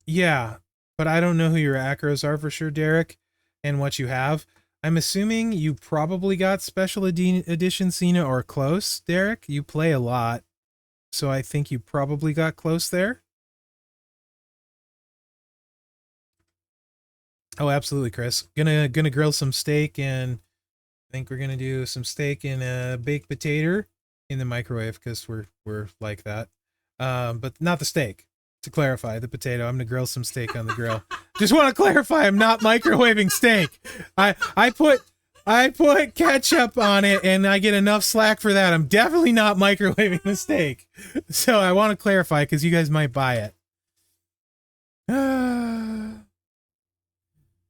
Yeah, but I don't know who your acros are for sure, Derek, and what you have. I'm assuming you probably got special edition Cena or close, Derek. You play a lot, so I think you probably got close there. Oh, absolutely, Chris. Gonna grill some steak, and I think we're gonna do some steak and a baked potato in the microwave because we're like that. But not the steak. To clarify, the potato. I'm gonna grill some steak on the grill. Just want to clarify, I'm not microwaving steak. I put ketchup on it, and I get enough slack for that. I'm definitely not microwaving the steak. So I want to clarify because you guys might buy it.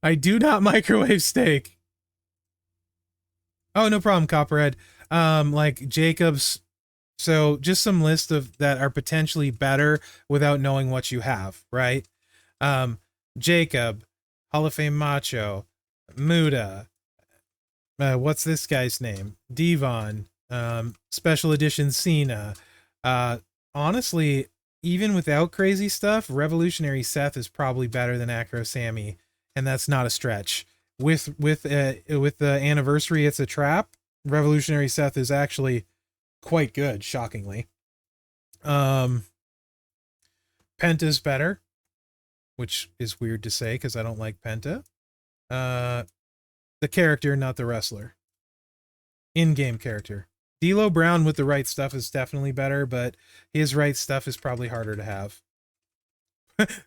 I do not microwave steak. Oh, no problem, Copperhead. Like Jacob's. So just some list of that are potentially better without knowing what you have, right? Um, Jacob, Hall of Fame Macho, Muda. What's this guy's name? Devon. Special Edition Cena. Uh, honestly, even without crazy stuff, Revolutionary Seth is probably better than Acro Sammy, and that's not a stretch. With the anniversary, it's a trap. Revolutionary Seth is actually quite good, shockingly. Um, Penta's better, which is weird to say because I don't like Penta. Uh, the character, not the wrestler. In-game character. D'Lo Brown with the right stuff is definitely better, but his right stuff is probably harder to have.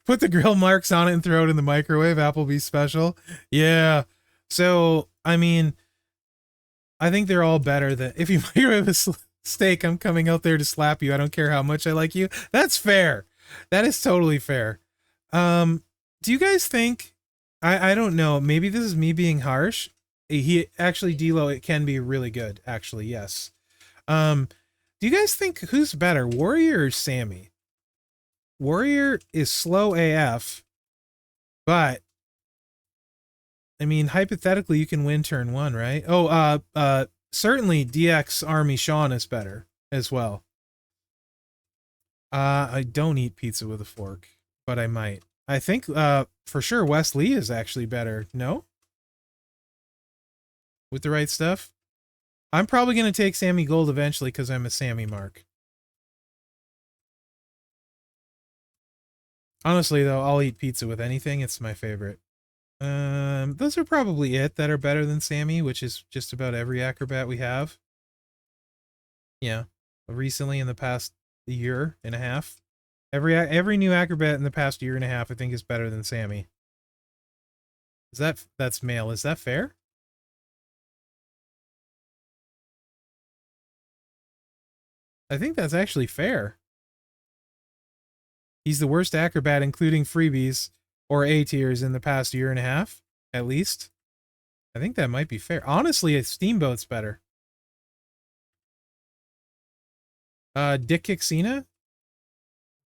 Put the grill marks on it and throw it in the microwave. Applebee's special. Yeah. So, I mean, I think they're all better than if you microwave a steak, I'm coming out there to slap you. I don't care how much I like you. That's fair. That is totally fair. Do you guys think I don't know, maybe this is me being harsh. He actually D'Lo, it can be really good, actually, yes. Do you guys think who's better, Warrior or Sammy? Warrior is slow AF, but I mean, hypothetically, you can win turn one, right? Oh, certainly DX Army Sean is better as well. I don't eat pizza with a fork, but I might. I think, for sure, Wes Lee is actually better. No? With the right stuff? I'm probably going to take Sammy Gold eventually because I'm a Sammy Mark. Honestly, though, I'll eat pizza with anything. It's my favorite. Those are probably it that are better than Sammy, which is just about every acrobat we have. Yeah. Recently, in the past year and a half. Every new acrobat in the past year and a half, I think, is better than Sammy. That's male. Is that fair? I think that's actually fair. He's the worst acrobat, including freebies or A tiers in the past year and a half, at least. I think that might be fair. Honestly, a Steamboat's better. Dick Kick Cena?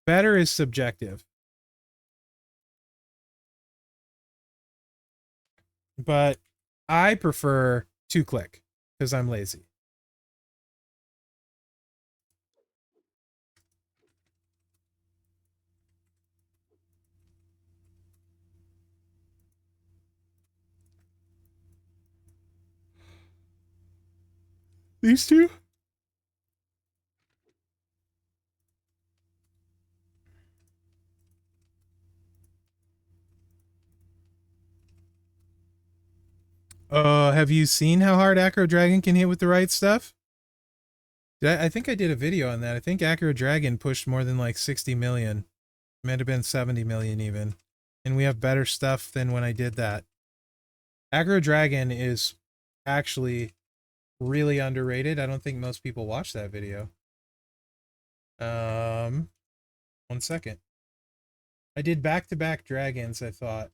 Better is subjective. But I prefer 2-click because I'm lazy. These two? Have you seen how hard Acro Dragon can hit with the right stuff? I think I did a video on that. I think Acro Dragon pushed more than like 60 million. Might have been 70 million even. And we have better stuff than when I did that. Acro Dragon is actually really underrated. I don't think most people watch that video. 1 second. I did back-to-back dragons, I thought.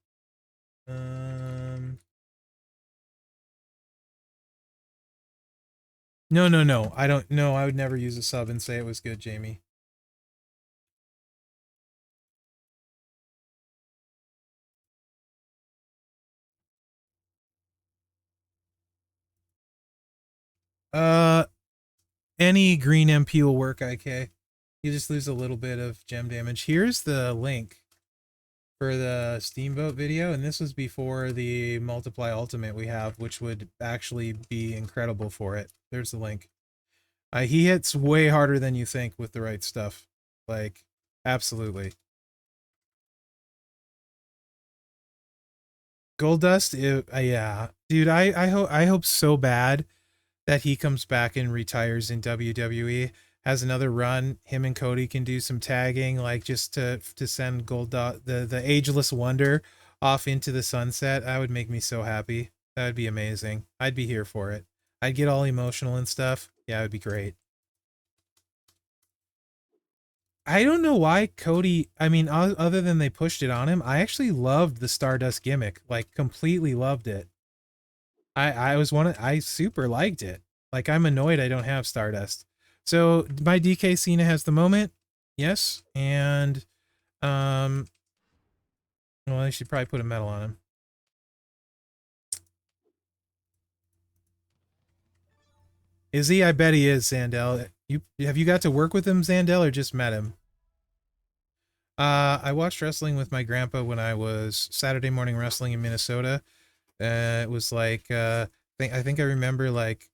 No. I don't know. I would never use a sub and say it was good, Jamie. Any green MP will work, IK. You just lose a little bit of gem damage. Here's the link for the Steamboat video, and this was before the Multiply Ultimate we have, which would actually be incredible for it. There's the link. He hits way harder than you think with the right stuff. Like, absolutely. Gold Dust, yeah. Dude, I hope so bad that he comes back and retires in WWE, has another run. Him and Cody can do some tagging, like just to send the Ageless Wonder off into the sunset. That would make me so happy. That would be amazing. I'd be here for it. I'd get all emotional and stuff. Yeah, it would be great. I don't know why Cody, I mean, other than they pushed it on him, I actually loved the Stardust gimmick, like completely loved it. I super liked it. Like, I'm annoyed I don't have Stardust. So my DK Cena has the moment, yes, and well, I should probably put a medal on him. Is he? I bet he is, Zandel. You got to work with him, Zandel, or just met him? I watched wrestling with my grandpa when I was Saturday morning wrestling in Minnesota. It was like I think I remember, like,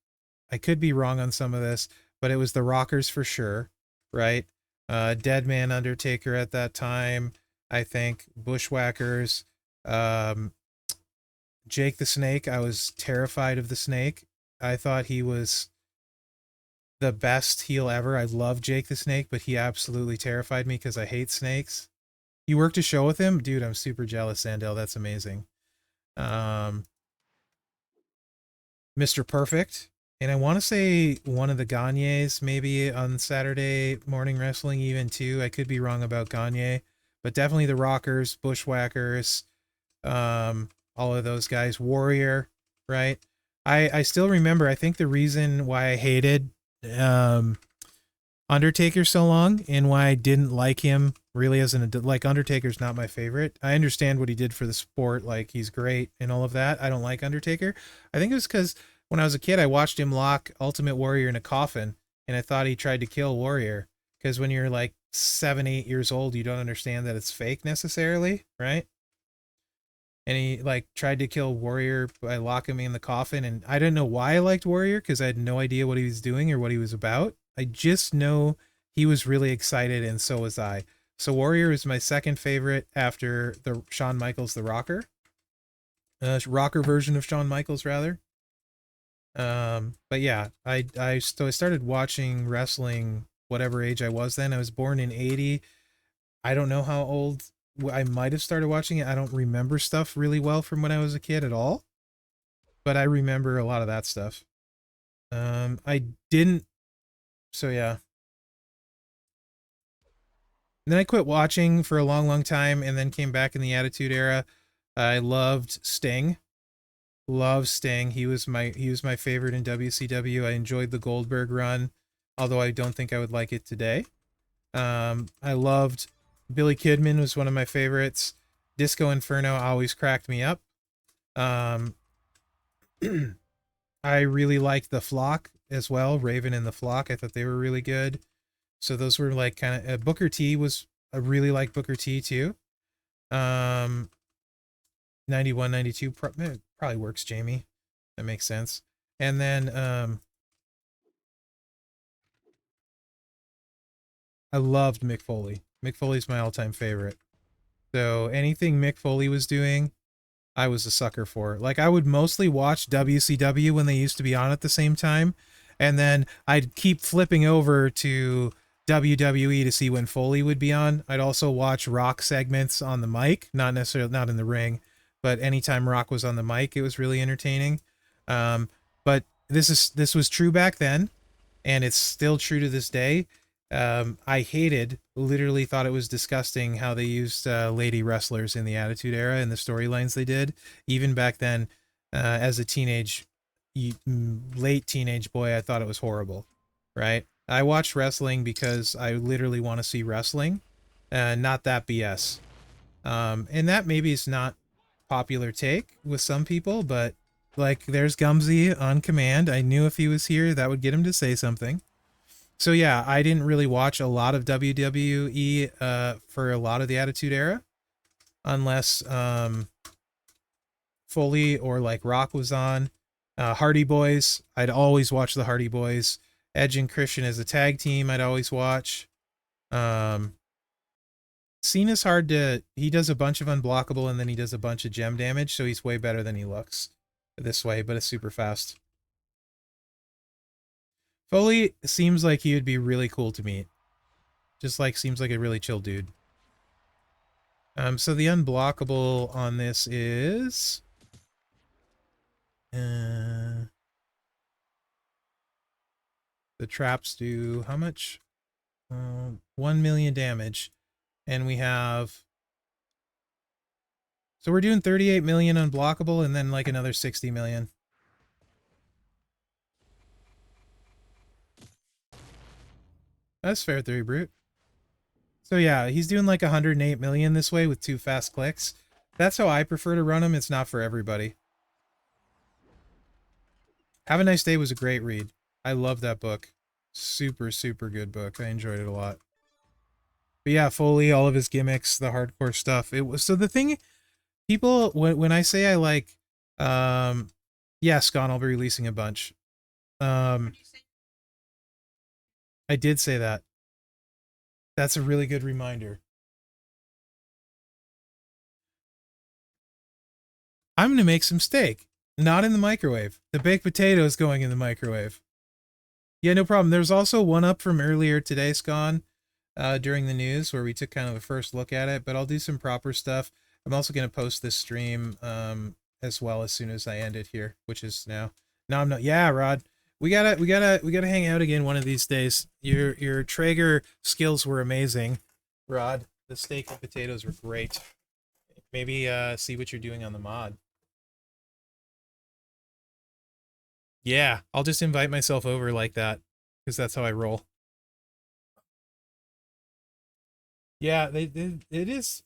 I could be wrong on some of this, but it was the Rockers for sure, right? Deadman Undertaker at that time, I think Bushwhackers, um, Jake the Snake. I was terrified of the Snake. I thought he was the best heel ever. I love Jake the Snake, but he absolutely terrified me because I hate snakes. You worked a show with him, dude. I'm super jealous, Sandel. That's amazing. Um, Mr. Perfect. And I want to say one of the Gagnes maybe on Saturday morning wrestling, even too. I could be wrong about Gagne, but definitely the Rockers, Bushwhackers, all of those guys. Warrior, right? I still remember. I think the reason why I hated um, Undertaker so long and why I didn't like him really as an adult, like, Undertaker's not my favorite. I understand what he did for the sport, like he's great and all of that. I don't like Undertaker. I think it was because when I was a kid I watched him lock Ultimate Warrior in a coffin and I thought he tried to kill Warrior, because when you're like 7, 8 years old you don't understand that it's fake necessarily, right? And he like tried to kill Warrior by locking me in the coffin, and I didn't know why I liked Warrior because I had no idea what he was doing or what he was about. I just know he was really excited, and so was I. So Warrior is my second favorite after the Shawn Michaels the Rocker, rocker version of Shawn Michaels rather. But yeah, I started watching wrestling whatever age I was then. I was born in '80. I don't know how old I might have started watching it. I don't remember stuff really well from when I was a kid at all, but I remember a lot of that stuff. I didn't. So yeah. And then I quit watching for a long, long time, and then came back in the Attitude Era. I loved Sting. Love Sting. He was my favorite in WCW. I enjoyed the Goldberg run, although I don't think I would like it today. I loved Billy Kidman was one of my favorites. Disco Inferno always cracked me up. Um, I really liked the Flock as well. Raven and the Flock. I thought they were really good. So those were like kind of Booker T was. I really like Booker T too. Um, 91, 92 probably works, Jamie. That makes sense. And then I loved Mick Foley. Mick Foley's my all-time favorite. So anything Mick Foley was doing, I was a sucker for. Like, I would mostly watch WCW when they used to be on at the same time, and then I'd keep flipping over to WWE to see when Foley would be on. I'd also watch Rock segments on the mic, not necessarily not in the ring, but anytime Rock was on the mic, it was really entertaining. But this was true back then, and it's still true to this day. I literally thought it was disgusting how they used lady wrestlers in the Attitude Era and the storylines they did. Even back then, as a late teenage boy, I thought it was horrible, right? I watch wrestling because I literally want to see wrestling, not that BS. And that maybe is not popular take with some people, but like, there's Gumsy on command. I knew if he was here, that would get him to say something. So yeah, I didn't really watch a lot of WWE for a lot of the Attitude Era, unless Foley or like Rock was on. Hardy Boys, I'd always watch the Hardy Boys. Edge and Christian as a tag team, I'd always watch. Cena's hard to... He does a bunch of unblockable and then he does a bunch of gem damage, so he's way better than he looks this way, but it's super fast. Foley seems like he would be really cool to meet. Just like, seems like a really chill dude. So the unblockable on this is... the traps do how much? 1 million damage. And we have... So we're doing 38 million unblockable and then like another 60 million. That's fair theory, Brute. So yeah, he's doing like 108 million this way with 2 fast clicks. That's how I prefer to run him. It's not for everybody. Have a Nice Day was a great read. I love that book. Super, super good book. I enjoyed it a lot. But yeah, Foley, all of his gimmicks, the hardcore stuff. It was... So the thing... People, when I say I like... yeah, Scon, I'll be releasing a bunch. I did say that. That's a really good reminder. I'm going to make some steak. Not in the microwave. The baked potato is going in the microwave. Yeah, no problem. There's also one up from earlier today, Scon, during the news, where we took kind of a first look at it, but I'll do some proper stuff. I'm also going to post this stream as well as soon as I end it here, which is now. No, I'm not. Yeah, Rod. We gotta hang out again one of these days. Your Traeger skills were amazing, Rod. The steak and potatoes were great. Maybe see what you're doing on the mod. Yeah, I'll just invite myself over like that, because that's how I roll. Yeah, it is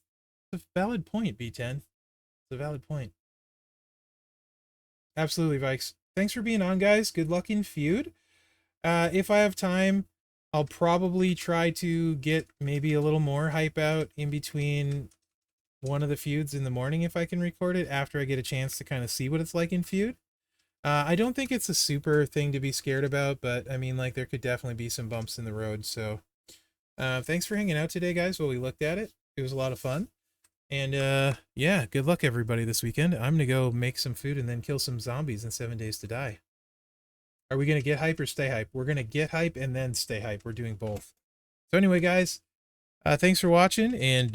a valid point, B10. It's a valid point. Absolutely, Vikes. Thanks for being on, guys. Good luck in Feud. If I have time, I'll probably try to get maybe a little more hype out in between one of the feuds in the morning if I can record it after I get a chance to kind of see what it's like in Feud. I don't think it's a super thing to be scared about, but I mean, like, there could definitely be some bumps in the road. So thanks for hanging out today, guys, while we looked at it. It was a lot of fun. And yeah, good luck everybody this weekend. I'm gonna go make some food and then kill some zombies in 7 Days to Die. Are we gonna get hype or stay hype? We're gonna get hype and then stay hype. We're doing both. So anyway, guys, thanks for watching, and